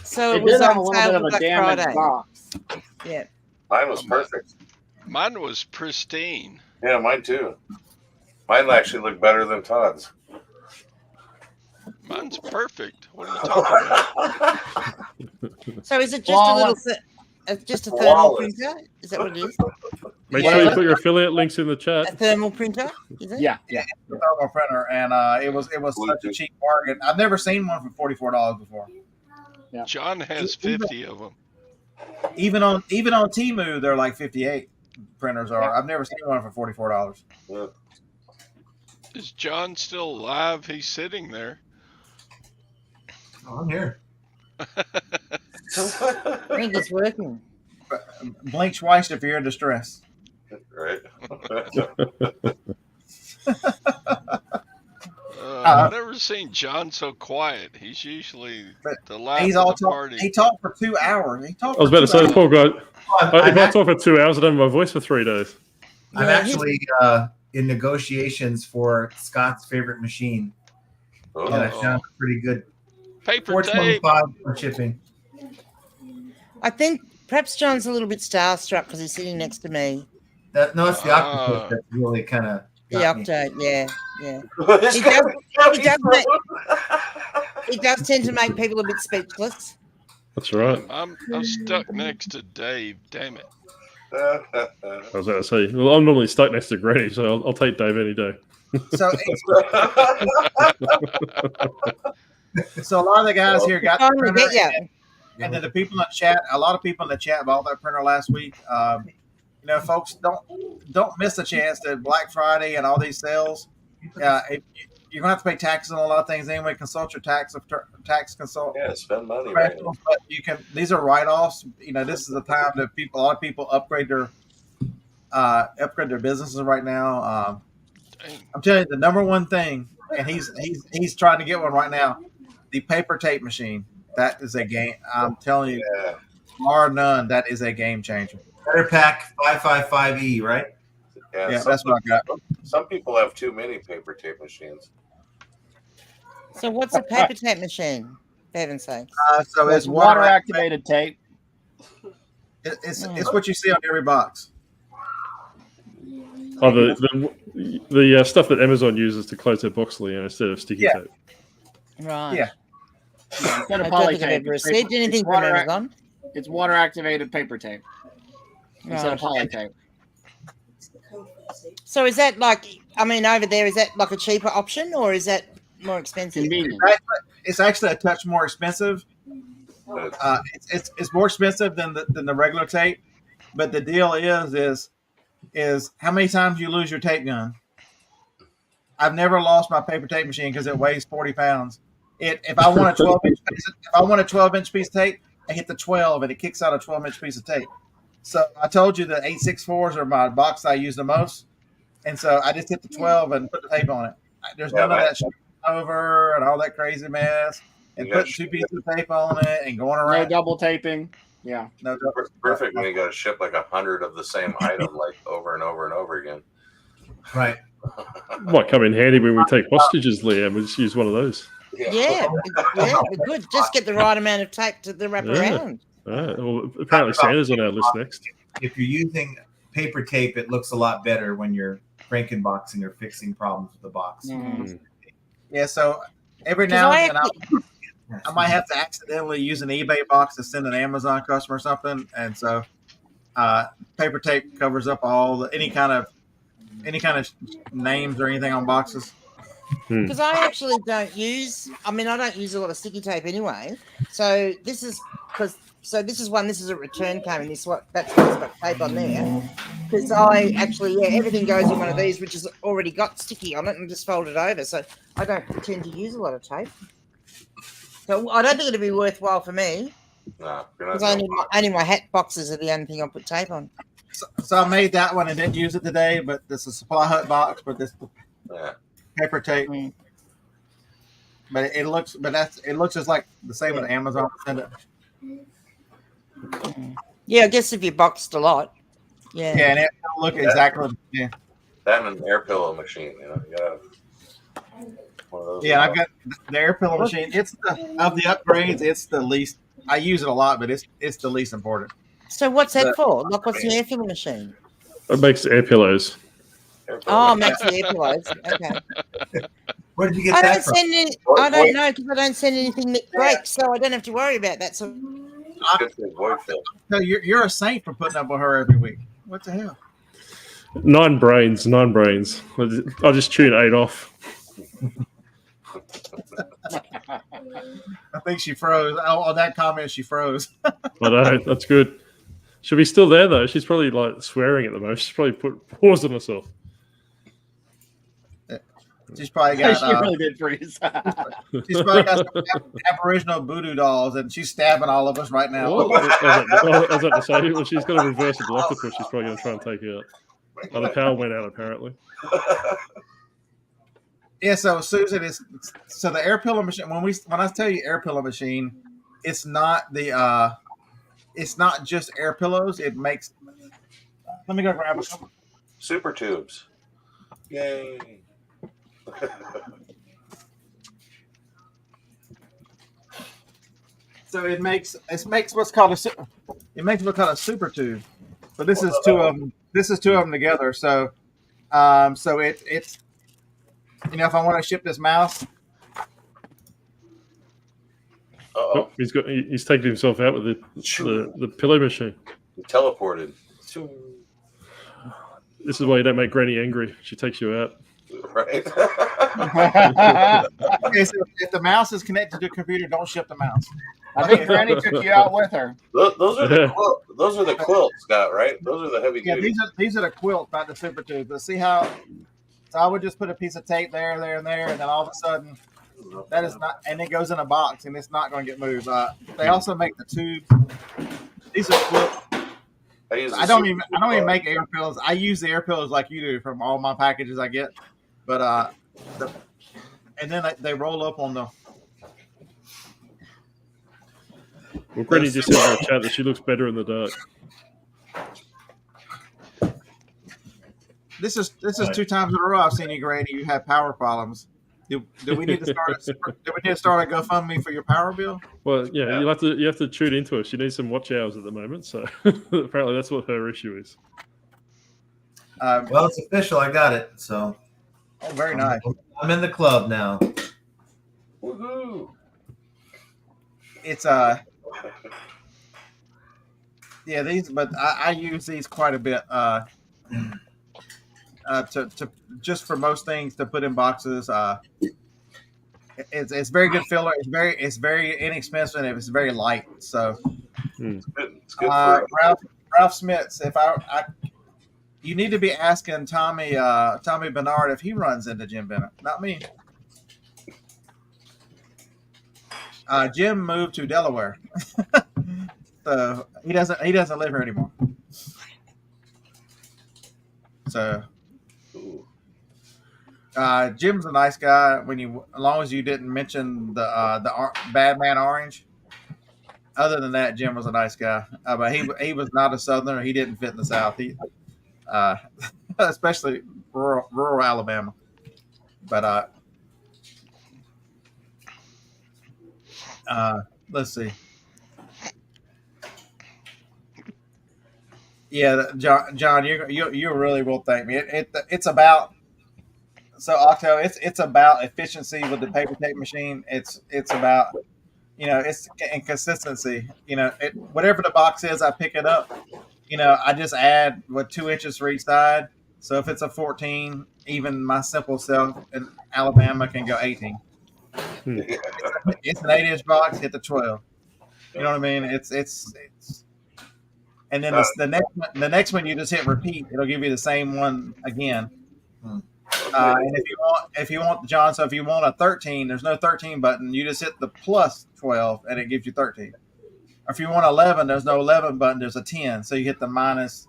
So it was did have a on little sale bit of for a Black damaged Friday. box. Yeah. Mine was perfect. Mine was pristine. Yeah, mine too. Mine actually looked better than Todd's. Mine's perfect. What are you talking about? So is it just a little, just a thermal Flawless. printer? Is that what it is? Make Yeah. sure you put your affiliate links in the A chat. thermal printer? Is it? Yeah. thermal printer, and it was such a cheap bargain. I've never seen one for $44 before. John has 50 of them. Even on Temu, they're like 58 printers are. I've never seen one for $44. Yeah. Is John still alive? He's sitting there. Oh, I'm here. I think it's working. Blink twice if you're in distress. Right. I've never seen John so quiet. He's usually the laugh He's of all the party. He talked for 2 hours. He talked. I was about to say, the poor guy. I'm If I talk for 2 hours, I don't have my voice for 3 days. I'm Yeah, actually in negotiations for Scott's favorite machine, and I Oh. found a pretty good Paper tape. $4.25 for shipping. I think perhaps John's a little bit starstruck because he's sitting next to me. No, it's the Ah. octopus that's really kind of The Octo, yeah. He does tend to make people a bit speechless. That's right. I'm stuck next to Dave. Damn it. I was about to say, well, I'm normally stuck next to Granny, so I'll take Dave any day. So, so a lot of the guys here got the Finally printer, get you. and then the people in the chat. A lot of people in the chat bought that printer last week. You know, folks, don't miss the chance that Black Friday and all these sales. You're gonna have to pay taxes on a lot of things anyway. Consult your tax consult. Yeah, spend money. Right? But you can. These are write-offs. You know, this is the time that a lot of people upgrade their businesses right now. I'm telling you, the number one thing, and he's trying to get one right now. The paper tape machine. That is a game. I'm telling you, bar none. That is a game changer. Better Pack 555E, right? Yeah, that's what I got. Some people have too many paper tape machines. So what's a paper tape machine? For heaven's sakes. So It's water activated tape. It's what you see on every box. Oh, the stuff that Amazon uses to close their box, Leo, instead of sticky tape. Right. Yeah. Instead of I don't poly think I've tape. ever received anything from water- Amazon. It's water activated paper tape instead of poly tape. So is that like, I mean, over there, is that like a cheaper option or is that more expensive? Convenient. It's actually a touch more expensive. It's more expensive than the regular tape, but the deal is how many times you lose your tape gun. I've never lost my paper tape machine because it weighs 40 pounds. If I want a 12-inch piece of tape, I hit the 12 and it kicks out a 12-inch piece of tape. So I told you the 864s are my box I use the most, and so I just hit the 12 and put the tape on it. There's none of that shit over and all that crazy mess, and putting 2 pieces of tape on it and going around. No double taping. Yeah. No, Perfect when you got to ship like 100 of the same item like over and over and over again. Right. Might come in handy when we take hostages, Liam. We'll just use one of those. Yeah, good. Just get the right amount of tape to wrap around. Well, apparently Santa's on our list next. If you're using paper tape, it looks a lot better when you're frankenboxing or fixing problems with the box. Yeah, so every now and then I might have to accidentally use an eBay box to send an Amazon customer or something, and so paper tape covers up all any kind of names or anything on boxes. Because I actually don't use. I mean, I don't use a lot of sticky tape anyway. So this is this is a return code, and that's what's got tape on there. Because I actually everything goes in one of these, which has already got sticky on it, and just fold it over. So I don't tend to use a lot of tape. So I don't think it'd be worthwhile for me. No, because only my hat boxes are the only thing I put tape on. So I made that one and didn't use it today, but this is a Supply Hut box, but this paper tape. But it looks just like the same with Amazon. Yeah, I guess if you boxed a lot. Yeah. Yeah, and it'll look exactly. Yeah. That and an air pillow machine, you know. You gotta one of those. Yeah, I've got the air pillow machine. It's of the upgrades, it's the least. I use it a lot, but it's the least important. So what's that for? Like, what's the air filling machine? It makes air pillows. Oh, it makes the air pillows. Okay. Where did you get I that don't from? send any, Void- I don't void- know because I don't send anything that breaks, so I don't have to worry about that. So Good for void fill. No, you're a saint for putting up with her every week. What the hell? 9 brains. I'll just tune 8 off. I think she froze. Oh, on that comment, she froze. I know, that's good. She'll be still there though. She's probably like swearing at the moment. She's probably put pause on herself. She's probably got. She really did freeze. She's probably got some Aboriginal voodoo dolls, and she's stabbing all of us right now. I was about to say, well, she's got a reversible octopus. She's probably going to try and take out. Oh, the power went out apparently. Yeah, so Susan is so the air pillow machine. When I tell you air pillow machine, it's not just air pillows. It makes. Let me go grab a couple. Super tubes. Yay. So it makes what's called a super tube. But this is two of them. This is two of them together. So, it's if I want to ship this mouse. Uh-oh. Oh, he's taken himself out with the pillow machine. He teleported. This is why you don't make Granny angry. She takes you out. Right. Okay, so if the mouse is connected to a computer, don't ship the mouse. I think Granny took you out with her. Those are the quilts, Scott. Right? Those are the heavy Yeah, duty. these are the quilts, not the super tubes. But see how? So I would just put a piece of tape there, and then all of a sudden, that is not, and it goes in a box, and it's not going to get moved. They also make the tubes. These are quilts. I don't even make air pillows. I use the air pillows like you do from all my packages I get, but and then they roll up on the. Well, Granny just said in the chat that she looks better in the dark. This is 2 times in a row I've seen you, Grady. You have power problems. Do we need to start? Do we need to start a GoFundMe for your power bill? Well, yeah, you have to tune into her. She needs some watch hours at the moment, so apparently that's what her issue is. Well, it's official. I got it. So, oh, very nice. I'm in the club now. Woohoo! It's yeah, these, but I use these quite a bit. To just for most things to put in boxes. It's very good filler. It's very inexpensive and it's very light. So, It's good for Ralph Smiths. If you need to be asking Tommy Bernard if he runs into Jim Bennett, not me. Jim moved to Delaware, so he doesn't live here anymore. So. Jim's a nice guy as long as you didn't mention the Bad Man Orange. Other than that, Jim was a nice guy, but he was not a Southerner. He didn't fit in the South. He, especially rural Alabama. But let's see. Yeah, John, you really will thank me. It's about. So Octo, it's about efficiency with the paper tape machine. It's about, it's and consistency. Whatever the box is, I pick it up. I just add 2 inches for each side. So if it's a 14, even my simple self in Alabama can go 18. It's an 8-inch box. Hit the 12. You know what I mean? It's and then the next one you just hit repeat. It'll give you the same one again. And if you want John, so if you want a 13, there's no 13 button. You just hit the plus 12 and it gives you 13. Or if you want 11, there's no 11 button. There's a 10. So you hit the minus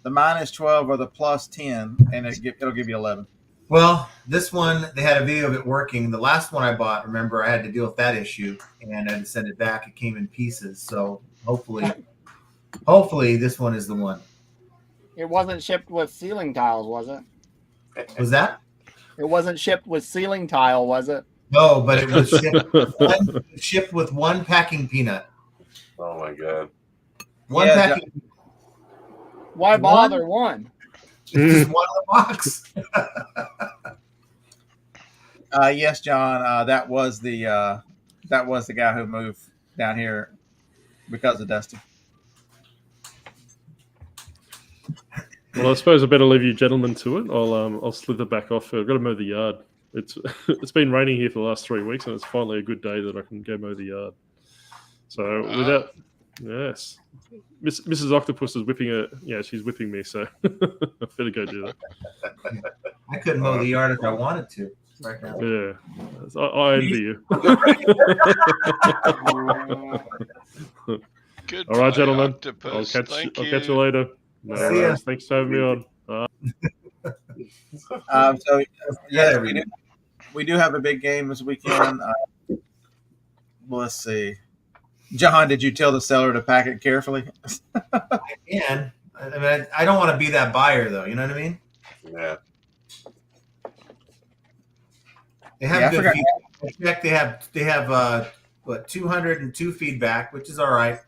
12 or the plus 10 and it'll give you 11. Well, this one, they had a video of it working. The last one I bought, remember, I had to deal with that issue and I had to send it back. It came in pieces. So hopefully this one is the one. It wasn't shipped with ceiling tiles, was it? Was that? It wasn't shipped with ceiling tile, was it? No, but it was shipped with one packing peanut. Oh my god! One packing. Why bother one? Just one in the box. Yes, John. That was the guy who moved down here because of Dusty. Well, I suppose I better leave you gentlemen to it. I'll slither back off. I've got to mow the yard. It's been raining here for the last 3 weeks, and it's finally a good day that I can go mow the yard. So without, yes, Mrs. Octopus is whipping her. Yeah, she's whipping me. So I better go do that. I couldn't mow the yard if I wanted to right now. Yeah, I envy you. Good. All right, gentlemen. Octopus. I'll catch you later. No See ya. worries. Thanks for having me on. So yes, we do have a big game this weekend. Let's see. John, did you tell the seller to pack it carefully? I can. I mean, I don't want to be that buyer, though. You know what I mean? Yeah. They have good feedback. They have 202 feedback, which is all right.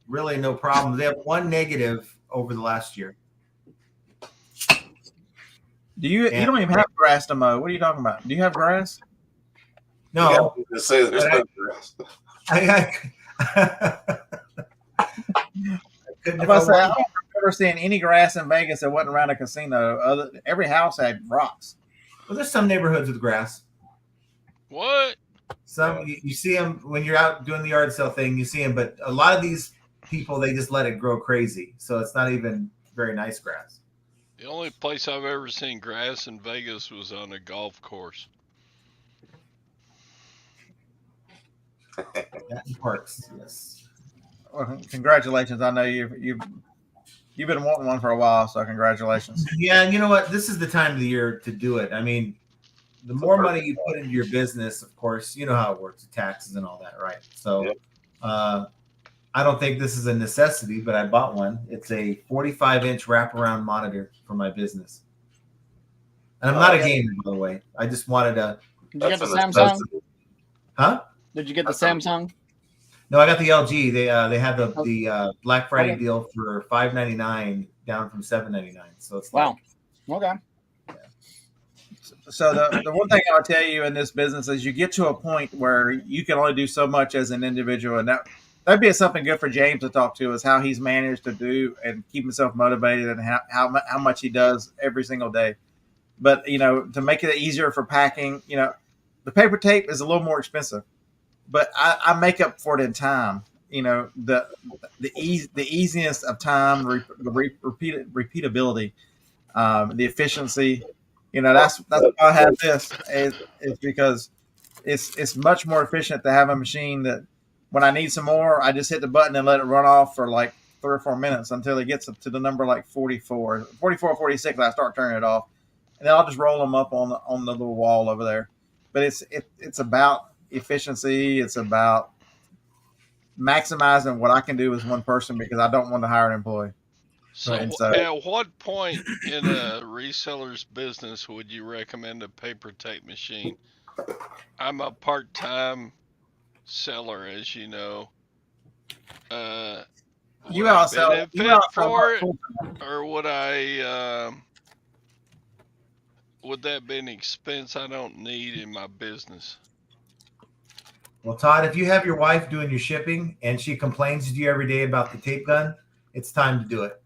Really no problem. They have one negative over the last year. You don't even have grass to mow. What are you talking about? Do you have grass? No. To say there's no grass. I couldn't I don't remember seeing any grass in Vegas that wasn't around a casino. Every house had rocks. Well, there's some neighborhoods with grass. What? Some you see them when you're out doing the yard sale thing. You see them, but a lot of these people, they just let it grow crazy, so it's not even very nice grass. The only place I've ever seen grass in Vegas was on a golf course. Parks, yes. Well, congratulations! I know you've been wanting one for a while, so congratulations. Yeah, and you know what? This is the time of the year to do it. I mean, the more money you put into your business, of course, you know how it works, the taxes and all that, right? So, I don't think this is a necessity, but I bought one. It's a 45-inch wraparound monitor for my business. And I'm not a gamer, by the way. I just wanted a. Did you get the Samsung? Huh? Did you get the Samsung? No, I got the LG. They had the Black Friday deal for $599 down from $799. So it's wow. Okay. So the one thing I'll tell you in this business is you get to a point where you can only do so much as an individual, and that'd be something good for James to talk to, is how he's managed to do and keep himself motivated and how much he does every single day. But to make it easier for packing, the paper tape is a little more expensive, but I make up for it in time. The easiness of time, the repeatability, the efficiency. That's why I have this is because it's much more efficient to have a machine that when I need some more, I just hit the button and let it run off for like 3 or 4 minutes until it gets up to the number like 44, 46. I start turning it off, and then I'll just roll them up on the little wall over there. But it's about efficiency. It's about maximizing what I can do as one person because I don't want to hire an employee. So, at what point in a reseller's business would you recommend a paper tape machine? I'm a part-time seller, as you know. You outsell for it, or would I? Would that be an expense I don't need in my business? Well, Todd, if you have your wife doing your shipping and she complains to you every day about the tape gun, it's time to do it.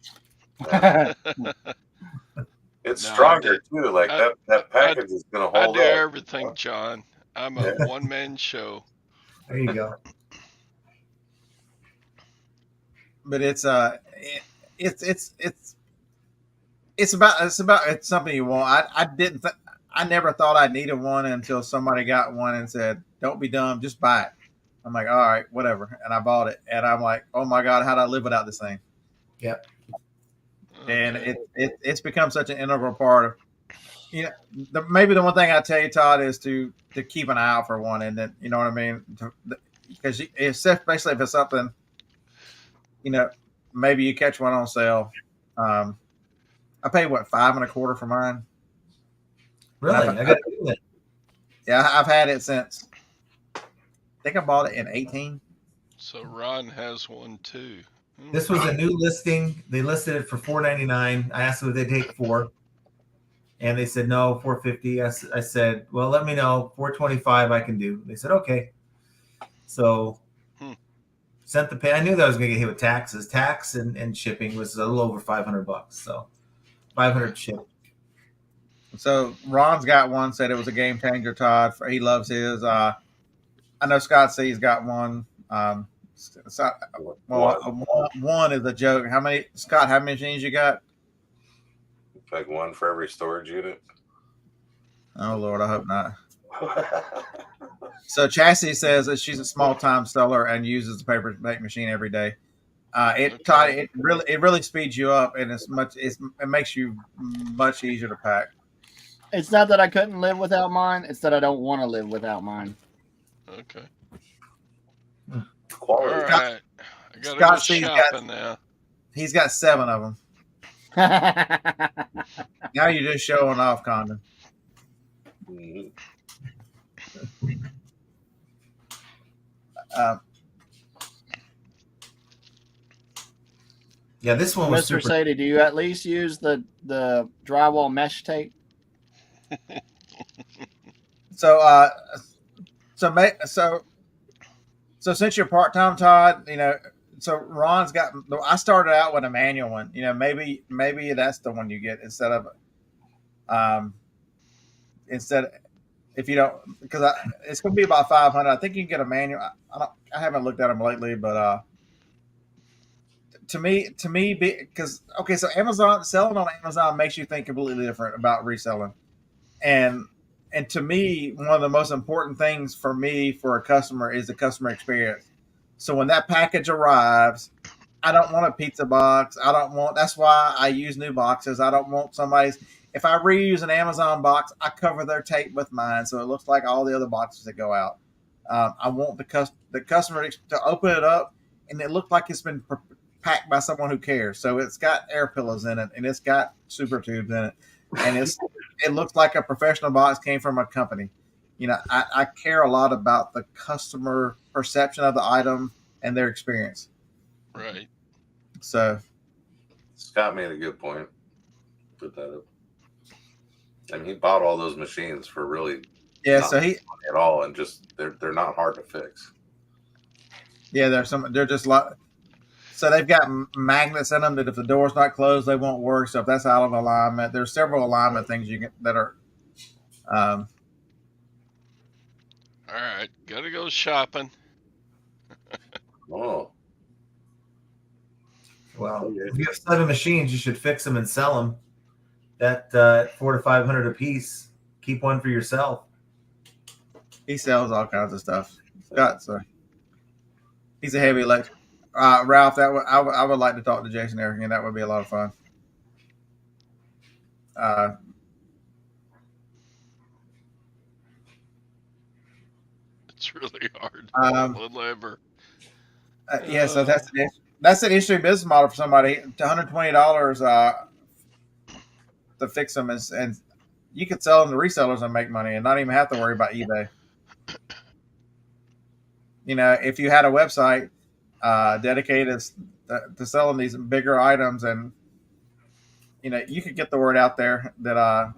It's stronger too. Like that package is going to hold up. I do everything, John. I'm a one-man show. There you go. But it's something you want. I never thought I needed one until somebody got one and said, "Don't be dumb, just buy it." I'm like, all right, whatever, and I bought it, and I'm like, oh my god, how do I live without this thing? Yep. And it's become such an integral part of, maybe the one thing I tell you, Todd, is to keep an eye out for one, and then you know what I mean, because especially if it's something, maybe you catch one on sale. I paid $5 1/4 for mine. Really? I got to do it. Yeah, I've had it since. I think I bought it in 2018. So Ron has one too. This was a new listing. They listed it for $4.99. I asked them if they'd take 4. And they said, no, 450. I said, well, let me know. 425 I can do. They said, okay. So sent the pay. I knew that I was going to get hit with taxes. Tax and shipping was a little over $500. So 500 ship. So Ron's got one. Said it was a game changer. Todd, he loves his. I know Scott C's got one. So, one is a joke. How many, Scott? How many machines you got? Like one for every storage unit. Oh Lord, I hope not. So Chassis says that she's a small time seller and uses the paper make machine every day. It really speeds you up, and it makes you much easier to pack. It's not that I couldn't live without mine. It's that I don't want to live without mine. Okay. Quality. All right. I gotta Scott go C's shopping now. He's got 7 of them. Now you're just showing off, Condon. Mhm. Yeah, this one was Mr. super. Sadie, do you at least use the drywall mesh tape? So since you're part time, Todd, so Ron's got. I started out with a manual one. Maybe that's the one you get instead of if you don't, because it's going to be about 500. I think you can get a manual. I haven't looked at them lately, but to me, because so Amazon, selling on Amazon makes you think completely different about reselling, and to me, one of the most important things for a customer is the customer experience. So when that package arrives, I don't want a pizza box. That's why I use new boxes. I don't want if I reuse an Amazon box, I cover their tape with mine, so it looks like all the other boxes that go out. I want the customer to open it up, and it looks like it's been packed by someone who cares. So it's got air pillows in it, and it's got super tubes in it, and it looks like a professional box came from a company. I care a lot about the customer perception of the item and their experience. Right. So Scott made a good point. Put that up. I mean, he bought all those machines for really so money at all, and just they're not hard to fix. Yeah, they're just like, so they've got magnets in them that if the door's not closed, they won't work. So if that's out of alignment, there's several alignment things you can that are. All right, gotta go shopping. Oh. Well, if you have 7 machines, you should fix them and sell them. That $400 to $500 a piece. Keep one for yourself. He sells all kinds of stuff. Scott, so he's a heavy electric. Ralph, I would like to talk to Jason Eric, and that would be a lot of fun. It's really hard to find one lever. So that's an interesting business model for somebody. $120 to fix them and you could sell them to resellers and make money and not even have to worry about eBay. If you had a website dedicated to selling these bigger items, and you could get the word out there that I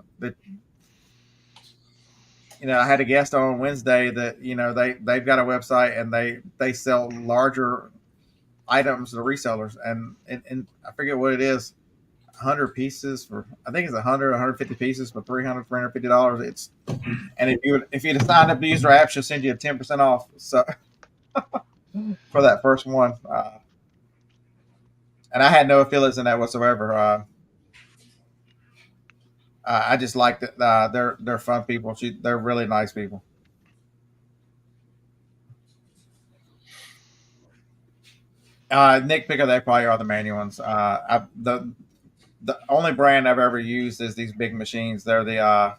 had a guest on Wednesday that they've got a website and they sell larger items to resellers, and I forget what it is, 100 pieces for, I think it's 150 pieces for $350. It's, and if you sign up to use their app, she'll send you a 10% off. So for that first one, and I had no affiliates in that whatsoever. I just like that they're fun people. They're really nice people. Nick Picker, they probably are the manual ones. The only brand I've ever used is these big machines. They're the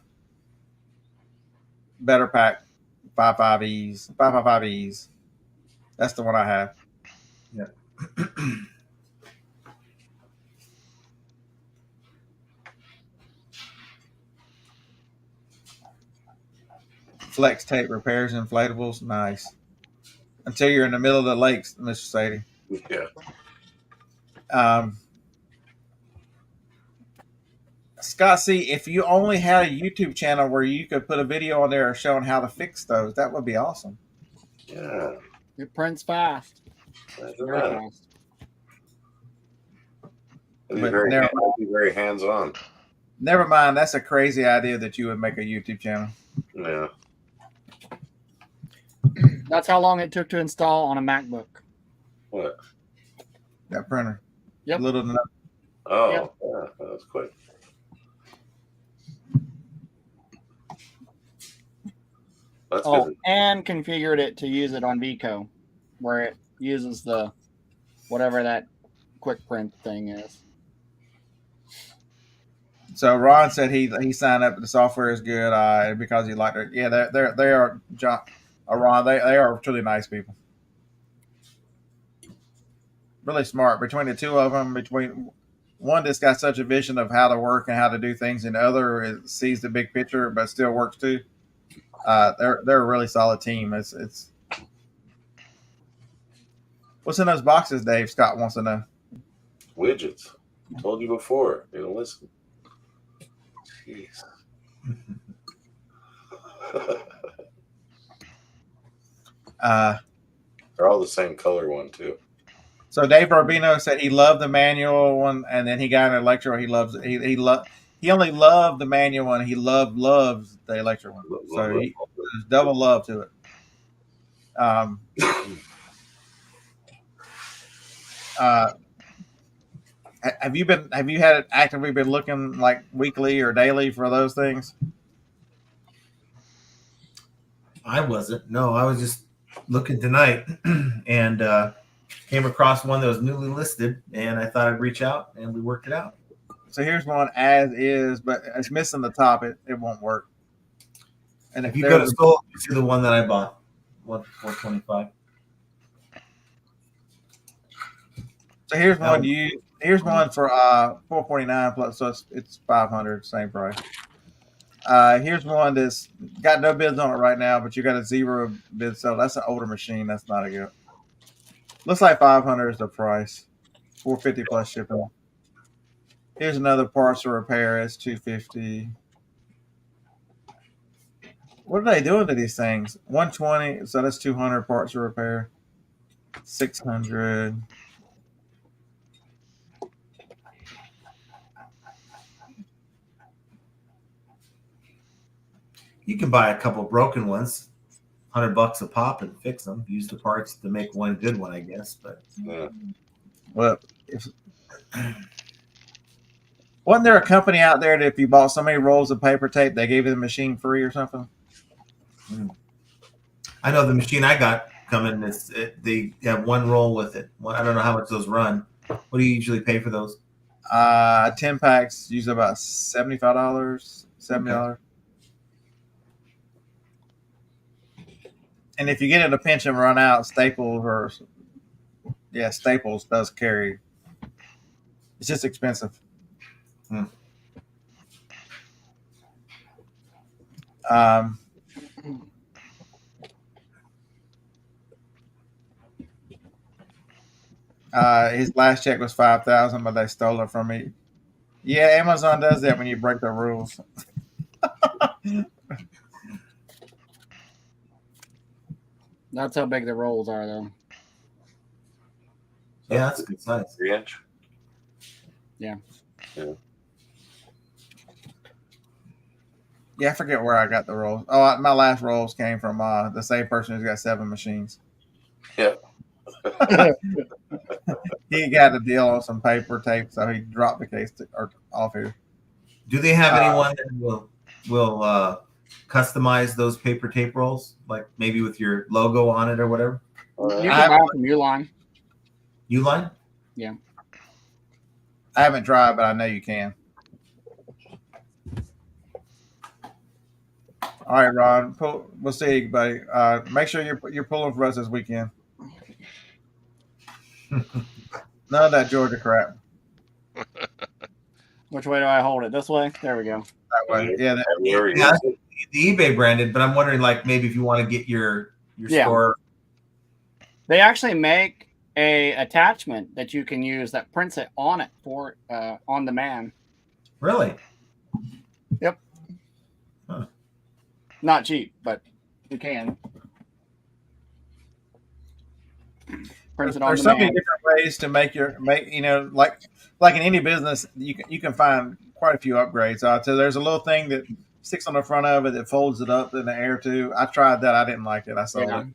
Better Pack 555Es. That's the one I have. Yeah. Flex tape repairs inflatables. Nice. Until you're in the middle of the lakes, Mr. Sadie. Yeah. Scott, see, if you only had a YouTube channel where you could put a video on there showing how to fix those, that would be awesome. Yeah. It prints fast. Imagine Very that. fast. It'd But never be very hands-on. Never mind. That's a crazy idea that you would make a YouTube channel. Yeah. That's how long it took to install on a MacBook. What? That printer. Yep. Little than that. Oh, Yep. yeah. That was quick. That's Oh, good. and configured it to use it on Vico, where it uses the whatever that quick print thing is. So Ron said he signed up. The software is good because he liked it. Yeah, they are John, Ron. They are truly nice people. Really smart. Between the two of them, between one that's got such a vision of how to work and how to do things, and the other sees the big picture but still works too. They're a really solid team. It's what's in those boxes, Dave? Scott wants to know. Widgets. I told you before. You don't listen. Jeez. They're all the same color one too. So Dave Rubino said he loved the manual one, and then he got an electrical. He loves it. He only loved the manual one. He loves the electric one. So there's double love to it. Have you had it actively been looking like weekly or daily for those things? I wasn't. No, I was just looking tonight and came across one that was newly listed, and I thought I'd reach out, and we worked it out. So here's one as is, but it's missing the top. It won't work. And If you go to Soul, you see the one that I bought, 425. So here's one here's one for $449 plus, so it's $500, same price. Here's one that's got no bids on it right now, but you got a 0 bid, so that's an older machine. That's not a good. Looks like $500 is the price, $450 plus shipping. Here's another parts or repair. It's $250. What are they doing to these things? $120, so that's $200 parts or repair. $600. You can buy a couple broken ones, $100 a pop, and fix them. Use the parts to make one good one, I guess. But Yeah. Well, wasn't there a company out there that if you bought so many rolls of paper tape, they gave you the machine free or something? I know the machine I got coming. They have one roll with it. I don't know how much those run. What do you usually pay for those? 10 packs usually about $75, $70. Okay. And if you get in a pinch and run out, Staples does carry. It's just expensive. His last check was $5,000, but they stole it from me. Yeah, Amazon does that when you break the rules. That's how big the rolls are, though. Yeah, that's a good size. 3-inch. Yeah. Yeah, I forget where I got the rolls. Oh, my last rolls came from the same person who's got 7 machines. Yeah. He got a deal on some paper tape, so he dropped the case off here. Do they have anyone that will customize those paper tape rolls, like maybe with your logo on it or whatever? You can buy them from Uline. Uline? Yeah. I haven't tried, but I know you can. All right, Ron. We'll see you, buddy. Make sure you're pulling for us this weekend. None of that Georgia crap. Which way do I hold it? This way? There we go. That way. Yeah. The eBay branded, but I'm wondering, like, maybe if you want to get your store. They actually make a attachment that you can use that prints it on it for on demand. Really? Not cheap, but you can. Prints it on There's so many demand. different ways to make like in any business, you can find quite a few upgrades. So there's a little thing that sticks on the front of it that folds it up in the air too. I tried that. I didn't like it. I sold it.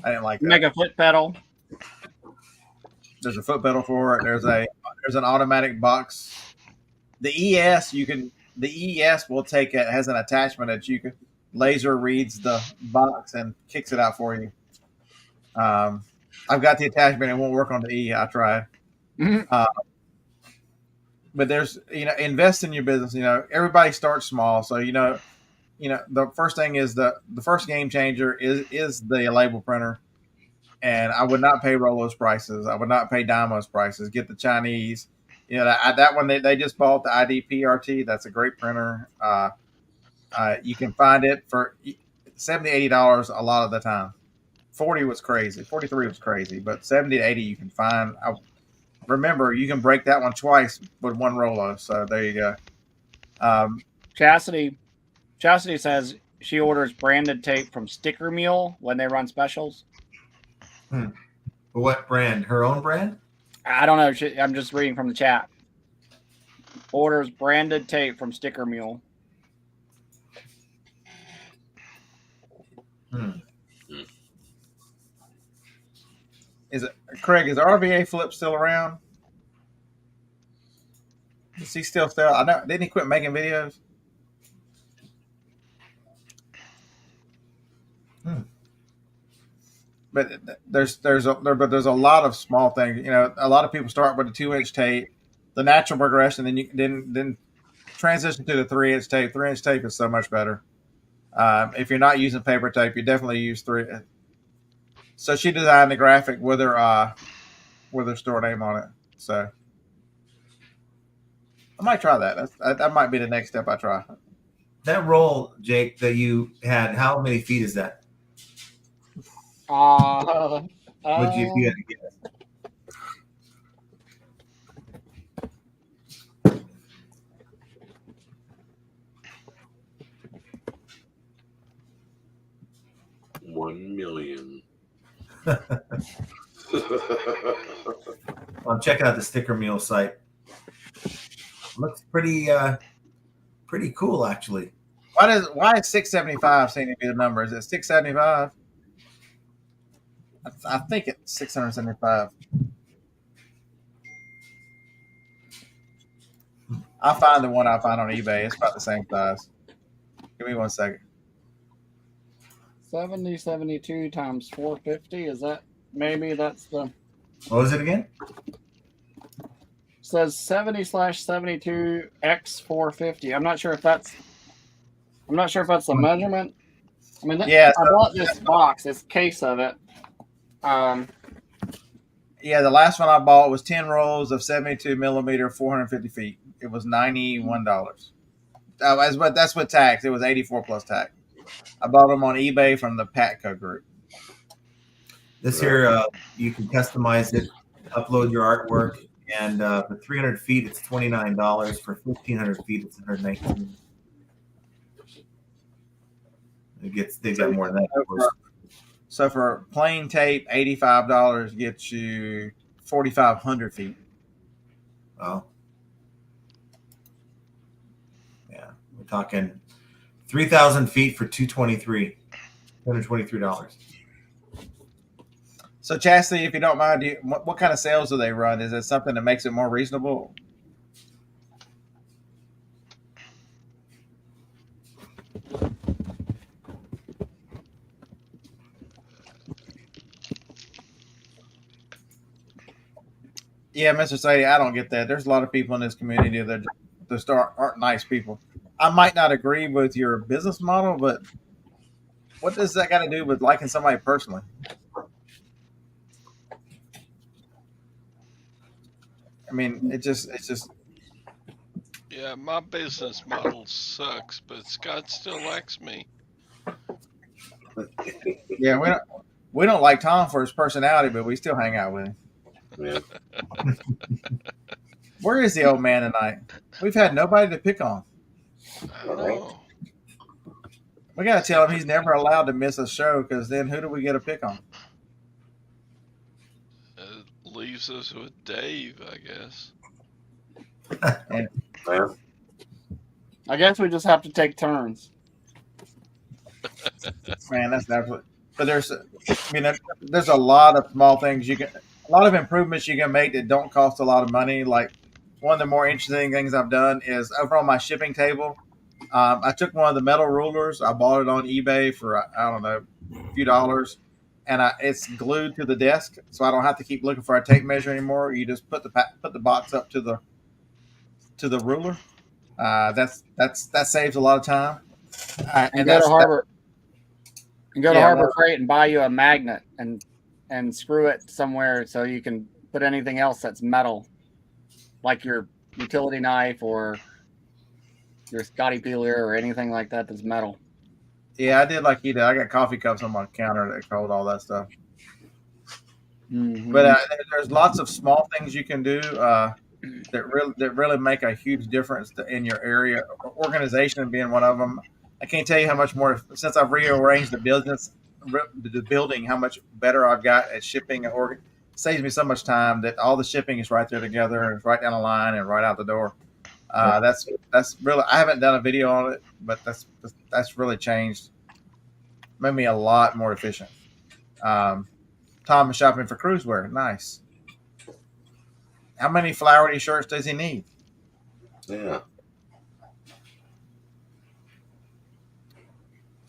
I didn't like You that. make a foot pedal. There's a foot pedal for it. There's an automatic box. The ES will take it, has an attachment that you can laser reads the box and kicks it out for you. I've got the attachment. It won't work on the E. I tried. Mhm. But there's invest in your business. Everybody starts small, so the first thing is the first game changer is the label printer. And I would not pay Rolo's prices. I would not pay Dymo's prices. Get the Chinese. That one they just bought, the IDPRT. That's a great printer. You can find it for $70 to $80 a lot of the time. 40 was crazy. 43 was crazy, but 70 to 80 you can find. Remember, you can break that one twice with one Rolo. So there you go. Chastity says she orders branded tape from Sticker Mule when they run specials. What brand? Her own brand? I don't know. I'm just reading from the chat. Orders branded tape from Sticker Mule. Craig, is RVA Flip still around? Is he still? I know. Didn't he quit making videos? But there's a lot of small things. A lot of people start with a 2-inch tape, the natural progression, then you then transition to the 3-inch tape. 3-inch tape is so much better. If you're not using paper tape, you definitely use 3. So she designed the graphic with her store name on it. So I might try that. That might be the next step I try. That roll, Jake, that you had, how many feet is that? Would you, if you had to guess? $1 million. I'm checking out the Sticker Mule site. Looks pretty cool, actually. Why is 675 seem to be the number? Is it 675? I think it's 675. I'll find the one I find on eBay. It's about the same size. Give me 1 second. 7072 times 450. Is that maybe that's the? What was it again? Says 70/72 x 450. I'm not sure if that's the measurement. I mean, I bought this box, this case of it. Yeah, the last one I bought was 10 rolls of 72 millimeter, 450 feet. It was $91. That's with tax. It was 84 plus tax. I bought them on eBay from the Patco group. This here, you can customize it, upload your artwork, and for 300 feet, it's $29. For 1,500 feet, it's $119. They got more than that, of course. So for plain tape, $85 gets you 4,500 feet. Oh. Yeah, we're talking 3,000 feet for $223. So Chastity, if you don't mind, what kind of sales do they run? Is it something that makes it more reasonable? Yeah, Mr. Sadie, I don't get that. There's a lot of people in this community that just aren't nice people. I might not agree with your business model, but what does that got to do with liking somebody personally? I mean, it's just. Yeah, my business model sucks, but Scott still likes me. Yeah, we don't like Tom for his personality, but we still hang out with him. Yeah. Where is the old man tonight? We've had nobody to pick on. I know. We got to tell him he's never allowed to miss a show, because then who do we get a pick on? It leaves us with Dave, I guess. And, Yeah. I guess we just have to take turns. man, that's absolutely. But there's a lot of small things a lot of improvements you can make that don't cost a lot of money. Like, one of the more interesting things I've done is over on my shipping table. I took one of the metal rulers. I bought it on eBay for, I don't know, a few dollars, and it's glued to the desk, so I don't have to keep looking for a tape measure anymore. You just put the box up to the ruler. That saves a lot of time. And go to Harbor. And go to Harbor Freight and buy you a magnet and screw it somewhere so you can put anything else that's metal, like your utility knife or your Scotty peeler or anything like that that's metal. Yeah, I did like you did. I got coffee cups on my counter that hold all that stuff. Mm-hmm. But there's lots of small things you can do that really make a huge difference in your area. Organization being one of them. I can't tell you how much more since I've rearranged the building, how much better I've got at shipping. It saves me so much time that all the shipping is right there together and it's right down the line and right out the door. That's really. I haven't done a video on it, but that's really changed. Made me a lot more efficient. Tom is shopping for cruisewear. Nice. How many flowery shirts does he need? Yeah.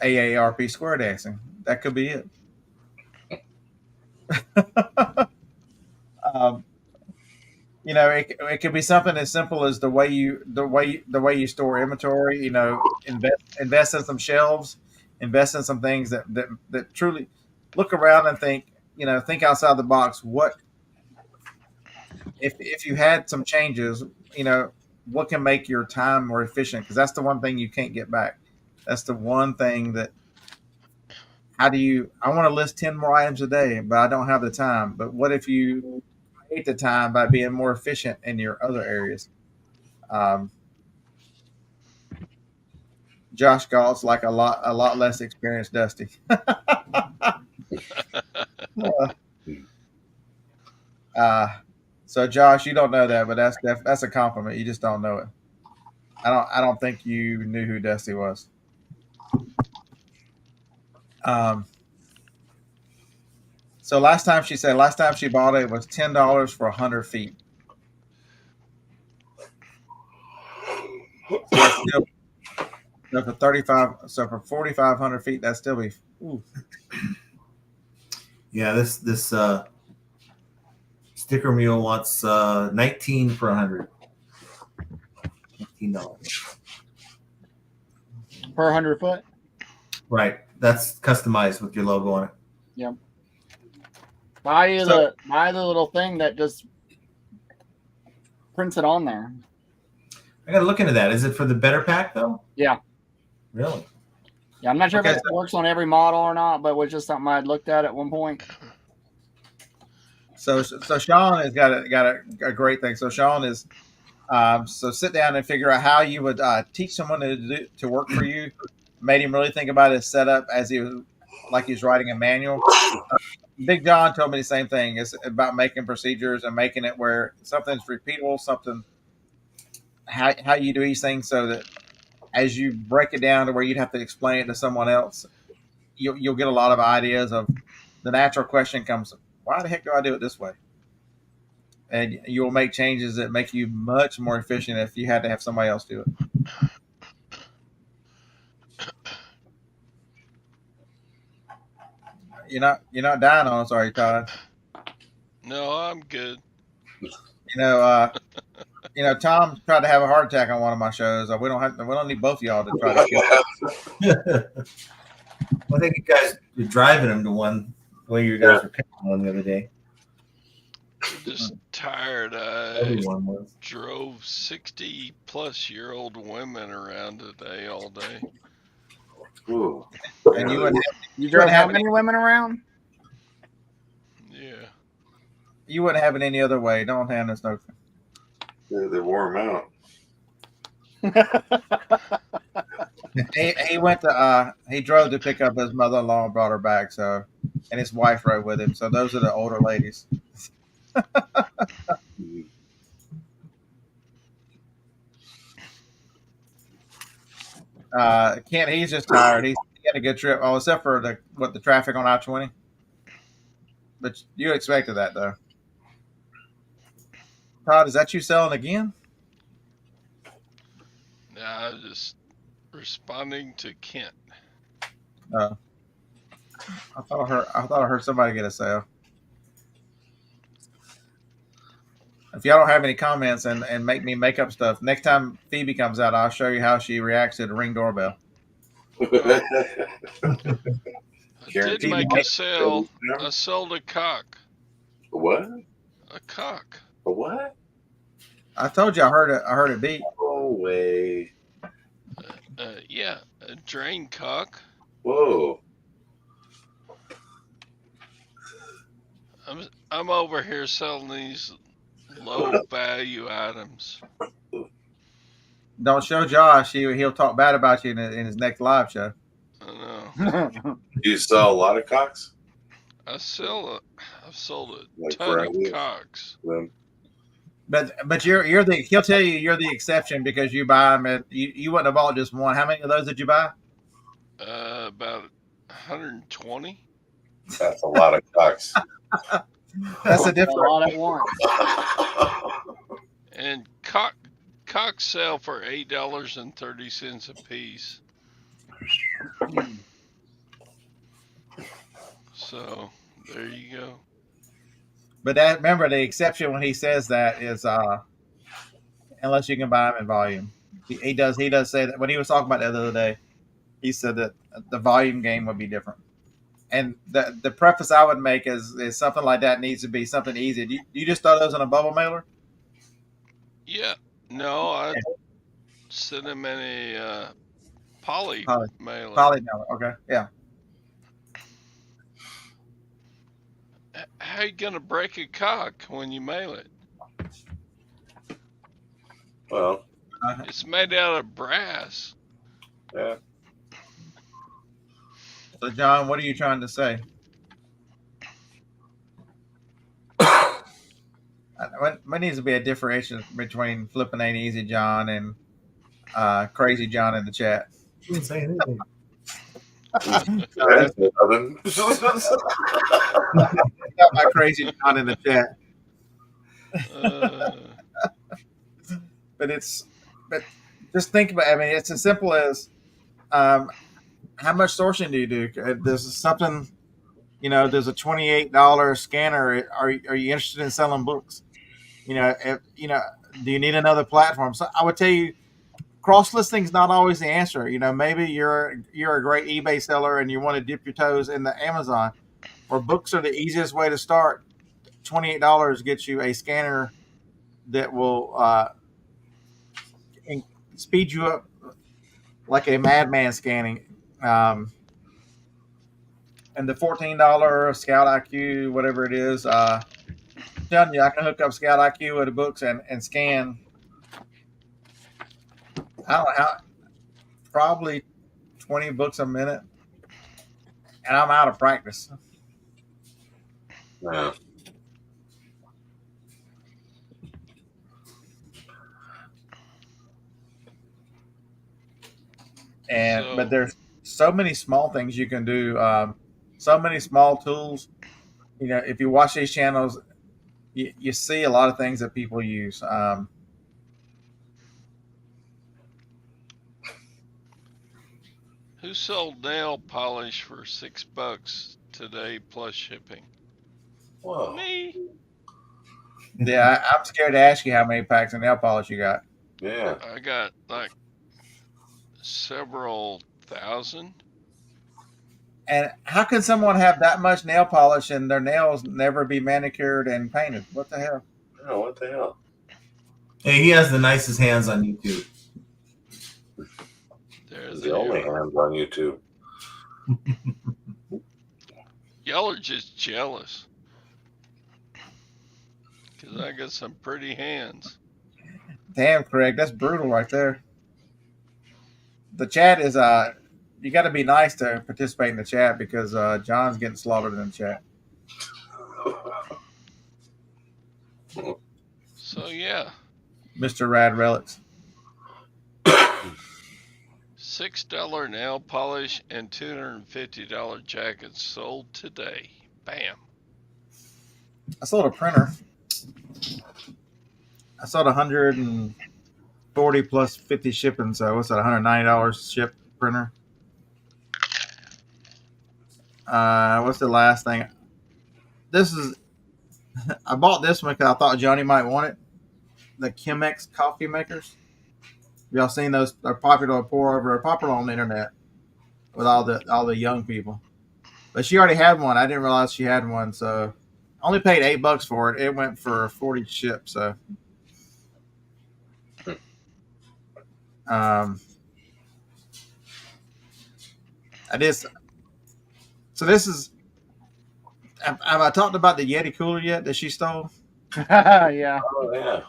AARP square dancing. That could be it. It could be something as simple as the way you store inventory. Invest in some shelves, invest in some things that truly look around and think outside the box. What if you had some changes? What can make your time more efficient? Because that's the one thing you can't get back. That's the one thing that. I want to list 10 more items a day, but I don't have the time. But what if you create the time by being more efficient in your other areas? Josh Galt's like a lot less experienced Dusty. So Josh, you don't know that, but that's a compliment. You just don't know it. I don't think you knew who Dusty was. So last time she bought it was $10 for 100 feet. So for 4,500 feet, that'd still be. Ooh. Yeah, this sticker mule wants 19 for 100. $19 per 100 foot. Right, that's customized with your logo on it. Yep. Buy the little thing that just prints it on there. I got to look into that. Is it for the better pack though? Yeah. Really? Yeah, I'm not sure if it works on every model or not, but it was just something I'd looked at one point. So Sean has got a great thing. So Sean is so sit down and figure out how you would teach someone to work for you. Made him really think about his setup as he was writing a manual. Big John told me the same thing. It's about making procedures and making it where something's repeatable, something how you do these things so that as you break it down to where you'd have to explain it to someone else, you'll get a lot of ideas of the natural question comes, why the heck do I do it this way? And you'll make changes that make you much more efficient if you had to have somebody else do it. You're not dying on us, are you, Todd? No, I'm good. Tom tried to have a heart attack on one of my shows. We don't need both of y'all to try to kill him. I think you guys were driving him to one way you guys were picking one the other day. Just tired. Everyone was. Drove 60-plus-year-old women around today all day. Ooh. And you drove how many women around? Yeah. You wouldn't have it any other way. Don't hand us no. Yeah, they wore them out. He went to he drove to pick up his mother-in-law and brought her back. So, and his wife rode with him. So those are the older ladies. Kent, he's just tired. He had a good trip. Oh, except for the traffic on I-20. But you expected that though. Todd, is that you selling again? Nah, just responding to Kent. I thought I heard somebody get a sale. If y'all don't have any comments and make me make up stuff, next time Phoebe comes out, I'll show you how she reacts to the Ring doorbell. I did Guaranteed make money. a sale. I sold a cock. What? A cock. A what? I told you I heard it beat. No way. Yeah, a drain cock. Whoa. I'm over here selling these low value items. Don't show Josh. He'll talk bad about you in his next live show. I know. Do you sell a lot of cocks? I've sold a Like ton of varieties? cocks. But he'll tell you you're the exception because you buy them you wouldn't have bought just one. How many of those did you buy? About 120. That's a lot of cocks. That's a A different. lot at once. And cocks sell for $8.30 a piece. So there you go. But remember the exception when he says that is unless you can buy them in volume. He does say that when he was talking about it the other day, he said that the volume game would be different. And the preface I would make is something like that needs to be something easy. Do you just throw those in a bubble mailer? Yeah. No, I sent him in a poly mailer. Poly mailer. Okay. Yeah. How you gonna break a cock when you mail it? Well, It's made out of brass. yeah. So John, what are you trying to say? What needs to be a differentiation between flipping ain't easy John and crazy John in the chat? She didn't say anything. That's nothing. Got my crazy John in the chat. But just think about. I mean, it's as simple as how much sourcing do you do? There's something, there's a $28 scanner. Are you interested in selling books? Do you need another platform? So I would tell you, cross listing is not always the answer. Maybe you're a great eBay seller and you want to dip your toes in the Amazon, or books are the easiest way to start. $28 gets you a scanner that will speed you up like a madman scanning. And the $14 Scout IQ, whatever it is, telling you I can hook up Scout IQ with the books and scan. I don't know how, probably 20 books a minute, and I'm out of practice. Yeah. But there's so many small things you can do, so many small tools. If you watch these channels, you see a lot of things that people use. Who sold nail polish for $6 today plus shipping? Whoa. Me. Yeah, I'm scared to ask you how many packs of nail polish you got. Yeah. I got like several thousand. And how can someone have that much nail polish and their nails never be manicured and painted? What the hell? Oh, what the hell? Hey, he has the nicest hands on YouTube. It's the only hands on YouTube. Y'all are just jealous. Because I got some pretty hands. Damn, Craig, that's brutal right there. the chat is you got to be nice to participate in the chat because John's getting slaughtered in the chat. So yeah, Mr. Rad Relics. $6 nail polish and $250 jackets sold today. Bam. I sold a printer. I sold 140 plus 50 shipping, so what's that? $190 ship printer. What's the last thing? This is. I bought this one because I thought Johnny might want it. The Chemex coffee makers. Y'all seen those? They're popular. They're popular on the internet with all the young people. But she already had one. I didn't realize she had one, so I only paid $8 for it. It went for 40 shipped. So, I just. So this is. Have I talked about the Yeti cooler yet that she stole? Yeah. Oh yeah.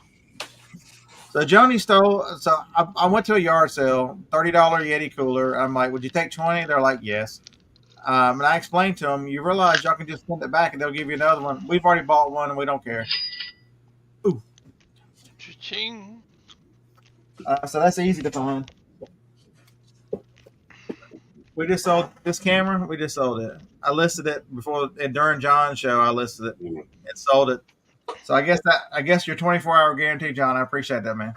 So Joni stole. So I went to a yard sale, $30 Yeti cooler. I'm like, would you take 20? They're like, yes. And I explained to them, you realize y'all can just send it back and they'll give you another one. We've already bought one and we don't care. Ooh. Cha-ching. So that's easy to find. We just sold this camera. We just sold it. I listed it before and during John's show. I listed it and sold it. So I guess your 24-hour guarantee, John. I appreciate that, man.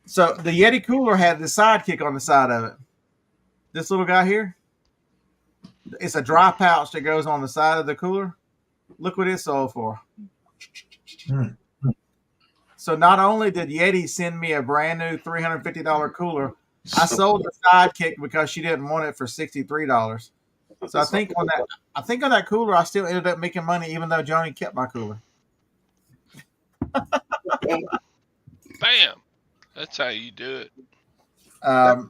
So the Yeti cooler had the sidekick on the side of it. This little guy here. It's a dry pouch that goes on the side of the cooler. Look what it sold for. So not only did Yeti send me a brand new $350 cooler, I sold the sidekick because she didn't want it for $63. So I think on that cooler, I still ended up making money, even though Joni kept my cooler. Bam. That's how you do it. That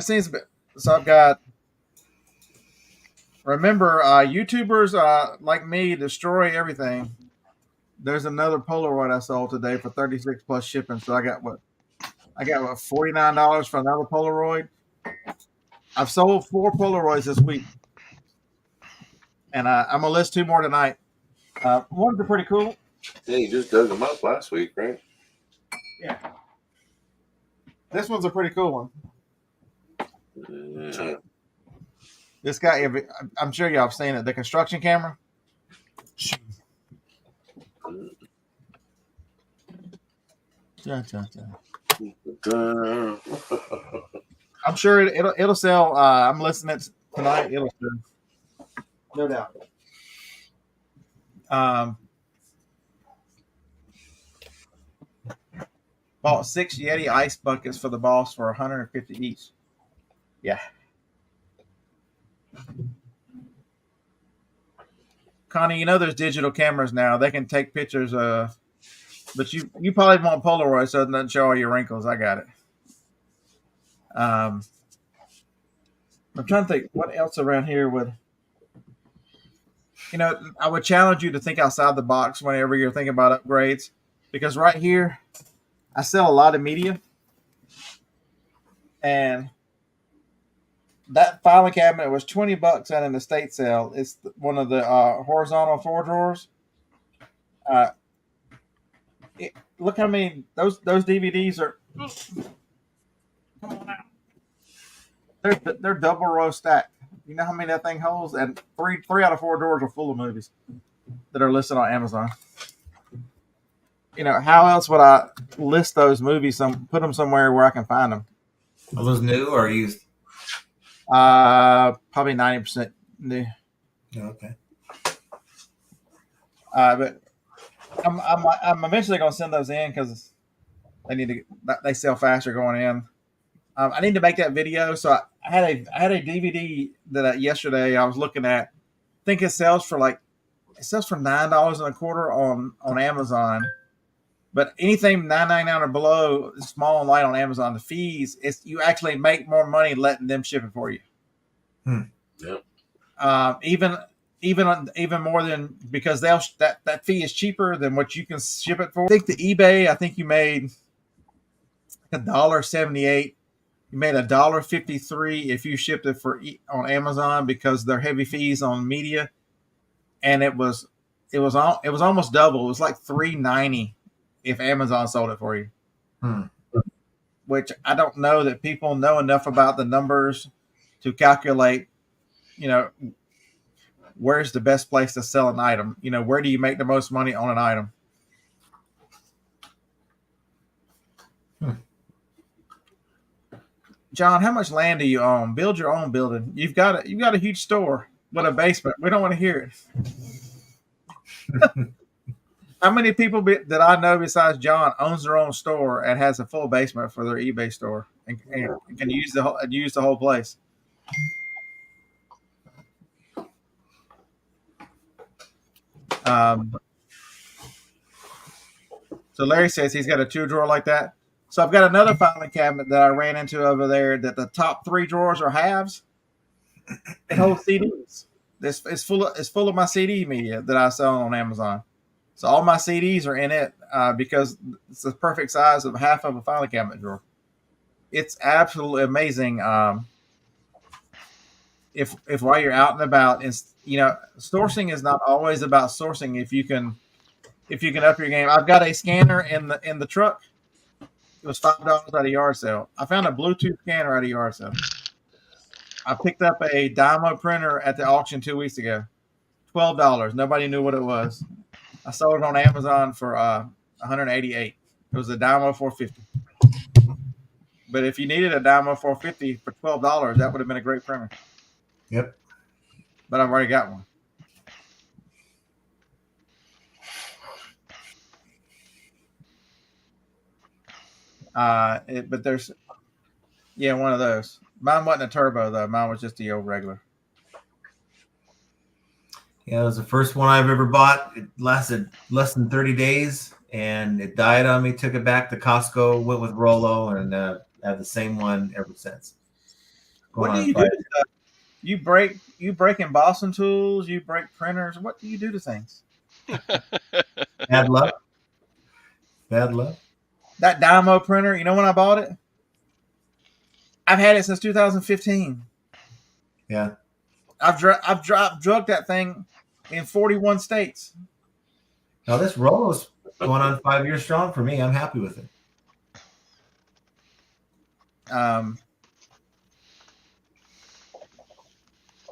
seems a bit. So I've got. Remember, YouTubers like me destroy everything. There's another Polaroid I sold today for 36 plus shipping. So I got what $49 for another Polaroid. I've sold 4 Polaroids this week, and I'm gonna list 2 more tonight. Ones are pretty cool. Yeah, you just dug them up last week, right? Yeah. This one's a pretty cool one. This guy, I'm sure y'all have seen it. The construction camera. I'm sure it'll sell. I'm listening tonight. It'll sell, no doubt. Bought 6 Yeti ice buckets for the boss for $150 each. Yeah. Connie, you know there's digital cameras now. They can take pictures. But you probably want Polaroid so it doesn't show all your wrinkles. I got it. I'm trying to think what else around here would. I would challenge you to think outside the box whenever you're thinking about upgrades, because right here, I sell a lot of media, and that filing cabinet was $20 at an estate sale. It's one of the horizontal 4 drawers. Look how many those DVDs are. Come on out. They're double row stacked. You know how many that thing holds? And three out of 4 drawers are full of movies that are listed on Amazon. How else would I list those movies? Put them somewhere where I can find them. Are those new or used? Probably 90% new. Okay. But I'm eventually going to send those in because they sell faster going in. I need to make that video. So I had a DVD that yesterday I was looking at. I think it sells for $9.25 on Amazon. But anything $9.99 or below, small and light on Amazon, the fees, you actually make more money letting them ship it for you. Yep. even more than, because that fee is cheaper than what you can ship it for. I think the eBay, I think you made $1.78. You made $1.53 if you shipped it on Amazon, because they're heavy fees on media, and it was almost double. It was like $3.90 if Amazon sold it for you. Which I don't know that people know enough about the numbers to calculate, where's the best place to sell an item? Where do you make the most money on an item? John, how much land do you own? Build your own building. You've got a huge store with a basement. We don't want to hear it. How many people that I know besides John owns their own store and has a full basement for their eBay store and can use the whole place? So Larry says he's got a 2-drawer like that. So I've got another filing cabinet that I ran into over there that the top 3 drawers are halves. It holds CDs. It's full of my CD media that I sell on Amazon. So all my CDs are in it because it's the perfect size of half of a filing cabinet drawer. It's absolutely amazing. If while you're out and about, sourcing is not always about sourcing. If you can up your game. I've got a scanner in the truck. It was $5 at a yard sale. I found a Bluetooth scanner at a yard sale. I picked up a Dymo printer at the auction 2 weeks ago. $12. Nobody knew what it was. I sold it on Amazon for $188. It was a Dymo 450. But if you needed a Dymo 450 for $12, that would have been a great printer. Yep. But I've already got one. But there's, one of those. Mine wasn't a turbo though. Mine was just the old regular. Yeah, it was the first one I've ever bought. It lasted less than 30 days, and it died on me. Took it back to Costco, went with Rollo, and had the same one ever since. What do you do? You break embossing tools. You break printers. What do you do to things? Bad luck. Bad luck. That Dymo printer, when I bought it? I've had it since 2015. Yeah. I've drugged that thing in 41 states. Now this Rollo's going on 5 years strong for me. I'm happy with it.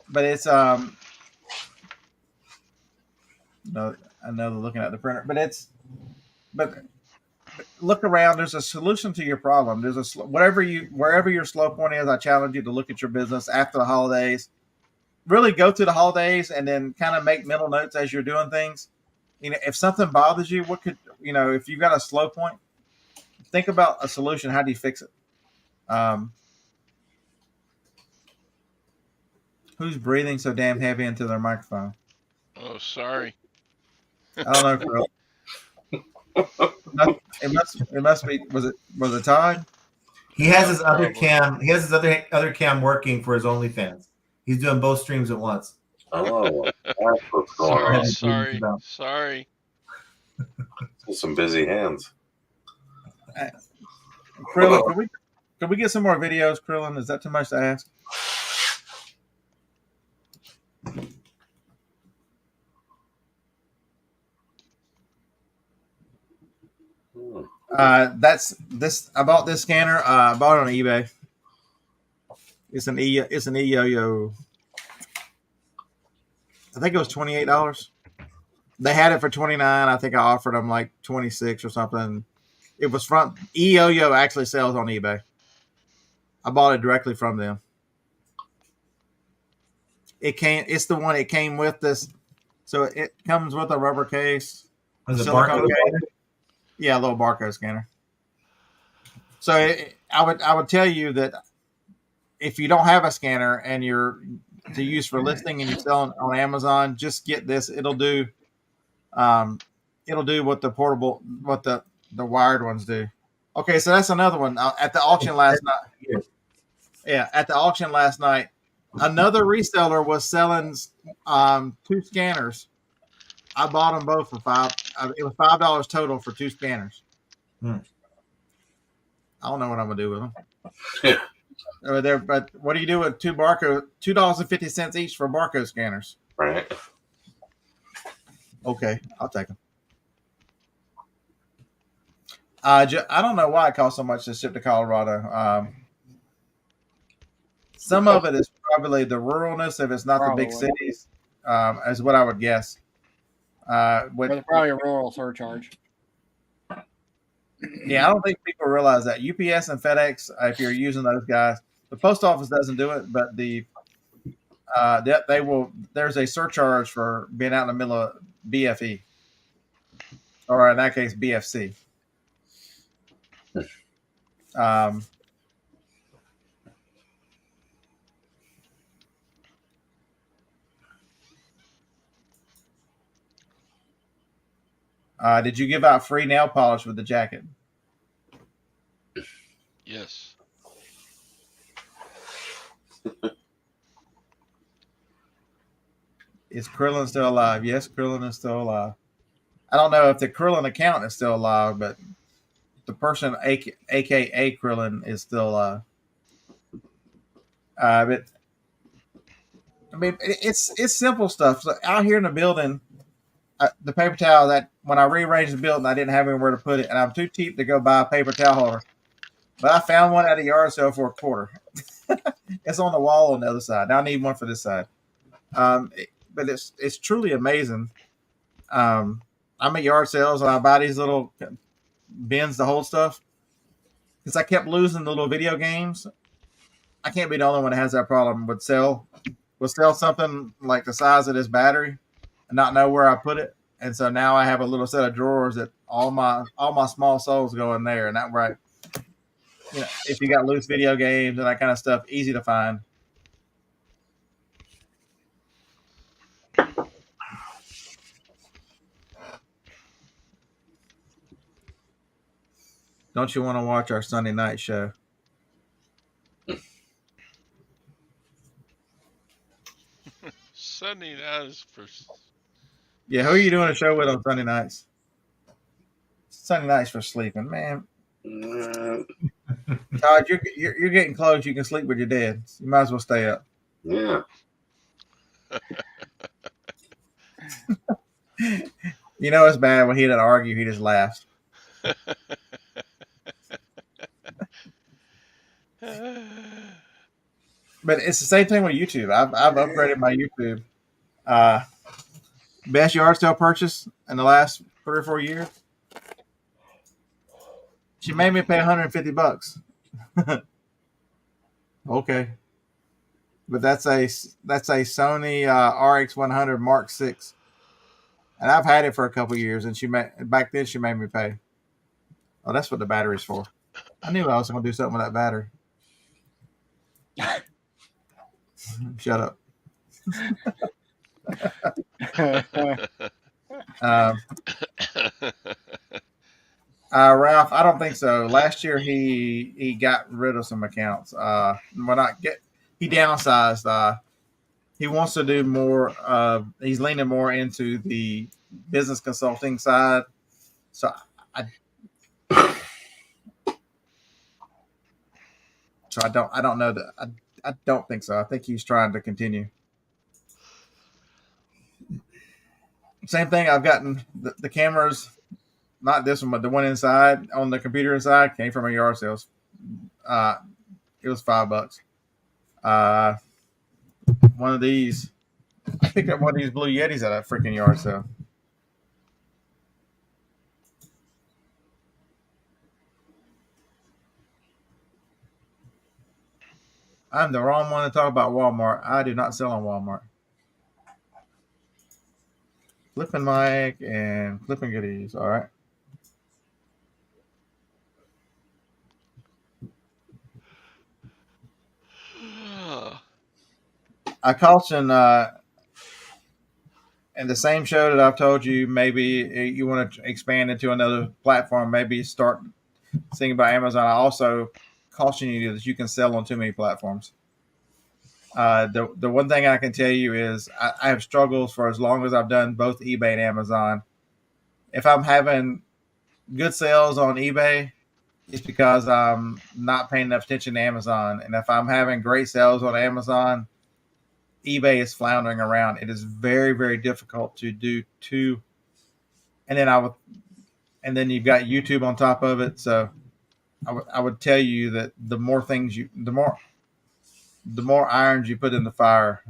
But it's no, I know they're looking at the printer, but look around. There's a solution to your problem. There's wherever your slow point is. I challenge you to look at your business after the holidays. Really go through the holidays and then kind of make mental notes as you're doing things. If something bothers you, what could if you've got a slow point, think about a solution. How do you fix it? Who's breathing so damn heavy into their microphone? Oh, sorry. I don't know, Carl. It must be. Was it Todd? He has his other cam. He has his other cam working for his OnlyFans. He's doing both streams at once. Oh, that's what's going on. Sorry. Some busy hands. Krillin, can we get some more videos, Krillin? Is that too much to ask? That's this. I bought this scanner. I bought it on eBay. It's an eYoYo. I think it was $28. They had it for $29. I think I offered them like $26 or something. It was from eYoYo. Actually sells on eBay. I bought it directly from them. It's the one. It came with this. So it comes with a rubber case. Was it barcode? Yeah, a little barcode scanner. So I would tell you that if you don't have a scanner and you're to use for listing and you're selling on Amazon, just get this. It'll do what the wired ones do. Okay, so that's another one. At the auction last night. Yeah, at the auction last night, Another reseller was selling 2 scanners. I bought them both for it was $5 total for 2 scanners. Hmm. I don't know what I'm gonna do with them. Yeah. But what do you do with $2.50 each for barcode scanners? Right. Okay, I'll take them. I don't know why it costs so much to ship to Colorado. Some of it is probably the ruralness if it's not the big cities, is what I would guess. But probably a rural surcharge. Yeah, I don't think people realize that UPS and FedEx, if you're using those guys, the post office doesn't do it, but they will. There's a surcharge for being out in the middle of BFE, or in that case, BFC. Did you give out free nail polish with the jacket? Yes. Is Krillin still alive? Yes, Krillin is still alive. I don't know if the Krillin account is still alive, but the person, aka Krillin, is still alive. But I mean, it's simple stuff. So out here in the building, the paper towel that when I rearranged the building, I didn't have anywhere to put it, and I'm too cheap to go buy a paper towel holder. But I found one at a yard sale for $0.25. It's on the wall on the other side. Now I need one for this side. But it's truly amazing. I'm at yard sales and I buy these little bins to hold stuff because I kept losing the little video games. I can't be the only one that has that problem. Would sell something like the size of this battery and not know where I put it. And so now I have a little set of drawers that all my small souls go in there, and that right. You know, if you got loose video games and that kind of stuff, easy to find. Don't you want to watch our Sunday night show? Sunday nights for. Yeah, who are you doing a show with on Sunday nights? Sunday nights for sleeping, man. Todd, you're getting close. You can sleep with your dad. You might as well stay up. Yeah. You know it's bad when he doesn't argue. He just laughs. But it's the same thing with YouTube. I've upgraded my YouTube. Best yard sale purchase in the last 3 or 4 years. She made me pay $150. Okay, but that's a Sony RX100 Mark VI, and I've had it for a couple years. And back then she made me pay. Oh, that's what the battery's for. I knew I was going to do something with that battery. Shut up. Ralph, I don't think so. Last year he got rid of some accounts. He downsized. He wants to do more. He's leaning more into the business consulting side. So I don't know that. I don't think so. I think he's trying to continue. Same thing. I've gotten the cameras, not this one, but the one inside on the computer inside came from a yard sales. It was $5. One of these, I picked up one of these Blue Yetis at a freaking yard sale. I'm the wrong one to talk about Walmart. I do not sell on Walmart. Flipping mic and flipping goodies. All right. I caution in the same show that I've told you, maybe you want to expand into another platform, maybe start thinking about Amazon. I also caution you that you can sell on too many platforms. The one thing I can tell you is I have struggles for as long as I've done both eBay and Amazon. If I'm having good sales on eBay, it's because I'm not paying enough attention to Amazon. And if I'm having great sales on Amazon, eBay is floundering around. It is very, very difficult to do two. And then you've got YouTube on top of it. So I would tell you that the more irons you put in the fire,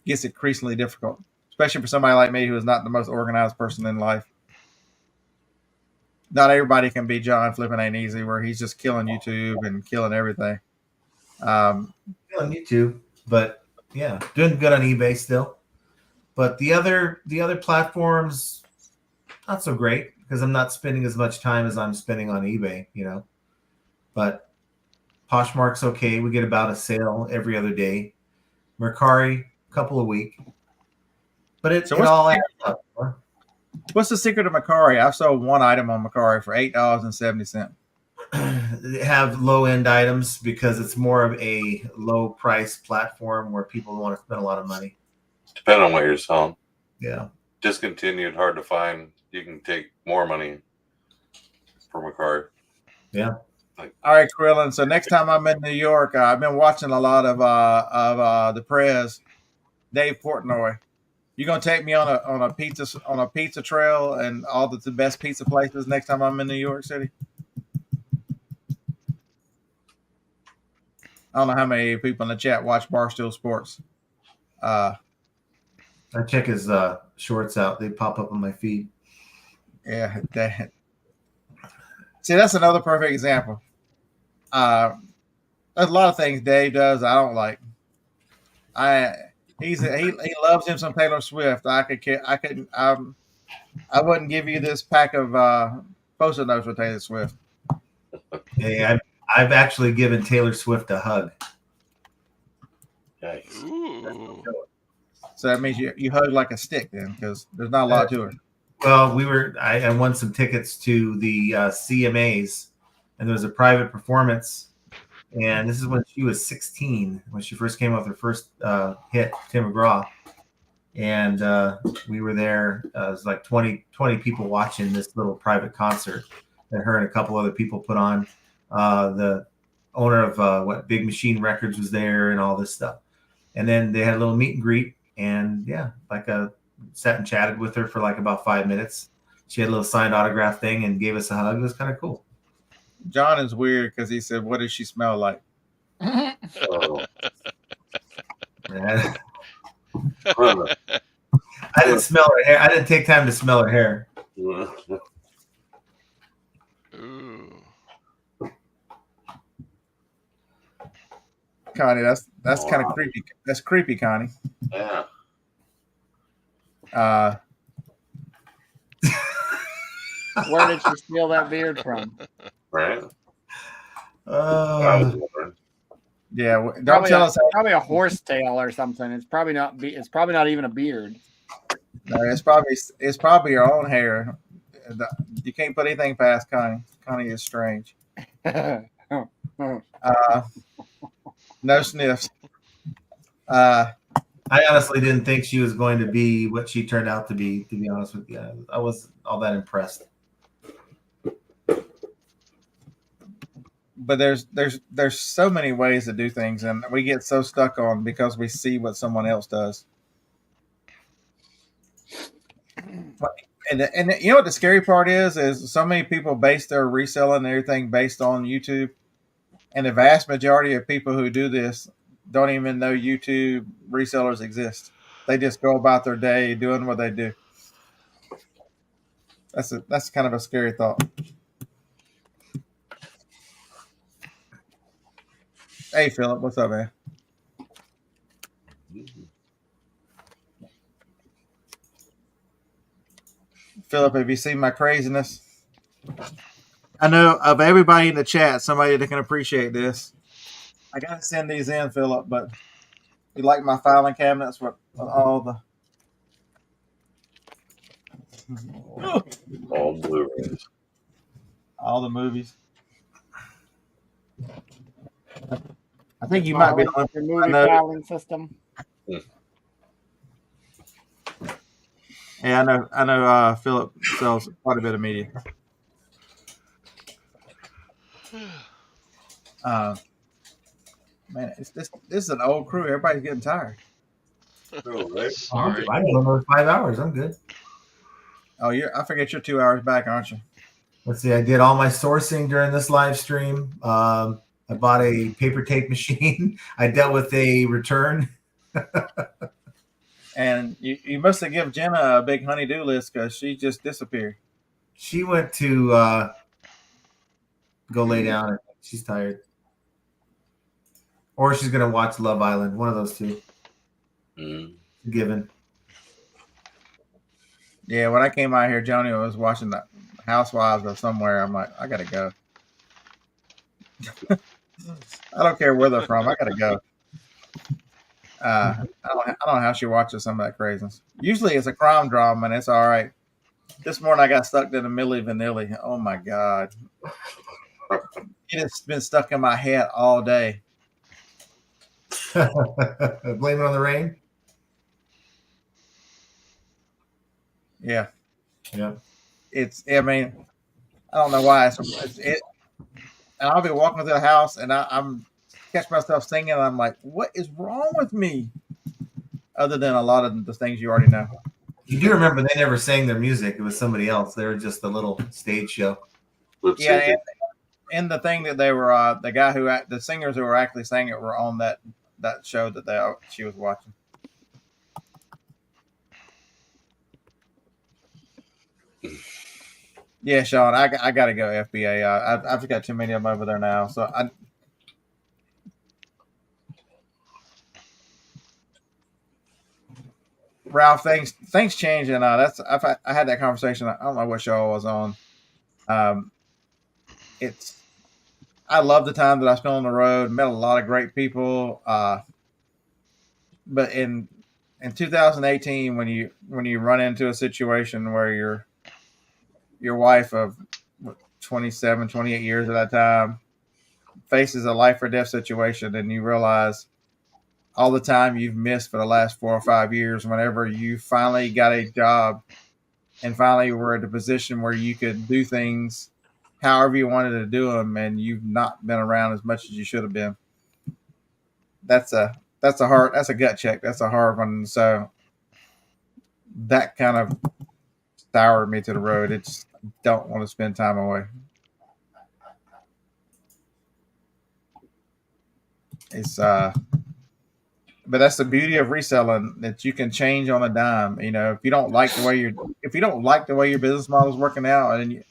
gets increasingly difficult, especially for somebody like me who is not the most organized person in life. Not everybody can be John. Flipping ain't easy, where he's just killing YouTube and killing everything. On YouTube, but yeah, doing good on eBay still. But the other platforms, not so great because I'm not spending as much time as I'm spending on eBay, But Poshmark's okay. We get about a sale every other day. Mercari, a couple a week. But it all adds up. What's the secret of Mercari? I've sold one item on Mercari for $8.70. They have low end items because it's more of a low price platform where people want to spend a lot of money. Depending on what you're selling. Yeah. Discontinued, hard to find. You can take more money from a card. Yeah. All right, Krillin. So next time I'm in New York, I've been watching a lot of the Prez, Dave Portnoy. You gonna take me on a pizza trail and all the best pizza places next time I'm in New York City? I don't know how many people in the chat watch Barstool Sports. I check his shorts out. They pop up on my feed. Yeah. See, that's another perfect example. There's a lot of things Dave does I don't like. He loves him some Taylor Swift. I wouldn't give you this pack of Post-it notes with Taylor Swift. Hey, I've actually given Taylor Swift a hug. Nice. Ooh. So that means you hug like a stick then, because there's not a lot to it. Well, I won some tickets to the CMAs, and there was a private performance. And this is when she was 16, when she first came with her first hit, Tim McGraw. And we were there. It was like 20 people watching this little private concert that her and a couple other people put on. The owner of Big Machine Records was there and all this stuff. And then they had a little meet and greet. And yeah, sat and chatted with her for like about 5 minutes. She had a little signed autograph thing and gave us a hug. It was kind of cool. John is weird because he said, "What does she smell like?" Oh. I didn't smell her hair. I didn't take time to smell her hair. Ooh. Connie, that's kind of creepy. That's creepy, Connie. Yeah. Where did she steal that beard from? Right. Yeah, don't tell us. Probably a horse tail or something. It's probably not. It's probably not even a beard. No, it's probably your own hair. You can't put anything past Connie. Connie is strange. No sniffs. I honestly didn't think she was going to be what she turned out to be honest with you. I wasn't all that impressed. But there's so many ways to do things, and we get so stuck on because we see what someone else does. And you know what the scary part is so many people base their reselling and everything based on YouTube, and the vast majority of people who do this don't even know YouTube resellers exist. They just go about their day doing what they do. That's kind of a scary thought. Hey, Philip, what's up, man? Philip, have you seen my craziness? I know of everybody in the chat, somebody that can appreciate this. I gotta send these in, Philip, but you like my filing cabinets with all the All Blu-rays. all the movies. I think you might be the Filing, one. your movie I know. filing system. Yeah, I know. Philip sells quite a bit of media. Man, this is an old crew. Everybody's getting tired. Oh, right. Sorry. I'm going over 5 hours. I'm good. Oh, I forget you're 2 hours back, aren't you? Let's see. I did all my sourcing during this live stream. I bought a paper tape machine. I dealt with a return. And you must have given Jenna a big honey-do list because she just disappeared. She went to go lay down. She's tired. Or she's going to watch Love Island. One of those two. Given. Yeah, when I came out here, Joni was watching the Housewives of somewhere. I'm like, I gotta go. I don't care where they're from. I gotta go. I don't know how she watches some of that craziness. Usually it's a crime drama and it's all right. This morning I got stuck in the Milli Vanilli. Oh my God. It has been stuck in my head all day. Blame it on the rain? Yeah. Yeah. I mean, I don't know why. And I'll be walking through the house and I'm catch myself singing and I'm like, what is wrong with me? Other than a lot of the things you already know. You do remember they never sang their music. It was somebody else. They were just a little stage show. Yeah, and the thing that they were, the singers who were actually singing it were on that show that she was watching. Yeah, Sean, I got to go FBA. I've got too many of them over there now. So Ralph, things change, and I had that conversation. I don't know what show I was on. I love the time that I spent on the road. Met a lot of great people. But in 2018, when you run into a situation where your wife of 27, 28 years at that time faces a life or death situation, and you realize all the time you've missed for the last 4 or 5 years, whenever you finally got a job and finally were at a position where you could do things however you wanted to do them, and you've not been around as much as you should have been. That's a gut check. That's a hard one. So that kind of soured me to the road. It's don't want to spend time away. But that's the beauty of reselling, that you can change on a dime. If you don't like the way your business model is working out, and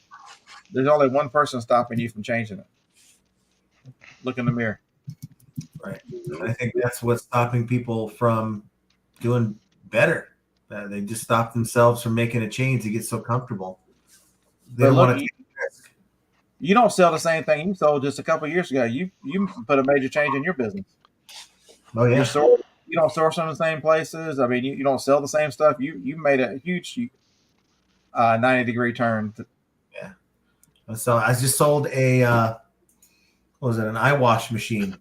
there's only one person stopping you from changing it. Look in the mirror. Right. I think that's what's stopping people from doing better. They just stop themselves from making a change. They get so comfortable. They don't want to take a risk. You don't sell the same thing you sold just a couple of years ago. You put a major change in your business. Oh yeah. You don't source from the same places. I mean, you don't sell the same stuff. You made a huge 90-degree turn. Yeah. So I just sold an eye wash machine,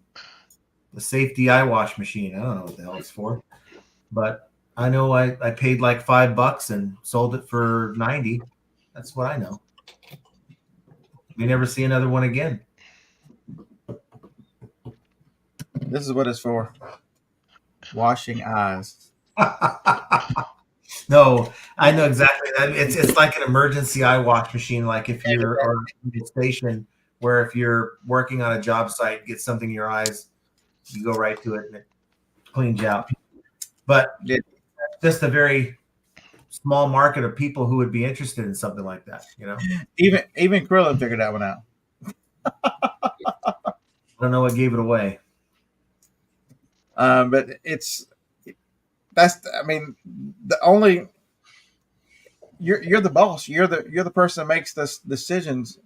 the safety eye wash machine. I don't know what the hell it's for, but I know I paid like $5 and sold it for 90. That's what I know. We never see another one again. This is what it's for. Washing eyes. No, I know exactly that. It's like an emergency eye wash machine. Like if you're or a station where if you're working on a job site, get something in your eyes, you go right to it and it cleans you out. But just a very small market of people who would be interested in something like that. Even Krillin figured that one out. I don't know what gave it away. But you're the boss. You're the person that makes the decisions.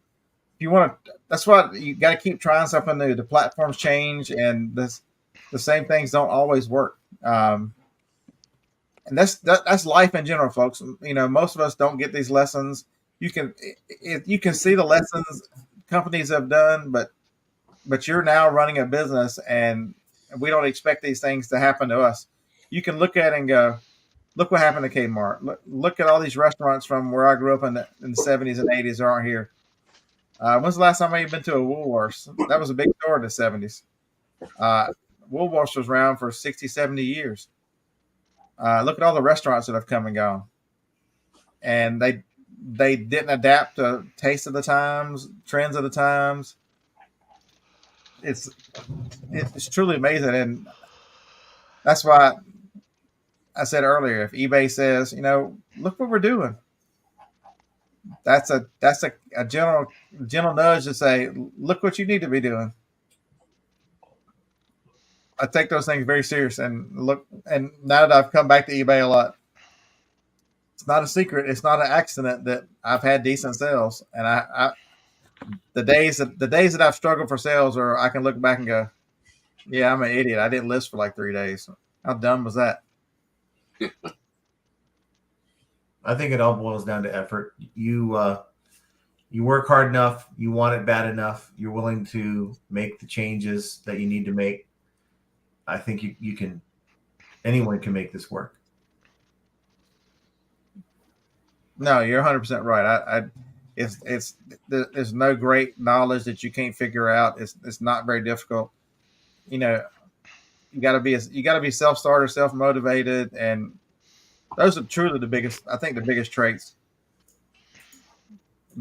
If you want to, that's why you got to keep trying something new. The platforms change, and the same things don't always work. And that's life in general, folks. Most of us don't get these lessons. You can see the lessons companies have done, but you're now running a business, and we don't expect these things to happen to us. You can look at it and go, look what happened to Kmart. Look at all these restaurants from where I grew up in the 70s and 80s that aren't here. When's the last time you've been to a Woolworths? That was a big store in the 70s. Woolworths was around for 60, 70 years. Look at all the restaurants that have come and gone. And they didn't adapt to taste of the times, trends of the times. It's truly amazing. And that's why I said earlier, if eBay says, look what we're doing, that's a gentle nudge to say, look what you need to be doing. I take those things very serious, and now that I've come back to eBay a lot, it's not a secret. It's not an accident that I've had decent sales. And the days that I've struggled for sales, or I can look back and go, yeah, I'm an idiot. I didn't list for like 3 days. How dumb was that? I think it all boils down to effort. You work hard enough. You want it bad enough. You're willing to make the changes that you need to make. I think you can. Anyone can make this work. No, you're 100% right. There's no great knowledge that you can't figure out. It's not very difficult. You got to be self-starter, self-motivated, and those are truly the biggest traits.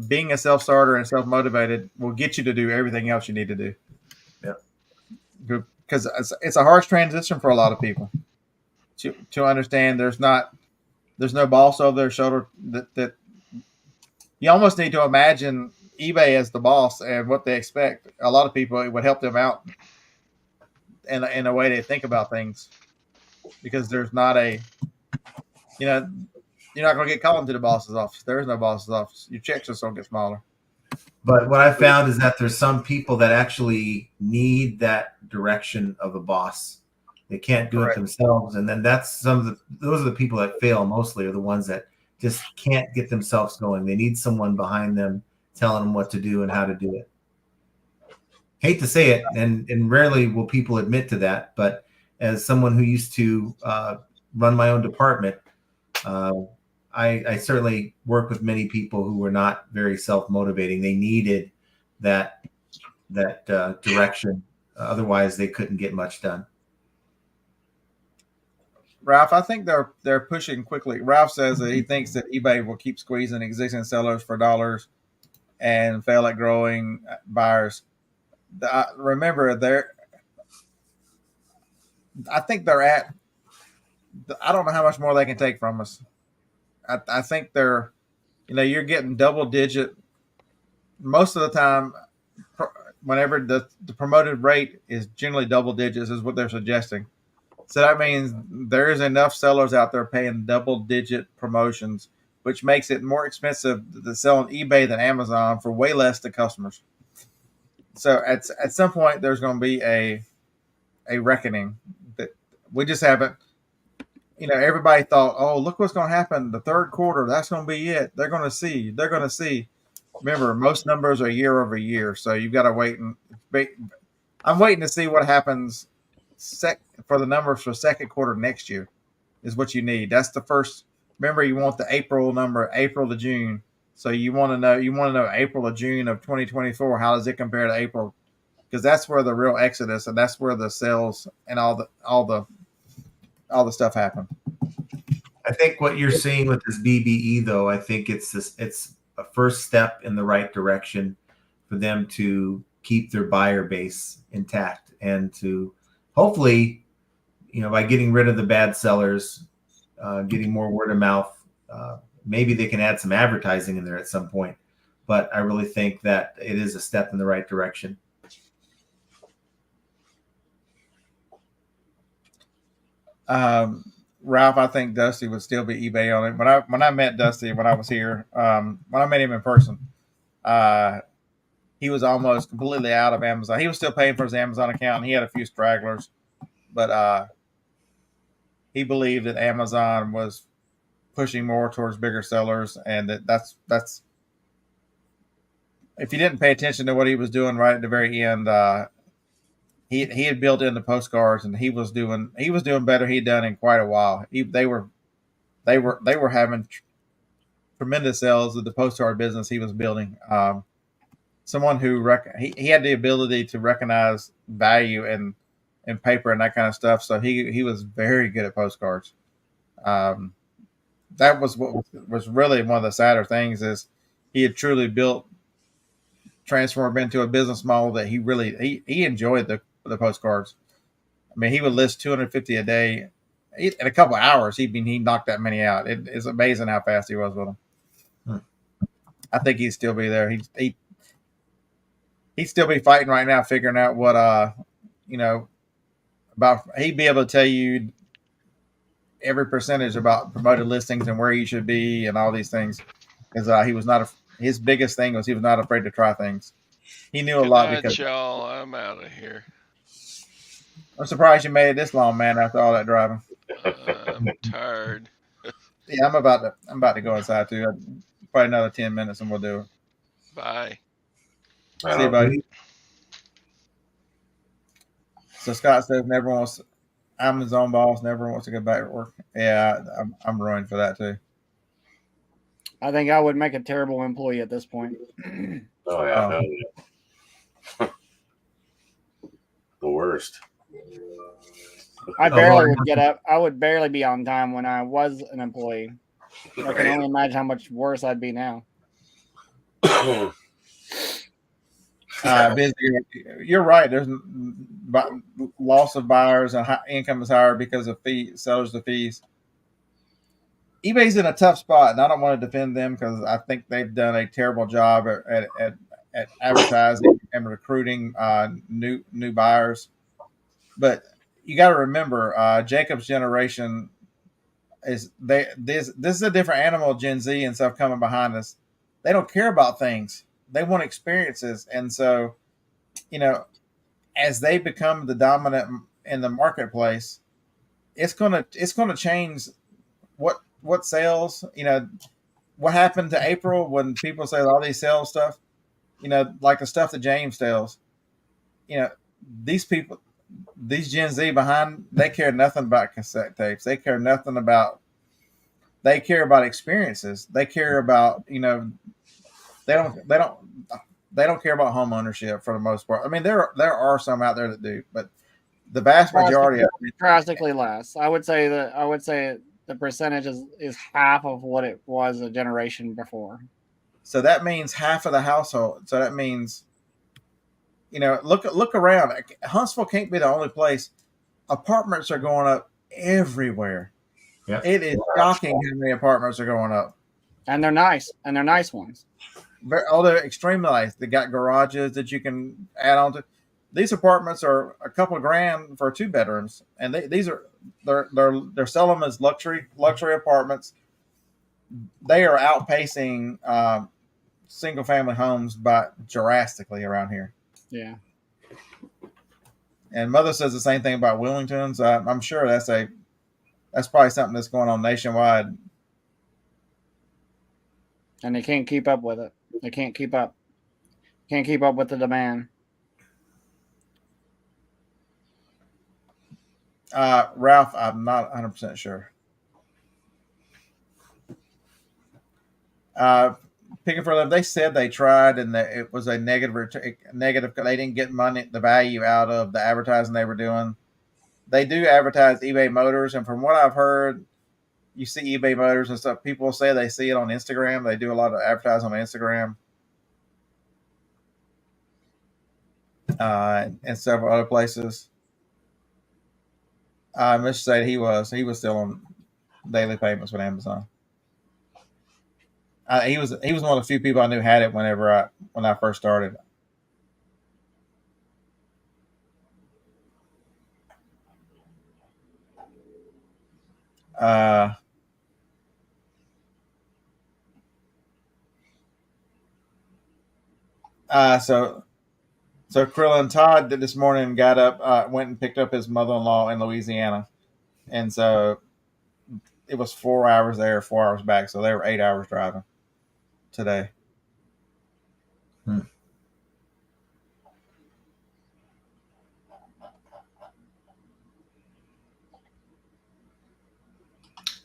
Being a self-starter and self-motivated will get you to do everything else you need to do. Yeah, because it's a harsh transition for a lot of people to understand. There's no boss over their shoulder. That you almost need to imagine eBay as the boss and what they expect. A lot of people, it would help them out in a way they think about things, because there's not you're not going to get called into the boss's office. There is no boss's office. Your checks just don't get smaller. But what I found is that there's some people that actually need that direction of a boss. They can't do it themselves. And then those are the people that fail mostly, are the ones that just can't get themselves going. They need someone behind them telling them what to do and how to do it. Hate to say it, and rarely will people admit to that, but as someone who used to run my own department, I certainly work with many people who were not very self-motivating. They needed that direction. Otherwise, they couldn't get much done. Ralph, I think they're pushing quickly. Ralph says that he thinks that eBay will keep squeezing existing sellers for dollars and fail at growing buyers. Remember, I think they're at. I don't know how much more they can take from us. I think they're, you're getting double digit most of the time. Whenever the promoted rate is generally double digits, is what they're suggesting. So that means there is enough sellers out there paying double digit promotions, which makes it more expensive to sell on eBay than Amazon for way less to customers. So at some point, there's going to be a reckoning that we just haven't. Everybody thought, oh, look what's going to happen the third quarter. That's going to be it. They're going to see. Remember, most numbers are year over year, so you've got to wait. I'm waiting to see what happens for the numbers for second quarter next year is what you need. That's the first. Remember, you want the April number, April to June. So you want to know April to June of 2024. How does it compare to April? Because that's where the real exodus, and that's where the sales and all the stuff happen. I think what you're seeing with this BBE, though, I think it's a first step in the right direction for them to keep their buyer base intact, and to hopefully, by getting rid of the bad sellers, getting more word of mouth, maybe they can add some advertising in there at some point. But I really think that it is a step in the right direction. Ralph, I think Dusty would still be eBay on it. When I met Dusty, when I was here, when I met him in person, he was almost completely out of Amazon. He was still paying for his Amazon account, and he had a few stragglers, but he believed that Amazon was pushing more towards bigger sellers, and that's if you didn't pay attention to what he was doing right at the very end, he had built in the postcards, and he was doing better he'd done in quite a while. They were having tremendous sales of the postcard business he was building. Someone who he had the ability to recognize value in paper and that kind of stuff. So he was very good at postcards. That was what was really one of the sadder things is he had truly transformed into a business model that he enjoyed the postcards. I mean, he would list 250 a day. In a couple of hours, he knocked that many out. It's amazing how fast he was with them. I think he'd still be there. He'd still be fighting right now, figuring out what about. He'd be able to tell you every percentage about promoted listings and where you should be and all these things. Because he was not his biggest thing was he was not afraid to try things. He knew a Good lot night, because y'all. I'm out of here. I'm surprised you made it this long, man. After all that driving, I'm tired. yeah, I'm about to go inside too. Probably another 10 minutes and we'll do it. Bye. See you, buddy. So Scott says never wants. I'm his own boss. Never wants to go back to work. Yeah, I'm ruined for that too. I think I would make a terrible employee at this point. Oh yeah, no. The worst. I barely would get up. I would barely be on time when I was an employee. I can only imagine how much worse I'd be now. Busy. You're right. There's loss of buyers and income is higher because of sellers the fees. eBay's in a tough spot, and I don't want to defend them because I think they've done a terrible job at advertising and recruiting new buyers. But you got to remember, Jacob's generation this is a different animal. Gen Z and stuff coming behind us, they don't care about things. They want experiences, and so as they become the dominant in the marketplace, it's gonna change what sales. What happened to April when people say all these sales stuff. Like the stuff that James sells. These people, these Gen Z behind, they care nothing about cassette tapes. They care nothing about. They care about experiences. They care about They don't care about home ownership for the most part. I mean, there are some out there that do, but the vast majority of drastically less. I would say the percentage is half of what it was a generation before. So that means half of the household. So that means, look around. Huntsville can't be the only place. Apartments are going up everywhere. Yeah. It is shocking how many apartments are going up. And they're nice. And they're nice ones. They're extremely nice. They got garages that you can add on to. These apartments are a couple of grand for 2 bedrooms, and they're selling them as luxury apartments. They are outpacing single family homes by drastically around here. Yeah. And Mother says the same thing about Wilmington. So I'm sure that's probably something that's going on nationwide. And they can't keep up with it. They can't keep up. Can't keep up with the demand. Ralph, I'm not 100% sure. Picking for them, they said they tried and that it was a negative. They didn't get the value out of the advertising they were doing. They do advertise eBay Motors, and from what I've heard, you see eBay Motors and stuff. People say they see it on Instagram. They do a lot of advertising on Instagram. And several other places. I must say he was still on daily payments with Amazon. He was one of the few people I knew had it when I first started. So Krillin Todd did this morning, got up, went and picked up his mother-in-law in Louisiana. And so it was 4 hours there, 4 hours back. So they were 8 hours driving today.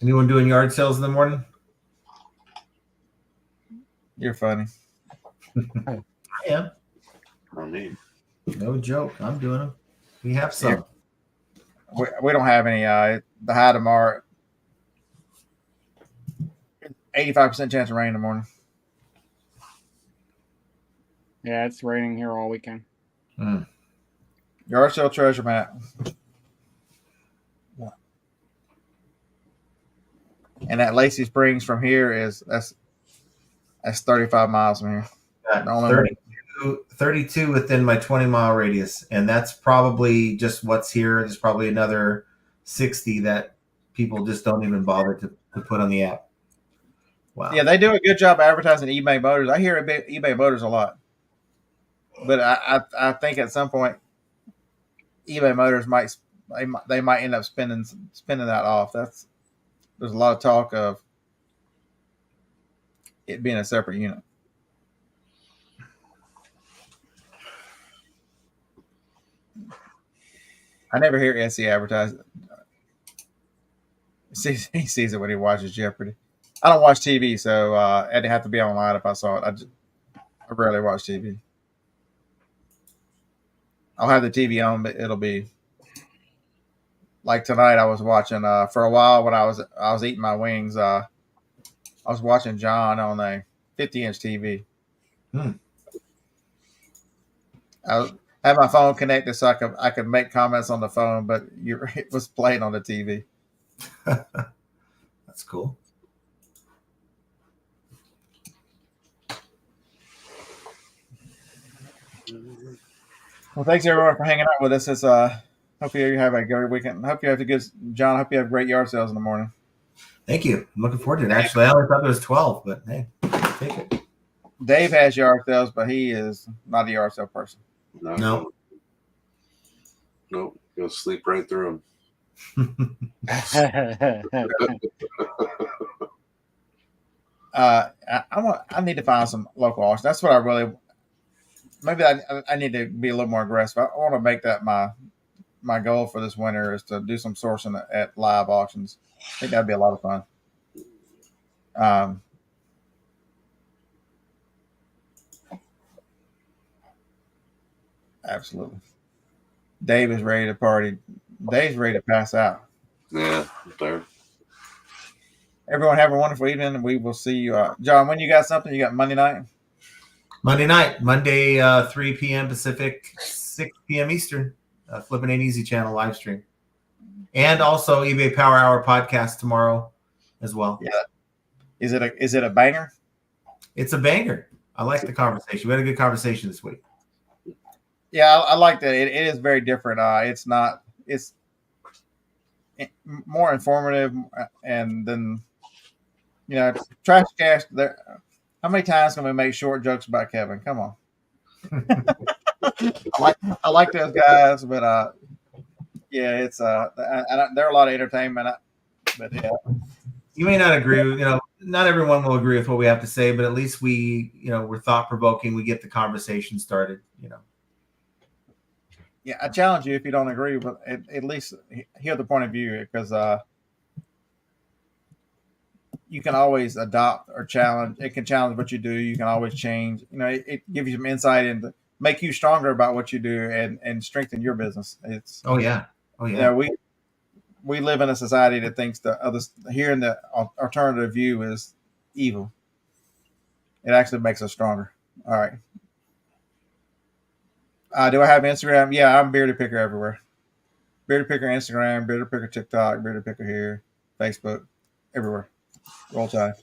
Anyone doing yard sales in the morning? You're funny. I am. On me. No joke. I'm doing them. We have some. We don't have any. The high tomorrow, 85% chance of rain in the morning. Yeah, it's raining here all weekend. Yard sale treasure map. And that Lacey Springs from here that's 35 miles from here. The only 32 within my 20-mile radius, and that's probably just what's here. There's probably another 60 that people just don't even bother to put on the app. Wow. Yeah, they do a good job advertising eBay Motors. I hear eBay Motors a lot, but I think at some point eBay Motors might end up spinning that off. There's a lot of talk of it being a separate unit. I never hear SE advertise. He sees it when he watches Jeopardy. I don't watch TV, so it'd have to be online if I saw it. I rarely watch TV. I'll have the TV on, but it'll be like tonight. I was watching for a while when I was eating my wings. I was watching John on a 50-inch TV. I had my phone connected so I could make comments on the phone, but it was playing on the TV. That's cool. Well, thanks everyone for hanging out with us. It's hope you have a great weekend. Hope you have a good John. Hope you have great yard sales in the morning. Thank you. I'm looking forward to it. Actually, I only thought there was 12, but hey, take it. Dave has yard sales, but he is not a yard sale person. No. Nope. You'll sleep right through them. I need to find some local auctions. That's what I really. Maybe I need to be a little more aggressive. I want to make that my goal for this winter is to do some sourcing at live auctions. I think that'd be a lot of fun. Absolutely. Dave is ready to party. Dave's ready to pass out. Yeah, I'm tired. Everyone have a wonderful evening, and we will see you. John, when you got something? You got Monday night? Monday, 3 p.m. Pacific, 6 p.m. Eastern. Flippin' Ain't Easy channel live stream. And also eBay Power Hour podcast tomorrow as well. Yeah. Is it a banger? It's a banger. I like the conversation. We had a good conversation this week. Yeah, I like that. It is very different. It's more informative, and then trash cash. There, how many times can we make short jokes about Kevin? Come on. I like those guys, but yeah, it's they're a lot of entertainment. But yeah, you may not agree. Not everyone will agree with what we have to say, but at least we're thought provoking. We get the conversation started. Yeah, I challenge you if you don't agree, but at least hear the point of view, because you can always adopt or challenge. It can challenge what you do. You can always change. It gives you some insight into make you stronger about what you do and strengthen your business. It's oh yeah. We live in a society that thinks hearing the alternative view is evil. It actually makes us stronger. All right. Do I have Instagram? Yeah, I'm Bearded Picker everywhere. Bearded Picker Instagram, Bearded Picker TikTok, Bearded Picker here, Facebook, everywhere. Roll Tide.